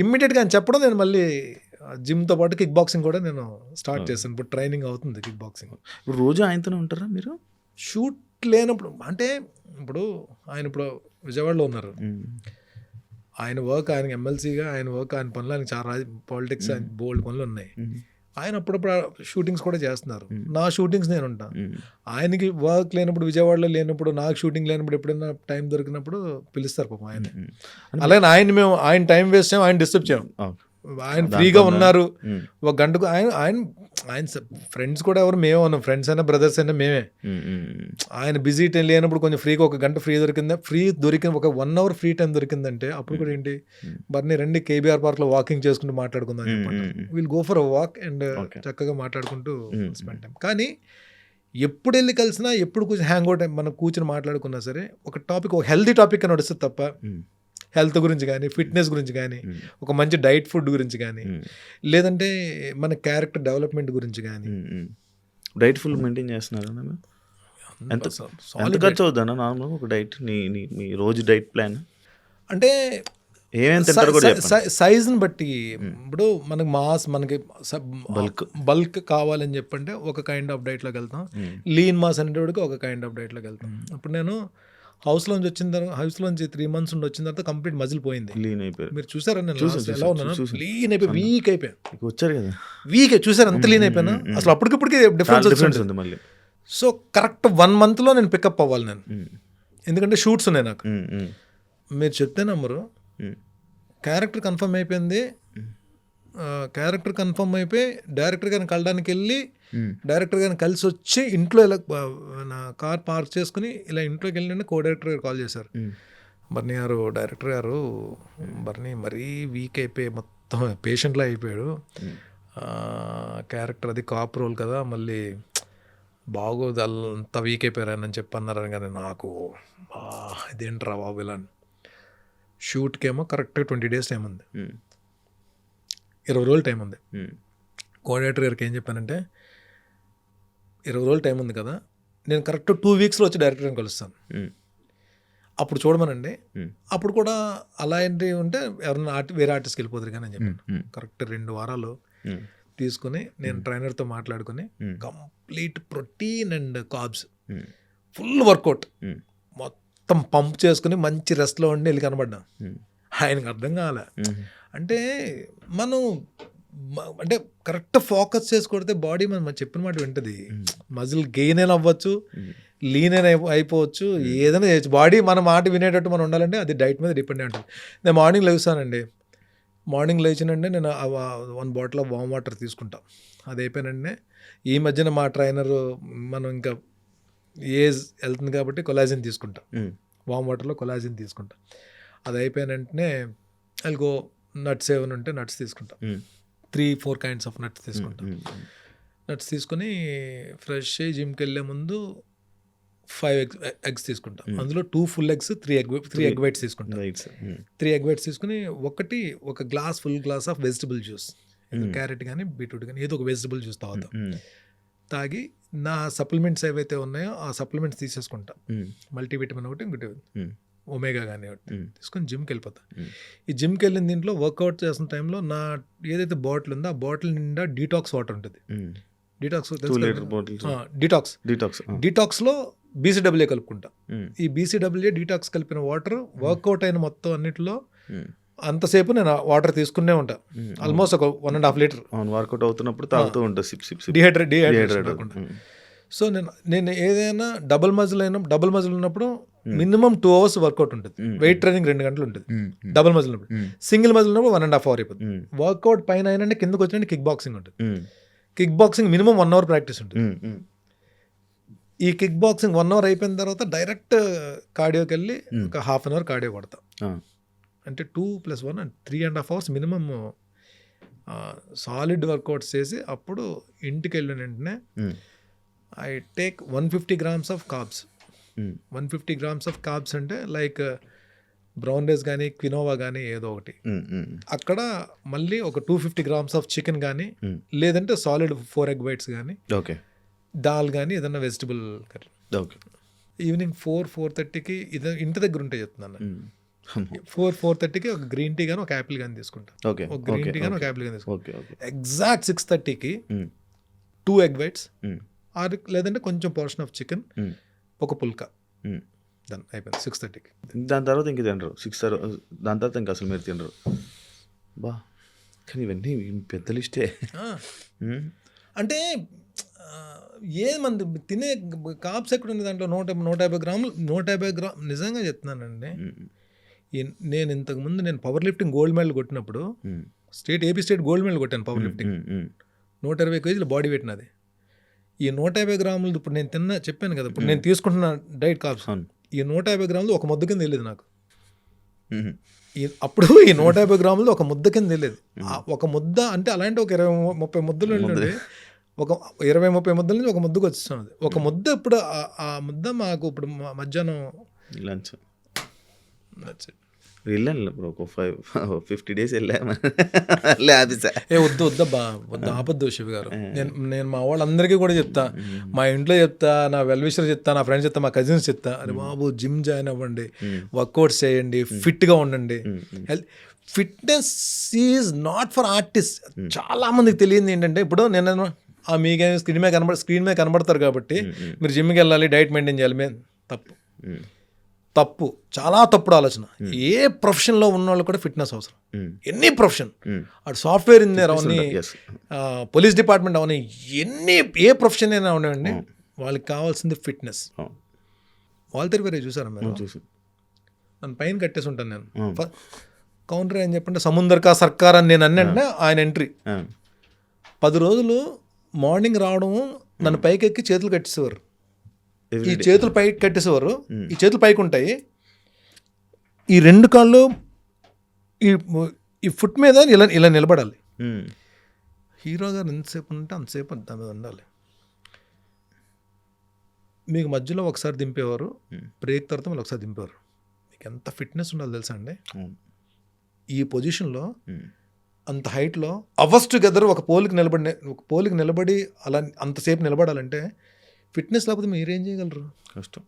ఇమ్మీడియట్గా ఆయన చెప్పడం నేను మళ్ళీ జిమ్తో పాటు కిక్ బాక్సింగ్ కూడా నేను స్టార్ట్ చేశాను. ఇప్పుడు ట్రైనింగ్ అవుతుంది కిక్ బాక్సింగ్. ఇప్పుడు రోజు ఆయనతోనే ఉంటారా మీరు? షూట్ లేనప్పుడు అంటే ఇప్పుడు ఆయన ఇప్పుడు విజయవాడలో ఉన్నారు. ఆయన వర్క్, ఆయన ఎమ్మెల్సీగా ఆయన వర్క్, ఆయన పనులు, ఆయన చాలా పాలిటిక్స్, ఆయన బోల్డ్ పనులు ఉన్నాయి. ఆయన అప్పుడప్పుడు షూటింగ్స్ కూడా చేస్తున్నారు. నా షూటింగ్స్ నేను ఉంటాను. ఆయనకి వర్క్ లేనప్పుడు, విజయవాడలో లేనప్పుడు, నాకు షూటింగ్ లేనప్పుడు ఎప్పుడైనా టైం దొరికినప్పుడు పిలుస్తారు పాపం ఆయన. అలాగే ఆయన టైం వేస్ట్ చేయం, ఆయన డిస్టర్బ్ చేయం. ఆయన ఫ్రీగా ఉన్నారు ఒక గంటకు. ఆయన ఫ్రెండ్స్ కూడా ఎవరు, మేమే ఉన్నాం. ఫ్రెండ్స్ అయినా బ్రదర్స్ అయినా మేమే. ఆయన బిజీ టైం లేనప్పుడు కొంచెం ఫ్రీగా ఒక గంట దొరికింది, ఒక 1 hour ఫ్రీ టైం దొరికిందంటే అప్పుడు కూడా ఏంటి, బర్నీ రండి కేబీఆర్ పార్క్లో వాకింగ్ చేసుకుంటూ మాట్లాడుకుందాం చెప్పండి. Will go for a walk and చక్కగా మాట్లాడుకుంటూ స్పెండ్ టైం. కానీ ఎప్పుడు వెళ్ళి కలిసినా, ఎప్పుడు కూర్చొని హ్యాంగ్ అవుట్ మనం కూర్చొని మాట్లాడుకున్నా సరే ఒక టాపిక్, ఒక హెల్తీ టాపిక్ అని నడుస్తుంది తప్ప హెల్త్ గురించి కానీ, ఫిట్నెస్ గురించి కానీ, ఒక మంచి డైట్ ఫుడ్ గురించి కానీ, లేదంటే మన క్యారెక్టర్ డెవలప్మెంట్ గురించి కానీ. డైట్ ఫుల్ మెయింటైన్ చేస్తున్నారా? ఎంత ఖర్చు అవుతుందా నార్మల్గా ఒక డైట్? మీ రోజు డైట్ ప్లాన్ అంటే ఏమేమి తింటారో కూడా సైజుని బట్టి. ఇప్పుడు మనకి బల్క్ కావాలని చెప్పంటే ఒక కైండ్ ఆఫ్ డైట్లోకి వెళ్తాం. లీన్ మాస్ అనేటికి ఒక కైండ్ ఆఫ్ డైట్లోకి వెళ్తాం. ఇప్పుడు నేను హౌస్లోంచి వచ్చిన తర్వాత, హౌస్లోంచి 3 months నుండి వచ్చిన తర్వాత కంప్లీట్ మజిల్ పోయింది. లీన్ అయిపోయారు. మీరు చూసారా నేను ఎలా ఉన్నాను? లీన్ అయిపోయి వీక్ అయిపోయాను. వచ్చారు కదా వీక్ చూసారు, అంత లీన్ అయిపోయినా. అసలు అప్పటికిప్పటికి డిఫరెన్స్ ఉంది మళ్ళీ. సో కరెక్ట్ 1 monthలో నేను పికప్ అవ్వాలి నేను, ఎందుకంటే షూట్స్ ఉన్నాయి నాకు. మీరు చెప్తే నమ్మరు, క్యారెక్టర్ కన్ఫర్మ్ అయిపోయింది. క్యారెక్టర్ కన్ఫర్మ్ అయిపోయి డైరెక్టర్ గారిని కలడానికి వెళ్ళి, డైరెక్టర్ గారిని కలిసి వచ్చి ఇంట్లో ఇలా నా కార్ పార్క్ చేసుకుని ఇలా ఇంట్లోకి వెళ్ళి కో డైరెక్టర్ గారు కాల్ చేశారు. బర్నీ గారు, డైరెక్టర్ గారు, బర్నీ మరీ వీక్ అయిపోయి మొత్తం పేషెంట్లా అయిపోయాడు, క్యారెక్టర్ అది కాప్ రోల్ కదా, మళ్ళీ బాగోదు, అంత వీక్ అయిపోయారు అని చెప్పి అన్నారు. కానీ నాకు ఇదేంట్రా బాబు ఇలా. షూట్కేమో కరెక్ట్గా 20 days టైం ఉంది, 20 రోజులు టైం ఉంది. కోఆర్డినేటర్ గారికి ఏం చెప్పానంటే, 20 రోజులు టైం ఉంది కదా, నేను కరెక్ట్ 2 weeksలో వచ్చి డైరెక్టర్ని కలుస్తాను, అప్పుడు చూడమనండి. అప్పుడు కూడా అలా ఏంటి ఉంటే ఎవరైనా వేరే ఆర్టిస్ట్కి వెళ్ళిపోతారు కానీ అని చెప్పాను. కరెక్ట్ 2 వారాలు తీసుకుని నేను ట్రైనర్తో మాట్లాడుకుని complete protein and carbs, full workout మొత్తం పంప్ చేసుకుని మంచి రెస్ట్లో ఉండి వెళ్ళి కనబడ్డా. ఆయనకు అర్థం కాలే. అంటే మనం అంటే కరెక్ట్ ఫోకస్ చేసుకొడితే బాడీ మనం చెప్పిన మాట వింటుంది. మజిల్ గెయిన్ అయినా అవ్వచ్చు, లీన్ అయినా అయిపోవచ్చు, ఏదైనా చేయొచ్చు. బాడీ మన మాట వినేటట్టు మనం ఉండాలంటే అది డైట్ మీద డిపెండ్ అయి ఉంటుంది. నేను మార్నింగ్ లేస్తానండి, మార్నింగ్ లేచినంటే నేను 1 bottle ఆఫ్ వామ్ వాటర్ తీసుకుంటా. అది అయిపోయినంటే ఈ మధ్యన మా ట్రైనర్ మనం ఇంకా ఏజ్ వెళ్తుంది కాబట్టి కొలాజిన్ తీసుకుంటా, వామ్ వాటర్లో కొలాజిన్ తీసుకుంటా. అది అయిపోయిన వెంటనే గో నట్స్ ఏమైనా ఉంటే నట్స్ తీసుకుంటాం. 3-4 కైండ్స్ ఆఫ్ నట్స్ తీసుకుంటాం. నట్స్ తీసుకొని ఫ్రెష్ అయ్యి జిమ్కి వెళ్ళే ముందు 5 eggs తీసుకుంటాం. అందులో 2 full eggs, 3 egg whites తీసుకుంటాం. 3 egg whites తీసుకుని ఒక full glass of vegetable juice, carrot కానీ బీట్రూట్ కానీ ఏదో ఒక వెజిటబుల్ జ్యూస్ తాగి నా సప్లిమెంట్స్ ఏవైతే ఉన్నాయో ఆ సప్లిమెంట్స్ తీసేసుకుంటా. మల్టీవిటమిన్ ఒకటి, ఇంకోటి ఒమేగా కానీ ఒకటి తీసుకొని జిమ్కి వెళ్ళిపోతా. ఈ జిమ్కి వెళ్ళిన దీంట్లో వర్కౌట్ చేస్తున్న టైంలో నా ఏదైతే బాటిల్ ఉందో ఆ బాటిల్ నిండా డీటాక్స్ వాటర్ ఉంటుంది. డీటాక్స్లో బీసీడబ్ల్యూ కలుపుకుంటా. ఈ బీసీడబ్ల్యూ డీటాక్స్ కలిపిన వాటర్ వర్కౌట్ అయిన మొత్తం అన్నిటిలో అంతసేపు నేను వాటర్ తీసుకునే ఉంటా. ఆల్మోస్ట్ ఒక 1.5 లీటర్ వర్కౌట్ అవుతున్నప్పుడు తాగుతూ ఉంటా. డిహైడ్రేట్ కాకుండా. సో నేను ఏదైనా డబుల్ మజిల్ ఉన్నప్పుడు మినిమం 2 hours వర్కౌట్ ఉంటుంది. వెయిట్ ట్రైనింగ్ 2 గంటలు ఉంటుంది డబుల్ మజిల్ ఉన్నప్పుడు. సింగిల్ మజిల్ ఉన్నప్పుడు 1.5 hour అయిపోతుంది. వర్కౌట్ పైన అయినా కిందకు వచ్చినట్టు కిక్ బాక్సింగ్ ఉంటుంది. Kick boxing minimum 1 hour practice ఉంటుంది. ఈ కిక్ బాక్సింగ్ 1 hour అయిపోయిన తర్వాత డైరెక్ట్ కార్డియోకి వెళ్ళి ఒక 1/2 hour కార్డియో కొడతా. అంటే 2 + 1 3.5 hours మినిమమ్ సాలిడ్ వర్కౌట్స్ చేసి అప్పుడు ఇంటికి వెళ్ళిన వెంటనే I take 150 grams of carbs. 150 grams of carbs అంటే లైక్ బ్రౌన్ రైస్ కానీ క్వినోవా కానీ ఏదో ఒకటి. అక్కడ మళ్ళీ ఒక 250 grams ఆఫ్ చికెన్ కానీ లేదంటే సాలిడ్ 4 egg whites కానీ దాల్ కానీ ఏదన్నా వెజిటబుల్ కర్రీ. ఈవినింగ్ 4-4:30కి ఇంటి దగ్గర ఉంటే చెప్తున్నాను. 4-4:30కి ఒక గ్రీన్ టీ కానీ ఒక యాపిల్ కానీ తీసుకుంటా. ఒక గ్రీన్ టీ కానీ ఒక యాపిల్ కానీ తీసుకుంటా. ఎగ్జాక్ట్ 6:30కి 2 egg whites లేదంటే కొంచెం పోర్షన్ ఆఫ్ చికెన్, ఒక పుల్కా, దాని అయిపోయింది 6:30కి. దాని తర్వాత ఇంక తినరు. దాని తర్వాత ఇంకా అసలు మీరు తినరు. బా, కానీ ఇవన్నీ పెద్ద లిస్టే. అంటే ఏమంది తినే కాప్స్ ఎక్కడ ఉంది దాంట్లో 150 గ్రాములు నిజంగా చెప్తున్నానండి. నేను ఇంతకుముందు పవర్ లిఫ్టింగ్ గోల్డ్ మెడల్ కొట్టినప్పుడు ఏపీ స్టేట్ గోల్డ్ మెడల్ కొట్టాను power lifting. 120 kgs body weight నాది. ఈ 150 గ్రాములు ఇప్పుడు నేను చెప్పాను కదా, ఇప్పుడు నేను తీసుకుంటున్న డైట్ కాప్స్, ఈ 150 గ్రాములు ఒక ముద్ద కింద తెలియదు నాకు. అప్పుడు ఈ 150 గ్రాములు ఒక ముద్ద కింద తెలియదు. ఒక ముద్ద అంటే అలాంటి ఒక 20-30 ముద్దలు ఉండే, ఒక 20-30 ముద్దల నుంచి ఒక ముద్దకు వచ్చేస్తుంది. ఒక ముద్ద ఇప్పుడు ఆ ముద్ద మాకు ఇప్పుడు మధ్యాహ్నం లంచ్ వెళ్ళాను. ఒక 50 days వెళ్ళాము. వద్దబ్బా ఆపద్దు శివ గారు. నేను మా వాళ్ళందరికీ కూడా చెప్తా, మా ఇంట్లో చెప్తా, నా వెల్ విషర్ చెప్తా, నా ఫ్రెండ్స్ చెప్తా, మా కజిన్స్ చెప్తా, అరే బాబు జిమ్ జాయిన్ అవ్వండి, వర్కౌట్స్ చేయండి, ఫిట్గా ఉండండి. Fitness is not for artist. చాలా మందికి తెలియదు ఏంటంటే, ఇప్పుడు నేను మీకు స్క్రీన్ మీద కనబడతారు కాబట్టి మీరు జిమ్కి వెళ్ళాలి, డైట్ మెయింటైన్ చేయాలి. తప్పు, చాలా తప్పుడు ఆలోచన. ఏ ప్రొఫెషన్లో ఉన్న వాళ్ళు కూడా ఫిట్నెస్ అవసరం. ఎనీ ప్రొఫెషన్, అటు సాఫ్ట్వేర్ ఇంజనీర్ అవని, పోలీస్ డిపార్ట్మెంట్ అవని, ఏ ప్రొఫెషన్ అయినా ఉండవండి, వాళ్ళకి కావాల్సింది ఫిట్నెస్. వాల్తేర్ వేరే చూసారా మీరు? నన్ను పైన కట్టేసి ఉంటాను నేను. కౌంటర్ ఏం చెప్పంటే సముందర్ కా సర్కార్ అని నేను అన్నంటే ఆయన ఎంట్రీ 10 రోజులు మార్నింగ్ రావడము, నన్ను పైకి ఎక్కి చేతులు కట్టేసేవారు. ఈ చేతులు పైకి కట్టేసేవారు. ఈ చేతులు పైకి ఉంటాయి, ఈ 2 కాళ్ళు ఈ ఫుట్ మీద ఇలా నిలబడాలి. హీరో గారు ఎంతసేపు ఉంటే అంతసేపు దాని మీద ఉండాలి. మీకు మధ్యలో ఒకసారి దింపేవారు, బ్రేక్ తర్వాత మళ్ళీ ఒకసారి దింపేవారు. మీకు ఎంత ఫిట్నెస్ ఉండాలి తెలుసా అండి? ఈ పొజిషన్లో అంత హైట్లో అవర్స్ టుగెదర్ ఒక పోలికి నిలబడి అలా అంతసేపు నిలబడాలంటే ఫిట్నెస్ లేకపోతే మీరేం చేయగలరు? కష్టం.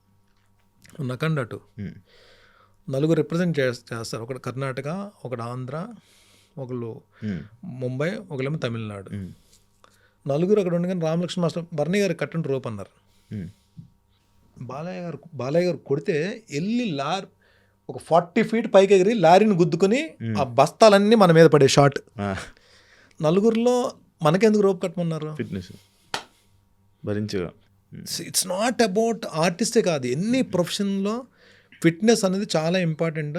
నకండి అటు 4 రిప్రజెంట్ చేస్తారు. ఒకటి కర్ణాటక, ఒకటి ఆంధ్ర, ఒకళ్ళు ముంబై, ఒకళ్ళేమో తమిళనాడు. 4 అక్కడ ఉండగానే రామలక్ష్మణ మాస్టర్ బర్నీ గారు కట్టండి రోప్ అన్నారు. బాలయ్య గారు కొడితే వెళ్ళి ఒక 40 feet పైకి ఎగిరి లారీని గుద్దుకొని ఆ బస్తాలన్నీ మన మీద పడే షాట్. 4లో మనకెందుకు రోప్ కట్టమన్నారు? ఫిట్నెస్ భరించగా. ఇట్స్ నాట్ అబౌట్ ఆర్టిస్టే కాదు, ఎన్ని ప్రొఫెషన్లో ఫిట్నెస్ అనేది చాలా ఇంపార్టెంట్.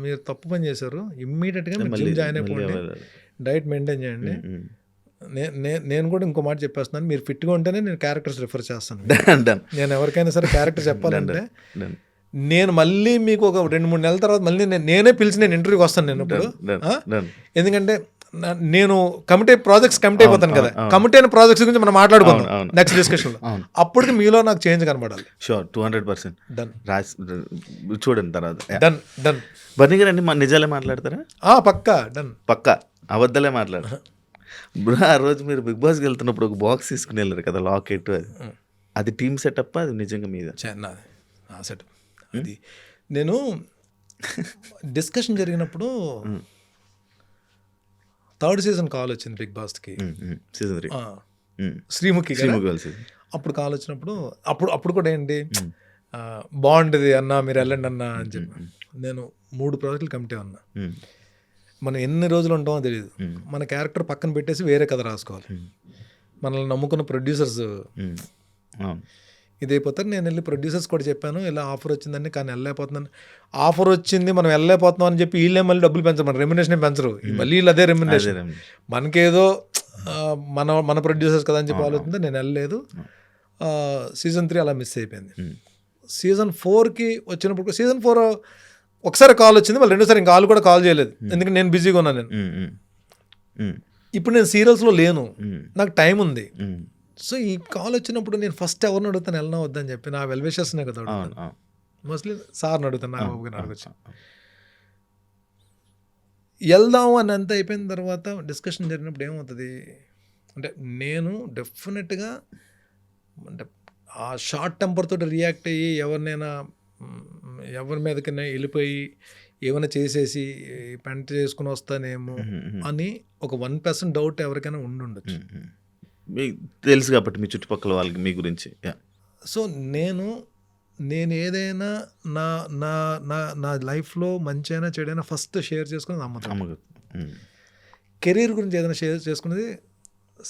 మీరు తప్పు పని చేశారు. ఇమ్మీడియట్గా జిమ్ జాయిన్ అయిపోండి, డైట్ మెయింటైన్ చేయండి. నేను కూడా ఇంకో మాట చెప్పేస్తున్నాను, మీరు ఫిట్గా ఉంటేనే నేను క్యారెక్టర్స్ రిఫర్ చేస్తాను. నేను ఎవరికైనా సరే క్యారెక్టర్ చెప్పాలంటే నేను మళ్ళీ మీకు ఒక 2-3 నెలల తర్వాత మళ్ళీ నేనే పిలిచి నేను ఇంటర్వ్యూకి వస్తాను నేను ఇప్పుడు. ఎందుకంటే నేను ప్రాజెక్ట్స్ కమిట్ అయిపోతాను కదా, కమిట్ అయిన ప్రాజెక్ట్స్ గురించి మనం మాట్లాడుకుందాం నెక్స్ట్ డిస్కషన్లో. అప్పటికి మీలో నాకు చేంజ్ కనబడాలి. షూర్ 200% డన్ చూడండి తర్వాత. డన్ బన్నీ గారు అన్ని నిజాలే మాట్లాడతారా? పక్కా డన్. పక్కా అబద్ధాలే మాట్లాడతారు. బ్రో ఆ రోజు మీరు బిగ్ బాస్కి వెళ్తున్నప్పుడు ఒక బాక్స్ తీసుకుని వెళ్ళారు కదా, లాకెట్, అది టీమ్ సెటప్, అది నిజంగా మీద సెటప్. అది నేను డిస్కషన్ జరిగినప్పుడు 3rd సీజన్ కాల్ వచ్చింది బిగ్ బాస్కి, సీజన్ 3 శ్రీముఖి. అప్పుడు కాల్ వచ్చినప్పుడు అప్పుడు కూడా ఏంటి బాగుంటుంది అన్న మీరు వెళ్ళండి అన్న అని చెప్పి, నేను 3 ప్రాజెక్టులు కమిటీ ఉన్నా. మనం ఎన్ని రోజులు ఉంటామో తెలియదు. మన క్యారెక్టర్ పక్కన పెట్టేసి వేరే కథ రాసుకోవాలి. మనల్ని నమ్ముకున్న ప్రొడ్యూసర్స్ ఇదైపోతారు. నేను వెళ్ళి ప్రొడ్యూసర్స్ కూడా చెప్పాను, ఇలా ఆఫర్ వచ్చిందని, కానీ వెళ్ళలేకపోతున్నాను. ఆఫర్ వచ్చింది మనం వెళ్ళలేకపోతున్నాం అని చెప్పి వీళ్ళే మళ్ళీ డబ్బులు పెంచరు, మన రెమ్యునేషన్ పెంచరు. మళ్ళీ వీళ్ళు అదే రెమ్యునేషన్, మనకేదో మన ప్రొడ్యూసర్స్ కదా అని చెప్పి ఆలోచింది. నేను వెళ్ళలేదు. సీజన్ 3 అలా మిస్ అయిపోయింది. సీజన్ 4కి వచ్చినప్పుడు సీజన్ 4 ఒకసారి కాల్ వచ్చింది, మళ్ళీ రెండోసారి ఇంకా కూడా కాల్ చేయలేదు, ఎందుకంటే నేను బిజీగా ఉన్నాను. నేను ఇప్పుడు నేను సీరియల్స్లో లేను, నాకు టైం ఉంది. సో ఈ కాల్ వచ్చినప్పుడు నేను ఫస్ట్ ఎవరిని అడుగుతాను, వెళ్ళినా వద్దని చెప్పి నా వెల్విషర్స్నే కదా అడుగుతాను. మోస్ట్లీ సార్ని అడుగుతాను, నా బాబుగా అడగచ్చు. వెళ్దాము అని అంత అయిపోయిన తర్వాత డిస్కషన్ జరిగినప్పుడు ఏమవుతుంది అంటే, నేను డెఫినెట్గా అంటే ఆ షార్ట్ టెంపర్ తోటి రియాక్ట్ అయ్యి ఎవరి మీదకైనా వెళ్ళిపోయి ఏమైనా చేసేసి పెంట చేసుకుని వస్తానేమో అని ఒక 1% డౌట్ ఎవరికైనా ఉండొచ్చు. మీకు తెలుసు కాబట్టి మీ చుట్టుపక్కల వాళ్ళకి మీ గురించి. సో నేను ఏదైనా నా నా నా నా లైఫ్లో మంచి అయినా చెడైనా ఫస్ట్ షేర్ చేసుకుని నమ్ముతాను. కెరీర్ గురించి ఏదైనా షేర్ చేసుకునేది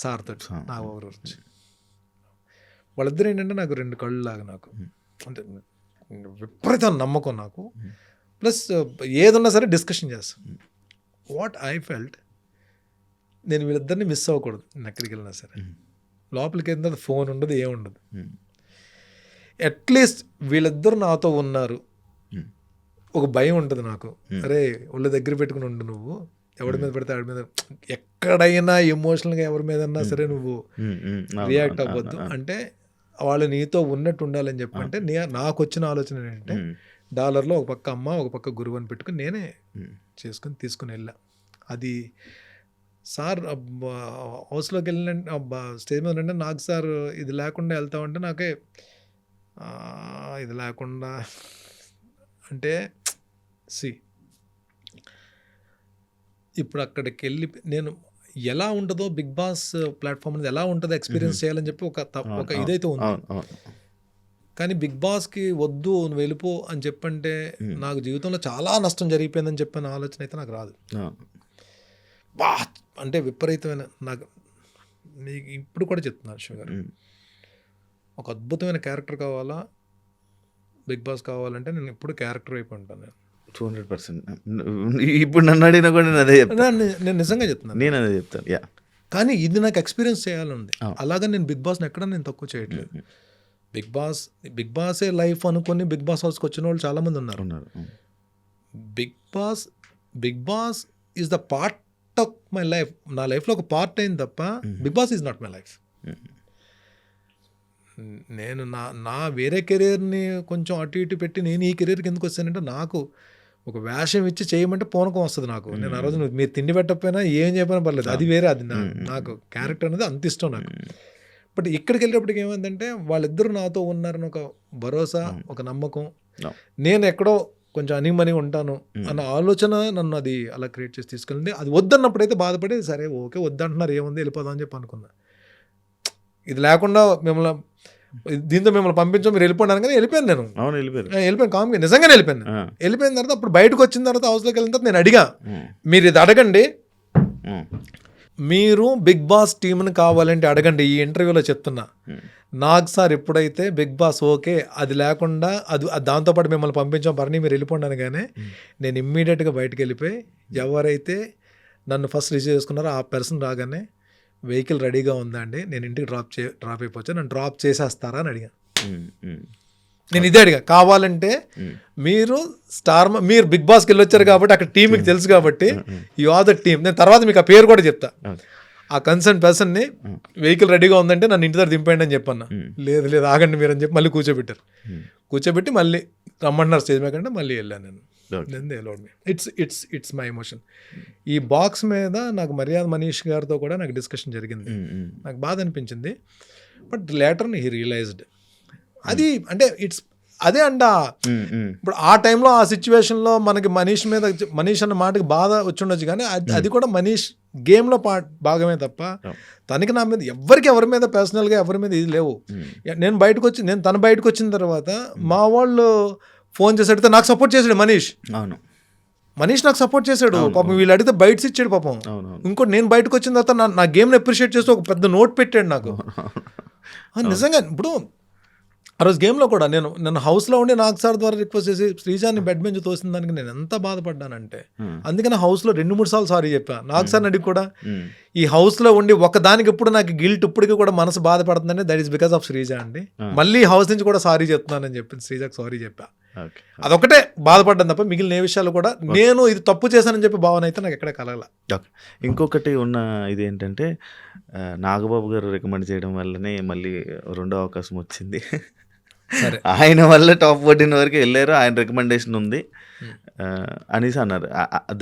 సార్తో, నా ఓవర్ గురించి. వాళ్ళిద్దరు ఏంటంటే నాకు 2 కళ్ళు లాగా, నాకు అంటే విపరీతం నమ్మకం నాకు. ప్లస్ ఏదన్నా సరే డిస్కషన్ చేస్తాను. వాట్ ఐ ఫెల్ట్, నేను వీళ్ళిద్దరిని మిస్ అవ్వకూడదు. నేను ఎక్కడికి వెళ్ళినా సరే లోపలికి వెళ్ళిన తర్వాత ఫోన్ ఉండదు, ఏముండదు. అట్లీస్ట్ వీళ్ళిద్దరు నాతో ఉన్నారు, ఒక భయం ఉంటుంది నాకు. అరే ఒళ్ళు దగ్గర పెట్టుకుని ఉండు, నువ్వు ఎవరి మీద పెడితే వాడి మీద, ఎక్కడైనా ఎమోషనల్గా ఎవరి మీద అన్నా సరే నువ్వు రియాక్ట్ అవ్వద్దు. అంటే వాళ్ళు నీతో ఉన్నట్టు ఉండాలని చెప్పంటే నాకు వచ్చిన ఆలోచన ఏంటంటే, డాలర్లో ఒక పక్క అమ్మ ఒక పక్క గురువు అని పెట్టుకుని నేనే తీసుకుని వెళ్ళా. అది సార్ హౌస్లోకి వెళ్ళిన స్టేజ్ మీద అంటే, నాకు సార్ ఇది లేకుండా వెళ్తామంటే నాకే ఇది లేకుండా అంటే ఇప్పుడు అక్కడికి వెళ్ళి నేను ఎలా ఉంటుందో బిగ్ బాస్ ప్లాట్ఫామ్ అనేది ఎలా ఉంటుందో ఎక్స్పీరియన్స్ చేయాలని చెప్పి ఒక ఇదైతే ఉంది. కానీ బిగ్ బాస్కి వద్దు నువ్వు వెళ్ళిపో అని చెప్పంటే నాకు జీవితంలో చాలా నష్టం జరిగిపోయిందని చెప్పిన ఆలోచన అయితే నాకు రాదు. అంటే విపరీతమైన, నాకు మీకు ఇప్పుడు కూడా చెప్తున్నాను శివ గారు, ఒక అద్భుతమైన క్యారెక్టర్ కావాలా, బిగ్ బాస్ కావాలంటే నేను ఇప్పుడు క్యారెక్టర్ వైపు ఉంటాను. నేను 200%. ఇప్పుడు నన్ను అడిగినా కూడా నేను అదే చెప్తాను. నేను నిజంగా చెప్తున్నాను, నేను అదే చెప్తాను. కానీ ఇది నాకు ఎక్స్పీరియన్స్ చేయాలంది. అలాగే నేను బిగ్ బాస్ని ఎక్కడ నేను తక్కువ చేయట్లేదు. బిగ్ బాసే లైఫ్ అనుకుని బిగ్ బాస్ హౌస్కి వచ్చిన వాళ్ళు చాలామంది ఉన్నారు. Bigg Boss is the part of my life. నా లైఫ్లో ఒక పార్ట్ అయింది తప్ప Bigg Boss is not my life. నేను నా వేరే కెరీర్ని కొంచెం అటు ఇటు పెట్టి నేను ఈ కెరీర్కి ఎందుకు వచ్చానంటే, నాకు ఒక వేషం ఇచ్చి చేయమంటే పూనకం వస్తుంది నాకు. నేను ఆ రోజు మీరు తిండి పెట్టకపోయినా ఏం చెప్పినా పర్లేదు, అది వేరే. అది నాకు క్యారెక్టర్ అనేది అంత ఇష్టం నాకు. బట్ ఇక్కడికి వెళ్ళేటప్పటికి ఏమైందంటే, వాళ్ళిద్దరూ నాతో ఉన్నారని ఒక భరోసా, ఒక నమ్మకం, నేను ఎక్కడో కొంచెం అనిమని ఉంటాను అన్న ఆలోచన నన్ను అది అలా క్రియేట్ చేసి తీసుకెళ్ళింది. అది వద్దన్నప్పుడైతే బాధపడి సరే ఓకే వద్దంటున్నారు, ఏముంది వెళ్ళిపోదాం అని చెప్పి అనుకున్నా. ఇది లేకుండా దీంతో మిమ్మల్ని పంపించాం, మీరు వెళ్ళిపోయినారు కానీ వెళ్ళిపోయాను. నేను వెళ్ళిపోయాను కామ్గా, నిజంగానే వెళ్ళిపోయాను. వెళ్ళిపోయిన తర్వాత అప్పుడు బయటకు వచ్చిన తర్వాత హౌస్లోకి వెళ్ళిన తర్వాత నేను అడిగా, మీరు ఇది అడగండి, మీరు బిగ్ బాస్ టీంని కావాలంటే అడగండి, ఈ ఇంటర్వ్యూలో చెప్తున్నా. నాకు సార్ ఎప్పుడైతే బిగ్ బాస్ ఓకే అది లేకుండా దాంతోపాటు మిమ్మల్ని పంపించాం పర్ని మీరు వెళ్ళిపోండి కానీ నేను ఇమ్మీడియట్గా బయటకు వెళ్ళిపోయి, ఎవరైతే నన్ను ఫస్ట్ రిసీవ్ చేసుకున్నారో ఆ పర్సన్ రాగానే వెహికల్ రెడీగా ఉందా అండి, నేను ఇంటికి డ్రాప్ అయిపోవచ్చు, నన్ను డ్రాప్ చేసేస్తారా అని అడిగాను. నేను ఇదే అడిగా, కావాలంటే మీరు మీరు బిగ్ బాస్కి వెళ్ళొచ్చారు కాబట్టి అక్కడ టీం మీకు తెలుసు కాబట్టి యు ఆర్ ద టీమ్. నేను తర్వాత మీకు ఆ పేరు కూడా చెప్తా. ఆ కన్సర్న్ పర్సన్ని వెహికల్ రెడీగా ఉందంటే నన్ను ఇంటి దగ్గర దింపండి అని చెప్పన్నా. లేదు లేదు ఆగండి మీరు అని చెప్పి మళ్ళీ కూర్చోబెట్టారు. కూర్చోబెట్టి మళ్ళీ రమ్మంటున్నారు స్టేజ్ మీద కంటే మళ్ళీ వెళ్ళాను నేను. It's my emotion. ఈ బాక్స్ మీద నాకు మర్యాద మనీష్ గారితో కూడా నాకు డిస్కషన్ జరిగింది. నాకు బాధ అనిపించింది. బట్ లేటర్ హీ రియలైజ్డ్ అది అంటే అదే అంట. ఇప్పుడు ఆ టైంలో ఆ సిచ్యువేషన్లో మనకి మనీష్ అన్న మాటకి బాధ వచ్చి ఉండొచ్చు, కానీ అది కూడా మనీష్ గేమ్లో భాగమే తప్ప తనకి నా మీద ఎవరి మీద పర్సనల్గా ఎవరి మీద ఇది లేవు. నేను తను బయటకు వచ్చిన తర్వాత మా వాళ్ళు ఫోన్ చేసి అడిగితే నాకు సపోర్ట్ చేశాడు మనీష్ నాకు సపోర్ట్ చేశాడు. పాపం వీళ్ళు అడిగితే బయట్స్ ఇచ్చాడు పాపం. ఇంకోటి నేను బయటకు వచ్చిన తర్వాత నా గేమ్ని అప్రిషియేట్ చేస్తూ ఒక పెద్ద నోట్ పెట్టాడు నాకు. నిజంగా ఇప్పుడు ఆ రోజు గేమ్లో కూడా నేను హౌస్లో ఉండి నాగ్ సార్ ద్వారా రిక్వెస్ట్ చేసి శ్రీజాన్ని బెడ్ బెంచ్ తోసిన దానికి నేను ఎంత బాధపడ్డానంటే, అందుకని హౌస్లో 2-3 సార్లు సారీ చెప్పా. నాగ్ సార్ని అడిగి కూడా ఈ హౌస్లో ఉండి ఒకదానికి ఎప్పుడు నాకు గిల్ట్ ఇప్పటికీ కూడా మనసు బాధపడుతుందని that is because of Sreeja అండి. మళ్ళీ హౌస్ నుంచి కూడా సారీ చెప్తున్నానని చెప్పి శ్రీజాకి సారీ చెప్పా. అదొకటే బాధపడ్డాను తప్ప మిగిలిన ఏ విషయాలు కూడా నేను ఇది తప్పు చేశానని చెప్పి భావన అయితే నాకు ఎక్కడ కలగల. ఇంకొకటి ఉన్న ఇది ఏంటంటే నాగబాబు గారు రికమెండ్ చేయడం వల్లనే మళ్ళీ రెండో అవకాశం వచ్చింది. ఆయన వల్ల టాప్ 14 వరకు వెళ్ళారు, ఆయన రికమెండేషన్ ఉంది అనేసి అన్నారు.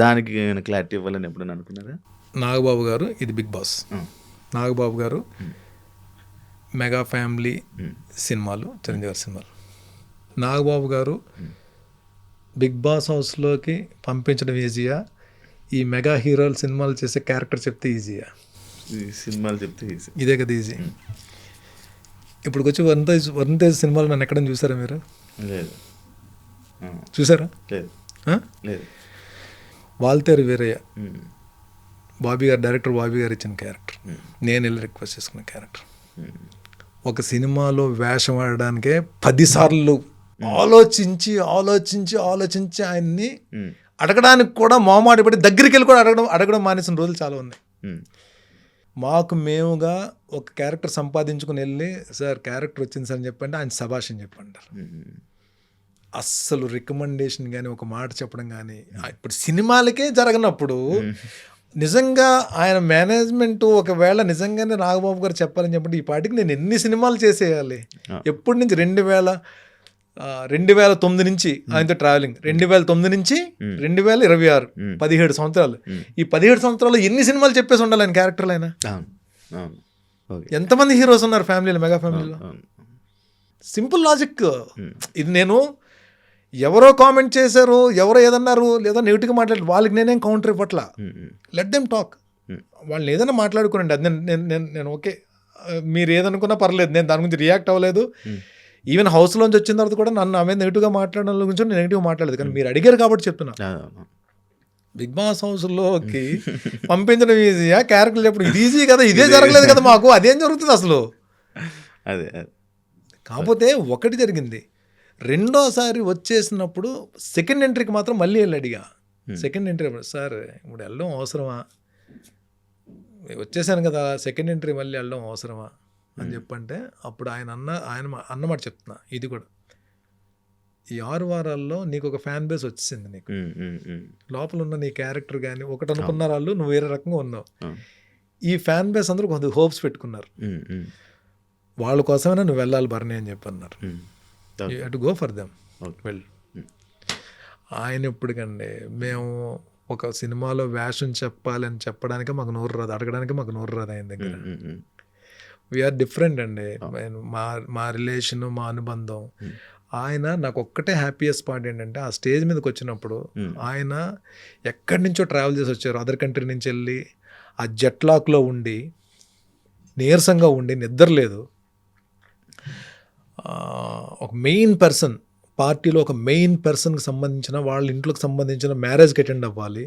దానికి క్లారిటీ ఇవ్వాలని ఎప్పుడైనా అనుకున్నారా? నాగబాబు గారు ఇది బిగ్ బాస్. నాగబాబు గారు మెగా ఫ్యామిలీ సినిమాలు, చిరంజీవి గారి సినిమాలు. నాగబాబు గారు బిగ్ బాస్ హౌస్లోకి పంపించడం ఈజీయా, ఈ మెగా హీరోల సినిమాలు చేసే క్యారెక్టర్ చెప్తే ఈజీయా? సినిమాలు చెప్తే ఈజీ. ఇదే కదా ఈజీ. ఇప్పుడు వచ్చి వరుణ్ తేజ్ సినిమాలు నన్ను ఎక్కడైనా చూసారా మీరు? లేదు. చూసారా? లేదు. వాల్తేరు వీరయ్య డైరెక్టర్ బాబీ గారు ఇచ్చిన క్యారెక్టర్, నేను వెళ్ళి రిక్వెస్ట్ చేసుకున్న క్యారెక్టర్. ఒక సినిమాలో వేషం ఆడడానికే 10 సార్లు ఆలోచించి ఆయన్ని అడగడానికి కూడా మొహమాటపడి దగ్గరికి వెళ్ళి కూడా అడగడం మానేసిన రోజులు చాలా ఉన్నాయి. మేముగా ఒక క్యారెక్టర్ సంపాదించుకుని వెళ్ళి సార్ క్యారెక్టర్ వచ్చింది సార్ అని చెప్పండి, ఆయన శభాష్ అని చెప్పంటారు. అస్సలు రికమెండేషన్ కానీ ఒక మాట చెప్పడం కానీ ఇప్పుడు సినిమాలకే జరగనప్పుడు నిజంగా ఆయన మేనేజ్మెంట్ ఒకవేళ నిజంగానే నాగబాబు గారు చెప్పాలని చెప్పండి, ఈ పాటికి నేను ఎన్ని సినిమాలు చేసేయాలి. ఎప్పటి నుంచి 2009 నుంచి ఆయనతో ట్రావెలింగ్, 2009 నుంచి 2026 17 సంవత్సరాలు. ఈ 17 సంవత్సరాలు ఎన్ని సినిమాలు చెప్పేసి ఉండాలి ఆయన క్యారెక్టర్లు అయినా? ఎంతమంది హీరోస్ ఉన్నారు ఫ్యామిలీలో, మెగా ఫ్యామిలీలో? సింపుల్ లాజిక్ ఇది. నేను ఎవరో కామెంట్ చేశారు, ఎవరో ఏదన్నారు, లేదా నెగిటివ్గా మాట్లాడారు, వాళ్ళకి నేనేం కౌంటర్ ఇవ్వట్లా. Let them talk. వాళ్ళని ఏదైనా మాట్లాడుకోండి. అది నేను ఓకే, మీరు ఏదనుకున్నా పర్లేదు, నేను దాని గురించి రియాక్ట్ అవ్వలేదు. ఈవెన్ హౌస్లోంచి వచ్చిన తర్వాత కూడా నన్ను ఆమె నెగిటివ్గా మాట్లాడడం గురించి నేను నెగిటివ్గా మాట్లాడలేదు, కానీ మీరు అడిగారు కాబట్టి చెప్తున్నా. బిగ్ బాస్ హౌస్లోకి పంపించడం ఈజీయా, క్యారెక్టర్ చెప్పడం ఇది ఈజీ కదా? ఇదే జరగలేదు కదా మాకు, అదేం జరుగుతుంది అసలు? అదే కాకపోతే ఒకటి జరిగింది, రెండోసారి వచ్చేసినప్పుడు సెకండ్ ఎంట్రీకి మాత్రం మళ్ళీ వెళ్ళి అడిగా. సెకండ్ ఎంట్రీ సార్ ఇప్పుడు వెళ్ళడం అవసరమా, వచ్చేసాను కదా, సెకండ్ ఎంట్రీ మళ్ళీ వెళ్ళడం అవసరమా అని చెప్పంటే అప్పుడు ఆయన అన్నమాట చెప్తున్నా. ఇది కూడా ఈ 6 వారాల్లో నీకు ఒక ఫ్యాన్ బేస్ వచ్చింది, నీకు లోపల ఉన్న నీ క్యారెక్టర్ కానీ ఒకటి అనుకున్న వాళ్ళు నువ్వు వేరే రకంగా ఉన్నావు. ఈ ఫ్యాన్ బేస్ అందరూ కొంత హోప్స్ పెట్టుకున్నారు, వాళ్ళ కోసమైనా నువ్వు వెళ్ళాలి బర్నీ అని చెప్పి అన్నారు. You have to go for them. Well, ఆయన ఎప్పటికండి మేము ఒక సినిమాలో వేషం చెప్పాలని చెప్పడానికి మాకు నోరు రాదు, అడగడానికి మాకు నోరు రాదు ఆయన దగ్గర. వీఆర్ డిఫరెంట్ అండి, మా రిలేషన్, మా అనుబంధం. ఆయన నాకు ఒక్కటే హ్యాపీయెస్ట్ పార్ట్ ఏంటంటే ఆ స్టేజ్ మీదకి వచ్చినప్పుడు ఆయన ఎక్కడి నుంచో ట్రావెల్ చేసి వచ్చారు, అదర్ కంట్రీ నుంచి వెళ్ళి ఆ జెట్లాక్లో ఉండి నీరసంగా ఉండి నిద్రలేదు. ఒక మెయిన్ పర్సన్ పార్టీలో, ఒక మెయిన్ పర్సన్కి సంబంధించిన వాళ్ళ ఇంట్లోకి సంబంధించిన మ్యారేజ్కి అటెండ్ అవ్వాలి,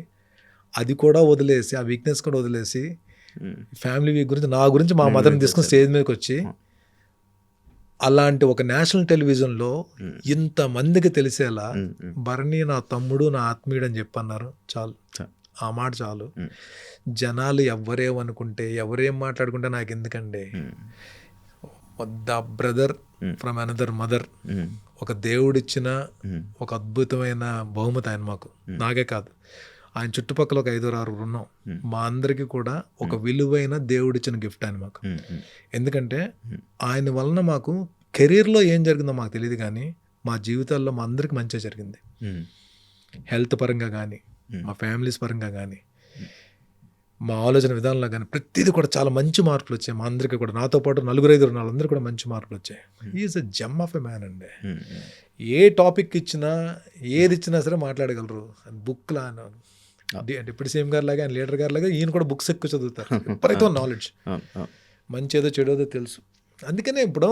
అది కూడా వదిలేసి, ఆ వీక్నెస్ కూడా వదిలేసి ఫ్యామిలీ వీక్ గురించి నా గురించి మా మదర్ని తీసుకుని స్టేజ్ మీదకి వచ్చి అలాంటి ఒక నేషనల్ టెలివిజన్లో ఇంతమందికి తెలిసేలా బర్నీ నా తమ్ముడు, నా ఆత్మీయుడు అని చెప్పన్నారు. చాలు, ఆ మాట చాలు. జనాలు ఎవరేమనుకుంటే, ఎవరేం మాట్లాడుకుంటే నాకు ఎందుకండి. The brother from another mother. ఒక దేవుడిచ్చిన ఒక అద్భుతమైన బహుమతి ఆయన మాకు. నాకే కాదు, ఆయన చుట్టుపక్కల ఒక 5-6 ఉన్నాం. మా అందరికీ కూడా ఒక విలువైన దేవుడిచ్చిన గిఫ్ట్ ఆయన మాకు. ఎందుకంటే ఆయన వలన మాకు కెరీర్లో ఏం జరిగిందో మాకు తెలియదు, కానీ మా జీవితాల్లో మా అందరికి మంచిగా జరిగింది. హెల్త్ పరంగా కానీ, మా ఫ్యామిలీస్ పరంగా కానీ, మా ఆలోచన విధానంలో కానీ ప్రతిదీ కూడా చాలా మంచి మార్పులు వచ్చాయి మా అందరికీ కూడా. నాతో పాటు 4-5 వాళ్ళందరూ కూడా మంచి మార్పులు వచ్చాయి. Is a gem of a man అండి. ఏ టాపిక్ ఇచ్చినా ఏది ఇచ్చినా సరే మాట్లాడగలరు. బుక్లా డిప్యూటీ సీఎం గారి లాగా, ఆయన లీడర్ గారి లాగా ఈయన కూడా బుక్స్ ఎక్కువ చదువుతారు. ఎప్పుడైతే నాలెడ్జ్ మంచి ఏదో చెడోదో తెలుసు. అందుకనే ఇప్పుడు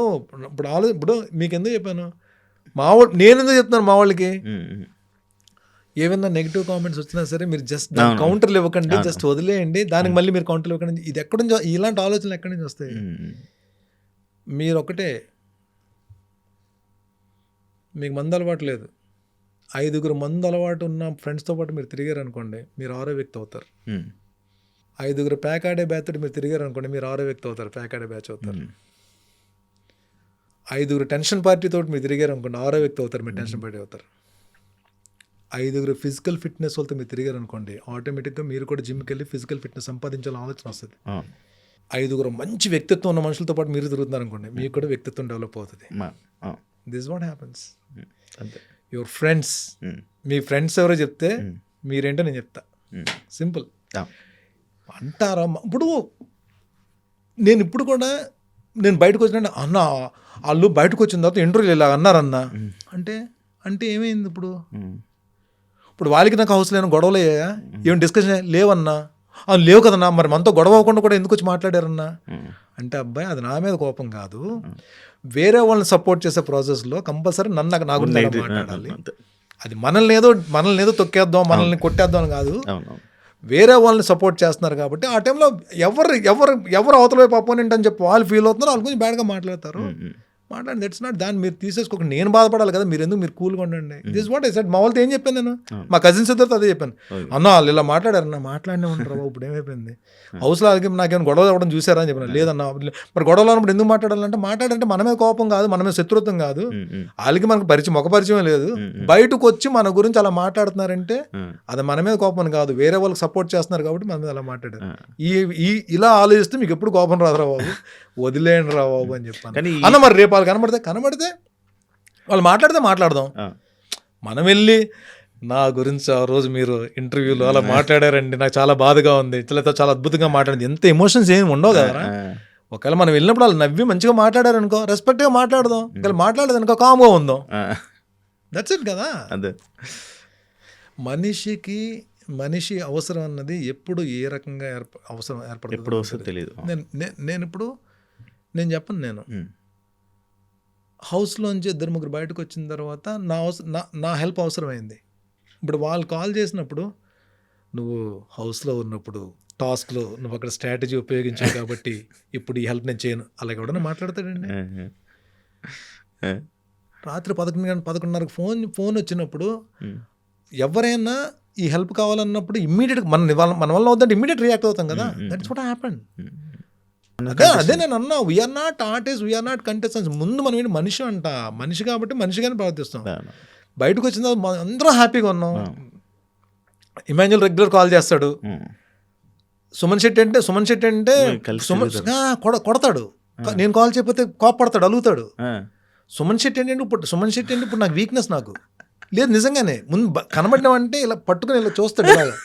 మీకు ఎందుకు చెప్పాను, నేను ఎందుకు చెప్తున్నాను మా వాళ్ళకి, ఏమైనా నెగిటివ్ కామెంట్స్ వచ్చినా సరే మీరు జస్ట్ కౌంటర్లు ఇవ్వకండి, జస్ట్ వదిలేయండి. దానికి మళ్ళీ మీరు కౌంటర్లు ఇవ్వకండి. ఇది ఎక్కడి నుంచి, ఇలాంటి ఆలోచనలు ఎక్కడి నుంచి వస్తాయి? మీరు ఒకటే, మీకు మందు అలవాటు లేదు, 5 మందు అలవాటు ఉన్న ఫ్రెండ్స్తో పాటు మీరు తిరిగారు అనుకోండి, మీరు 6వ వ్యక్తి అవుతారు. 5 ప్యాక్ ఆడే బ్యాచ్ తోటి మీరు తిరిగారు అనుకోండి, మీరు 6వ వ్యక్తి అవుతారు, ప్యాక్ ఆడే బ్యాచ్ అవుతారు. 5 టెన్షన్ పార్టీ తోటి మీరు తిరిగారు అనుకోండి, 6వ వ్యక్తి అవుతారు, మీరు టెన్షన్ పార్టీ అవుతారు. 5 ఫిజికల్ ఫిట్నెస్ వాళ్ళతో మీరు తిరిగారు అనుకోండి, ఆటోమేటిక్గా మీరు కూడా జిమ్కి వెళ్ళి ఫిజికల్ ఫిట్నెస్ సంపాదించాలని ఆలోచన వస్తుంది. 5 మంచి వ్యక్తిత్వం ఉన్న మనుషులతో పాటు మీరు తిరుగుతున్నారు అనుకోండి, మీకు కూడా వ్యక్తిత్వం డెవలప్ అవుతుంది. This what happens. Your friends, me friends ఎవరో చెప్తే మీరేంటో నేను చెప్తా. సింపుల్ అంటారా? ఇప్పుడు నేను బయటకు వచ్చిన అన్న, వాళ్ళు బయటకు వచ్చిన తర్వాత ఇంటర్వ్యూలు ఇలా అన్నారన్నా అంటే ఏమైంది? ఇప్పుడు వాళ్ళకి నాకు హౌస్ లేని గొడవలు అయ్యాయా? ఏం డిస్కషన్ లేవన్నా? లేవు కదన్నా, మరి మనతో గొడవ అవ్వకుండా కూడా ఎందుకు వచ్చి మాట్లాడారన్నా అంటే, అబ్బాయి అది నా మీద కోపం కాదు, వేరే వాళ్ళని సపోర్ట్ చేసే ప్రాసెస్లో కంపల్సరీ నా గురించి మాట్లాడాలి. అది మనల్ని ఏదో తొక్కేద్దాం, మనల్ని కొట్టేద్దాం అని కాదు, వేరే వాళ్ళని సపోర్ట్ చేస్తున్నారు కాబట్టి ఆ టైంలో ఎవరు అవతల వైపు అపోనెంట్ అని చెప్పి వాళ్ళు ఫీల్ అవుతున్నారు, వాళ్ళ గురించి బ్యాడ్గా మాట్లాడతారు. మాట్లాడి దట్స్ నాట్, దాన్ని మీరు తీసేసుకోక నేను బాధపడాలి కదా, మీరు ఎందుకు, మీరు కూల్గా ఉండండి. This what I said. మా వాళ్ళతో ఏం చెప్పాను నేను, మా కజిన్స్ ఇద్దరితో అదే చెప్పాను. అన్న వాళ్ళు ఇలా మాట్లాడారన్న, మాట్లాడినే ఉంటారు. ఇప్పుడు ఏమైపోయింది, హౌస్లో వాళ్ళకి నాకేమైనా గొడవ అవ్వడం చూసారా అని చెప్పాను. లేదన్నా, మరి గొడవలు అన్నప్పుడు ఎందుకు మాట్లాడాలంటే మనమే కోపం కాదు, మనమే శత్రుత్వం కాదు, వాళ్ళకి మనకు ముఖ పరిచయం లేదు, బయటకు వచ్చి మన గురించి అలా మాట్లాడుతున్నారంటే అది మన మీద కోపం కాదు, వేరే వాళ్ళకి సపోర్ట్ చేస్తున్నారు కాబట్టి మన మీద అలా మాట్లాడారు. ఇలా ఆలోచిస్తే మీకు ఎప్పుడు కోపం రాదురా బాబు, వదిలేయండి రా బాబు అని చెప్పాను. అన్న మరి రేపు వాళ్ళు కనబడితే వాళ్ళు మాట్లాడదాం. మనం వెళ్ళి నా గురించి ఆ రోజు మీరు ఇంటర్వ్యూలో అలా మాట్లాడారండి, నాకు చాలా బాధగా ఉంది, చాలా అద్భుతంగా మాట్లాడింది, ఎంత ఎమోషన్స్ ఏమి ఉండవు కదా. ఒకవేళ మనం వెళ్ళినప్పుడు వాళ్ళు నవ్వి మంచిగా మాట్లాడారనుకో, రెస్పెక్ట్గా మాట్లాడదాం. ఒకవేళ మాట్లాడదనుకో కామ్గా ఉందాం. దట్స్ ఇట్ కదా. అదే మనిషి అవసరం అన్నది ఎప్పుడు ఏ రకంగా అవసరం ఏర్పడుతుందో తెలియదు. నేను చెప్పను, నేను హౌస్లోంచి 2-3 బయటకు వచ్చిన తర్వాత నా హెల్ప్ అవసరమైంది. ఇప్పుడు వాళ్ళు కాల్ చేసినప్పుడు, నువ్వు హౌస్లో ఉన్నప్పుడు టాస్క్లో నువ్వు అక్కడ స్ట్రాటజీ ఉపయోగించావు కాబట్టి ఇప్పుడు ఈ హెల్ప్ నేను చేయను, అలా ఎవడన్నా మాట్లాడతాడండి? రాత్రి 11:30 ఫోన్ వచ్చినప్పుడు ఎవరైనా ఈ హెల్ప్ కావాలన్నప్పుడు ఇమ్మీడియట్గా మన వల్ల అవుతుంటే ఇమ్మీడియట్ రియాక్ట్ అవుతాం కదా. That's what happened. అదే నేను అన్నా, we are not artist, we are not contestants. ముందు మనం ఏంటి, మనిషి కాబట్టి మనిషిగానే ప్రవర్తిస్తాం. బయటకు వచ్చిన అందరూ హ్యాపీగా ఉన్నాం. ఇమాన్యుల్ రెగ్యులర్ కాల్ చేస్తాడు. సుమన్ శెట్టి అంటే కొడతాడు. నేను కాల్ చేయకపోతే కోపడతాడు, అలుగుతాడు. సుమన్ శెట్టి అంటే ఇప్పుడు నాకు వీక్నెస్, నాకు లేదు నిజంగానే. ముందు కనబడినామంటే ఇలా పట్టుకుని ఇలా చూస్తాడు, ఇలాగా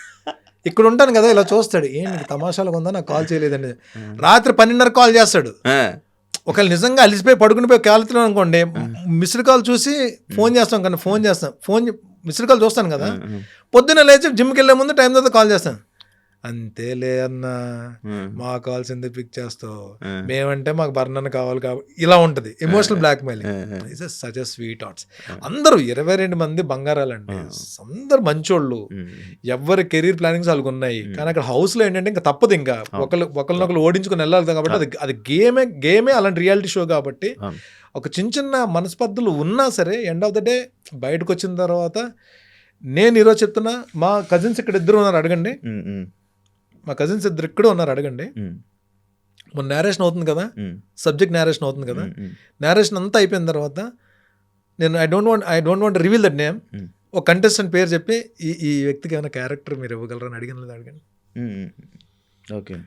ఇక్కడ ఉంటాను కదా, ఇలా చూస్తాడు, ఏంటి తమాషాలుగా ఉందా, నాకు కాల్ చేయలేదండి. రాత్రి 12:30 కాల్ చేస్తాడు. ఒకవేళ నిజంగా అలిసిపోయి పడుకునిపోయి కాలుతున్నాను అనుకోండి, మిస్డ్ కాల్ చూసి ఫోన్ మిస్డ్ కాల్ చూస్తాను కదా, పొద్దున్న లేచి జిమ్కి వెళ్ళే ముందు టైం తర్వాత కాల్ చేస్తాను. అంతేలే అన్న, మా కాల్స్ ఎందుకు పిక్ చేస్తావు, మేమంటే మాకు బర్నన్ కావాలి కాబట్టి ఇలా ఉంటుంది. Emotional blackmailing is such a sweet thoughts. అందరూ 22 మంది బంగారాలండి, అందరు మంచోళ్ళు, ఎవరి కెరీర్ ప్లానింగ్స్ వాళ్ళకి ఉన్నాయి. కానీ అక్కడ హౌస్లో ఏంటంటే ఇంకా తప్పదు, ఇంకా ఒకరినొకరు ఓడించుకుని వెళ్ళాలి కాబట్టి అది గేమే అలాంటి రియాలిటీ షో కాబట్టి ఒక చిన్న మనస్పర్ధలు ఉన్నా సరే ఎండ్ ఆఫ్ ద డే బయటకు వచ్చిన తర్వాత, నేను ఈరోజు చెప్తున్నా, మా కజిన్స్ ఇక్కడ 2 ఉన్నారు, అడగండి. మా కజిన్స్ 2 ఇక్కడ ఉన్నారు, అడగండి. మన నేరేషన్ అవుతుంది కదా, సబ్జెక్ట్ నేరేషన్ అవుతుంది కదా, నేరేషన్ అంతా అయిపోయిన తర్వాత నేను I don't want reveal that name, ఒక కంటెస్టెంట్ పేరు చెప్పి ఈ వ్యక్తికి ఏమైనా క్యారెక్టర్ మీరు ఇవ్వగలరని అడిగాను. ఓకే,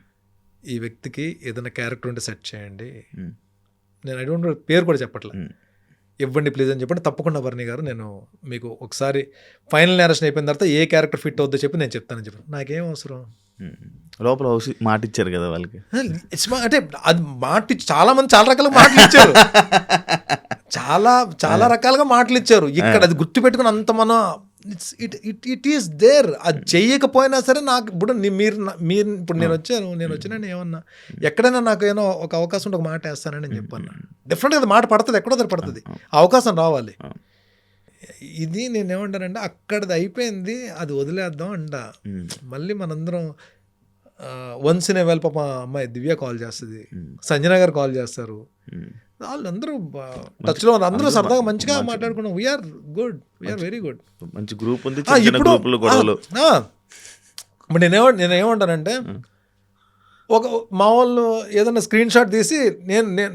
ఈ వ్యక్తికి ఏదైనా క్యారెక్టర్ ఉంటే సెట్ చేయండి. నేను ఐ డోంట్ పేరు కూడా చెప్పట్లే, ఇవ్వండి ప్లీజ్ అని చెప్పండి. తప్పకుండా వర్ణి గారు, నేను మీకు ఒకసారి ఫైనల్ నేరేషన్ అయిపోయిన తర్వాత ఏ క్యారెక్టర్ ఫిట్ అవుద్దో చెప్పి నేను చెప్తానని చెప్పాను. నాకేం అవసరం, లోపల మాట ఇచ్చారు కదా వాళ్ళకి. అంటే అది చాలా మంది చాలా రకాల మాటలు ఇచ్చారు, చాలా రకాలుగా మాటలు ఇచ్చారు. ఇక్కడ అది గుర్తుపెట్టుకుని అంత మనం ఇట్ ఈస్ దేర్. అది చెయ్యకపోయినా సరే నాకు ఇప్పుడు మీరు ఇప్పుడు నేను వచ్చినా ఏమన్నా ఎక్కడైనా నాకు ఏమో ఒక అవకాశం ఉంటే ఒక మాట వేస్తానని నేను చెప్పాను. డెఫినెట్గా అది మాట పడుతుంది, ఎక్కడో దగ్గర పడుతుంది, అవకాశం రావాలి. ఇది నేను ఏమంటానంటే అక్కడది అయిపోయింది, అది వదిలేద్దాం అంట. మళ్ళీ మనందరం వన్స్ ఇన్ ఏ వైల్ పాప అమ్మాయి దివ్య కాల్ చేస్తుంది, సంజన గారు కాల్ చేస్తారు, వాళ్ళందరూ టచ్లో అందరూ సరదాగా మంచిగా మాట్లాడుకున్నాం. We're good, we're very good, మంచి గ్రూప్ ఉంది. ఇప్పుడు నేనేమంటానంటే ఒక మా వాళ్ళు ఏదైనా స్క్రీన్ షాట్ తీసి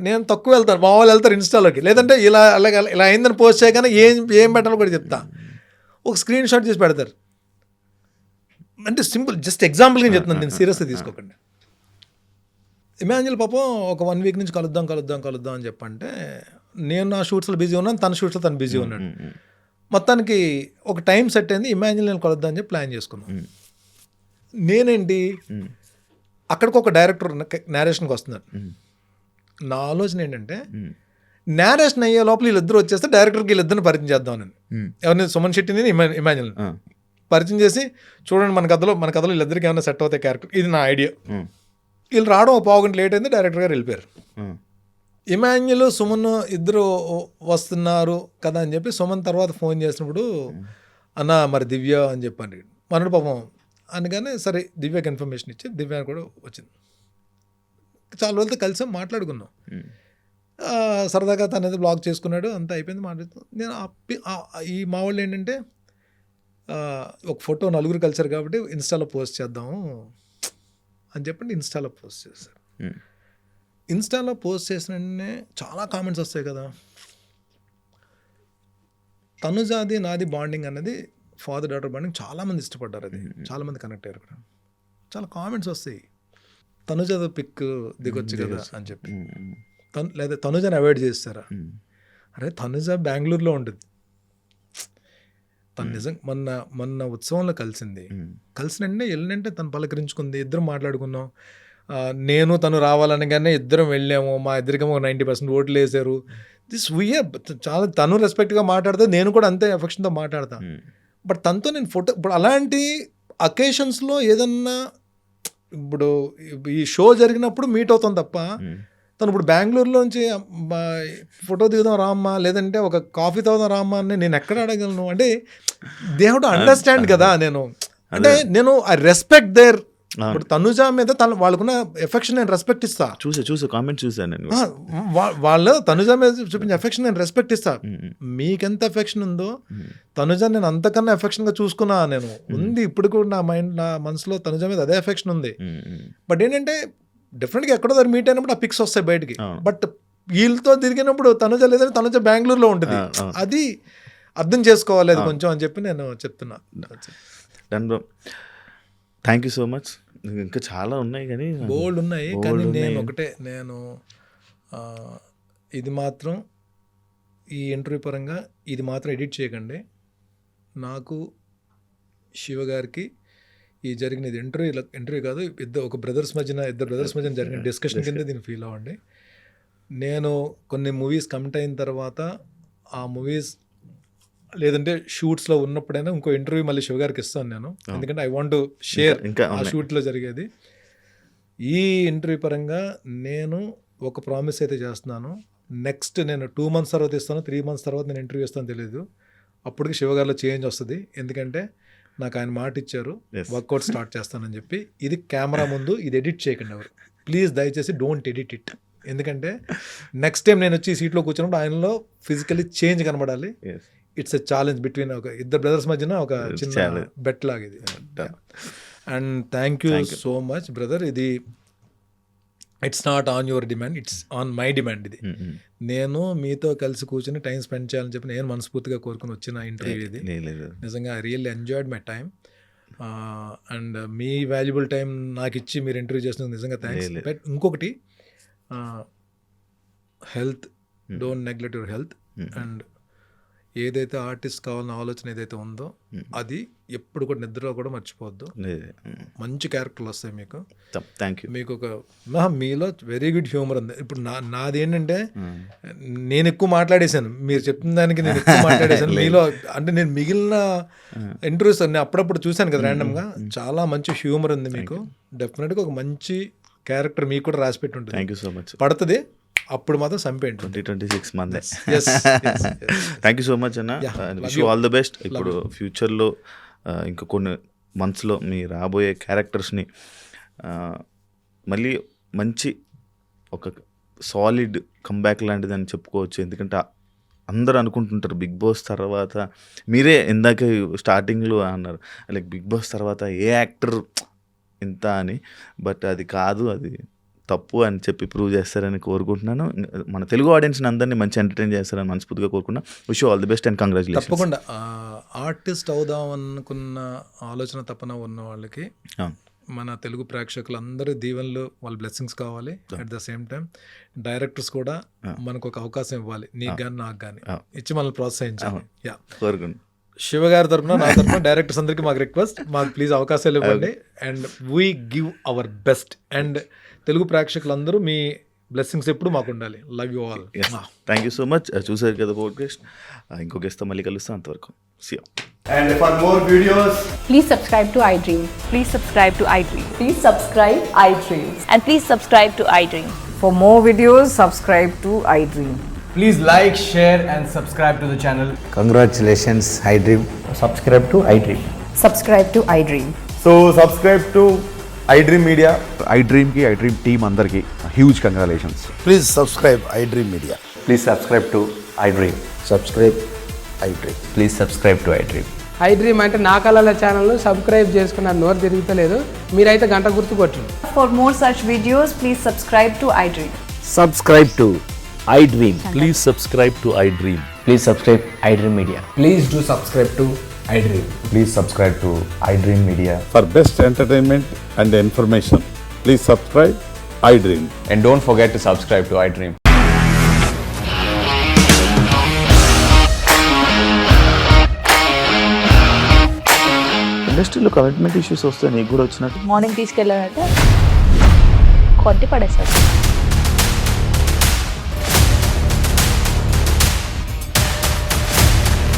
నేను తక్కువ వెళ్తాను, మా వాళ్ళు వెళ్తారు ఇన్స్టాలోకి, లేదంటే ఇలా అయిందని పోస్ట్ చేయగానే ఏం పెట్టాలో కూడా చెప్తా. ఒక స్క్రీన్ షాట్ చేసి పెడతారు, అంటే సింపుల్ జస్ట్ ఎగ్జాంపుల్గా చెప్తున్నాను, నేను సీరియస్గా తీసుకోకండి. ఇమాన్యుల్ పాపం ఒక 1 వీక్ నుంచి కలుద్దాం అని చెప్పంటే నేను నా షూట్స్లో బిజీ ఉన్నాను, తన షూట్స్లో తను బిజీ ఉన్నాడు. మొత్తానికి ఒక టైం సెట్ అయింది, ఇమాన్యుల్ నేను కలుద్దాం అని చెప్పి ప్లాన్ చేసుకున్నాను. నేనేంటి అక్కడికి ఒక డైరెక్టర్ నేరేషన్కి వస్తున్నారు. నా ఆలోచన ఏంటంటే నేరేషన్ అయ్యే లోపల వీళ్ళిద్దరు వచ్చేస్తే డైరెక్టర్కి వీళ్ళిద్దరిని పరిచయం చేద్దాం నేను. ఎవరిని? సుమన్ శెట్టిని, ఇమాన్యుల్ పరిచయం చేసి చూడండి మన కథలో వీళ్ళిద్దరికి ఏమైనా సెట్ అవుతాయి క్యారెక్టర్, ఇది నా ఐడియా. వీళ్ళు రావడం ఒక 1/2 గంట లేట్ అయింది, డైరెక్టర్ గారు వెళ్ళిపోయారు. ఇమాన్యుల్ సుమన్ ఇద్దరు వస్తున్నారు కదా అని చెప్పి సుమన్ తర్వాత ఫోన్ చేసినప్పుడు అన్న మరి దివ్య అని చెప్పండి మనడు పాపం అందుకని సరే దివ్యకి ఇన్ఫర్మేషన్ ఇచ్చి దివ్య కూడా వచ్చింది. చాలా రోజులతో కలిసి మాట్లాడుకున్నాం, సరదాగా తను ఏదో బ్లాగ్ చేసుకున్నాడు, అంతా అయిపోయింది మాట్లాడుతున్నాం. నేను ఈ మా వాళ్ళు ఏంటంటే ఒక ఫోటో 4 కలిసారు కాబట్టి ఇన్స్టాలో పోస్ట్ చేద్దాము అని చెప్పండి ఇన్స్టాలో పోస్ట్ చేశారు. ఇన్స్టాలో పోస్ట్ చేసిన చాలా కామెంట్స్ వస్తాయి కదా, తనుజాది నాది బాండింగ్ అన్నది ఫాదర్ డాటర్ బాండింగ్ చాలామంది ఇష్టపడ్డారు, అది చాలామంది కనెక్ట్ అయ్యారు కూడా. చాలా కామెంట్స్ వస్తాయి, తనుజాది పిక్ దిగొచ్చు కదా అని చెప్పి, లేదా తనుజాని అవాయిడ్ చేస్తారా? అరే తనుజ బెంగళూరులో ఉంటుంది, తను నిజం మొన్న ఉత్సవంలో కలిసినంటే వెళ్ళినంటే తను పలకరించుకుంది, ఇద్దరం మాట్లాడుకున్నాం. నేను తను రావాలనగానే ఇద్దరం వెళ్ళాము, మా ఇద్దరికేమో 90% ఓట్లు వేసారు. చాలా తను రెస్పెక్ట్గా మాట్లాడితే నేను కూడా అంతే ఎఫెక్షన్తో మాట్లాడతా. బట్ తనతో నేను ఫోటో ఇప్పుడు అలాంటి అకేషన్స్లో ఏదన్నా ఇప్పుడు ఈ షో జరిగినప్పుడు మీట్ అవుతాం తప్ప తను ఇప్పుడు బెంగళూరులోంచి ఫోటో దిగుదాం రామ్మా, లేదంటే ఒక కాఫీ తాగుదాం రామ్మా అని నేను ఎక్కడ అడగలను? అంటే దే హావ్ టు అండర్స్టాండ్ కదా. నేను ఐ రెస్పెక్ట్ దేర్. ఇప్పుడు తనుజ మీద వాళ్ళకున్న ఎఫెక్షన్ నేను రెస్పెక్ట్ ఇస్తా. చూసా కామెంట్ చూసాను. వాళ్ళు తనుజ మీద చూపించే ఎఫెక్షన్ నేను రెస్పెక్ట్ ఇస్తా. మీకెంత ఎఫెక్షన్ ఉందో తనుజ నేను అంతకన్నా ఎఫెక్షన్గా చూసుకున్నా. నేను ఉంది ఇప్పుడు కూడా నా మనసులో తనుజ మీద అదే ఎఫెక్షన్ ఉంది. బట్ ఏంటంటే డెఫినెట్గా ఎక్కడో దగ్గర మీట్ అయినప్పుడు ఆ పిక్స్ వస్తాయి బయటికి. బట్ వీళ్ళతో తిరిగినప్పుడు తనుజ లేదని తనుజ బెంగళూరులో ఉంటుంది, అది అర్థం చేసుకోవాలి అది కొంచెం అని చెప్పి నేను చెప్తున్నా. Done bro, thank you so much. ఇంకా చాలా ఉన్నాయి కానీ బోల్డ్ ఉన్నాయి, కానీ నేను ఒకటే ఇది మాత్రం ఈ ఇంటర్వ్యూ పరంగా ఇది మాత్రం ఎడిట్ చేయకండి. నాకు శివ గారికి ఈ జరిగిన ఇది ఇంటర్వ్యూ కాదు, ఇద్దరు బ్రదర్స్ మధ్యన జరిగిన డిస్కషన్ కింద దీన్ని ఫీల్ అవ్వండి. నేను కొన్ని మూవీస్ కమిట్ అయిన తర్వాత ఆ మూవీస్ లేదంటే షూట్స్లో ఉన్నప్పుడైనా ఇంకో ఇంటర్వ్యూ మళ్ళీ శివ గారికి ఇస్తాను నేను, ఎందుకంటే ఐ వాంట్ టు షేర్ ఆ షూట్లో జరిగేది. ఈ ఇంటర్వ్యూ పరంగా నేను ఒక ప్రామిస్ అయితే చేస్తున్నాను, నెక్స్ట్ నేను 2 months తర్వాత ఇస్తాను, 3 months తర్వాత నేను ఇంటర్వ్యూ ఇస్తాను తెలియదు. అప్పటికి శివ గారిలో చేంజ్ వస్తుంది, ఎందుకంటే నాకు ఆయన మాట ఇచ్చారు వర్కౌట్ స్టార్ట్ చేస్తానని చెప్పి. ఇది కెమెరా ముందు ఇది ఎడిట్ చేయకండి ఎవరు, ప్లీజ్ దయచేసి డోంట్ ఎడిట్ ఇట్. ఎందుకంటే నెక్స్ట్ టైం నేను వచ్చి సీట్లో కూర్చున్నప్పుడు ఆయనలో ఫిజికలీ చేంజ్ కనబడాలి. ఇట్స్ ఎ ఛాలెంజ్ బిట్వీన్ ఒక ఇద్దరు బ్రదర్స్ మధ్యన ఒక చిన్న బెట్ లాగా ఇది. And thank you so much brother. ఇది it's not on your demand, it's on my demand. ఇది నేను మీతో కలిసి కూర్చొని టైం స్పెండ్ చేయాలని చెప్పి నేను మనస్ఫూర్తిగా కోరుకుని వచ్చిన ఇంటర్వ్యూ ఇది. నిజంగా I really enjoyed my time and me valuable time నాకు ఇచ్చి మీరు ఇంటర్వ్యూ చేసినందుకు నిజంగా థ్యాంక్స్. బట్ ఇంకొకటి, health, don't neglect your health. And ఏదైతే ఆర్టిస్ట్ కావాలన్న ఆలోచన ఏదైతే ఉందో అది ఎప్పుడు కూడా నిద్రలో కూడా మర్చిపోవద్దు. మంచి క్యారెక్టర్లు వస్తాయి మీకు. Thank you. మీకు మీలో వెరీ గుడ్ హ్యూమర్ ఉంది. ఇప్పుడు నాది ఏంటంటే నేను ఎక్కువ మాట్లాడేశాను, మీరు చెప్పిన దానికి నేను ఎక్కువ మాట్లాడేశాను మీలో. అంటే నేను మిగిలిన ఇంటర్వ్యూస్ అన్ని అప్పుడప్పుడు చూశాను కదా ర్యాండమ్గా, చాలా మంచి హ్యూమర్ ఉంది మీకు. డెఫినెట్గా ఒక మంచి క్యారెక్టర్ మీకు కూడా రాసి పెట్టి ఉంటుంది. Thank you so much. పడుతుంది అప్పుడు మాత్రం చంపేయండి. 2026 మందే. థ్యాంక్ యూ సో మచ్ అన్న. Wish you all the best. ఇప్పుడు ఫ్యూచర్లో ఇంకా కొన్ని మంత్స్లో మీ రాబోయే క్యారెక్టర్స్ని మళ్ళీ మంచి ఒక సాలిడ్ కంబ్యాక్ లాంటిది అని చెప్పుకోవచ్చు. ఎందుకంటే అందరూ అనుకుంటుంటారు బిగ్ బాస్ తర్వాత, మీరే ఇందాక స్టార్టింగ్లో అన్నారు లైక్ బిగ్ బాస్ తర్వాత ఏ యాక్టర్ ఇంత అని, బట్ అది కాదు, అది తప్పు అని చెప్పి ప్రూవ్ చేస్తారని కోరుకుంటున్నాను. మన తెలుగు ఆడియన్స్ని అందరినీ మంచి ఎంటర్టైన్ చేస్తారని మనస్ఫూర్తిగా కోరుకున్నాను. Wish you all the best and congratulations. తప్పకుండా ఆర్టిస్ట్ అవుదాం అనుకున్న ఆలోచన తప్పన ఉన్న వాళ్ళకి మన తెలుగు ప్రేక్షకులందరూ దీవెనలు, వాళ్ళ బ్లెస్సింగ్స్ కావాలి. At the same time directors కూడా మనకు ఒక అవకాశం ఇవ్వాలి, నీకు కానీ నాకు కానీ ఇచ్చి మనల్ని ప్రోత్సహించాలి. కోరుకుంటున్నాను. శివ గారి తరఫున, నా తరఫున డైరెక్టర్స్ అందరికీ మాకు రిక్వెస్ట్, మాకు ప్లీజ్ అవకాశాలు ఇవ్వండి and we give our best. And Telugu ప్రేక్షకులందరూ మీ బ్లెస్సింగ్స్ ఎప్పుడు మాకు ఉండాలి. Love you all. Thank you so much. చూసారు కదా పోడ్కాస్ట్. ఇంకో గెస్ట్తో మళ్ళీ కలుస్తాం. అంతవరకు see you. And for more videos, Please subscribe to iDream. Please subscribe to iDream. Please subscribe iDream. And please subscribe to iDream. For more videos, subscribe to iDream. please like, share and subscribe to the channel. Congratulations, iDream. Subscribe to iDream. Subscribe to iDream. So subscribe to iDream Media. iDream ki iDream team andarki huge congratulations. Please subscribe iDream Media. Please subscribe to iDream. Subscribe iDream. Please subscribe to iDream. iDream అంటే నా కళల ఛానల్ సబ్స్క్రైబ్ చేసుకున్న నోరు తిరుగుతలేదు, మీరైతే గంట గుర్తు కొట్టండి. For more such videos, please subscribe to iDream. Subscribe to iDream. Please subscribe to iDream. Please subscribe iDream Media. Please do subscribe to iDream. Please subscribe to iDream Media. For best entertainment and information, please subscribe iDream. And don't forget to subscribe to iDream. ఇండస్ట్రీలో కమిట్మెంట్ ఇష్యూస్ వస్తే నీకు కూడా వచ్చినట్టు మార్నింగ్ తీసుకెళ్ళాలంటే కొట్టి పడేస్తారు.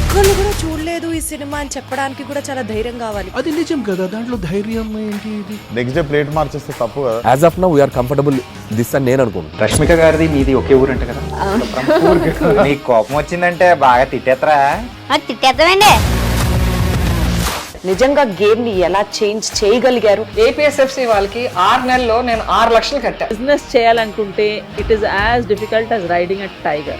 ఒక్కళ్ళు కూడా చూడలేదు ఈ సినిమా అని చెప్పడానికి కూడా చాలా ధైర్యం కావాలి. అది నిజం కదా, దాంట్లో ధైర్యం ఏంటి? ఇది నెక్స్ట్ డే ప్లేట్ మార్చేస్తే తప్పు కదా. As of now, we are comfortable this అని నేను అనుకుంటున్నాను. రష్మిక గారిది మీది ఒకే ఊరంట కదా. నీకు కోపం వచ్చిందంటే బాగా తిట్టేత్తరా? తిట్టేద్దామండి. నిజంగా గేమ్ ని ఎలా చేంజ్ చేయగలిగారు? ఏపీఎస్ఎఫ్సి వాళ్ళకి 6 నెలల్లో నేను 6 లక్షలు కట్టా. బిజినెస్ చేయాలనుకుంటే it is as difficult as riding a tiger.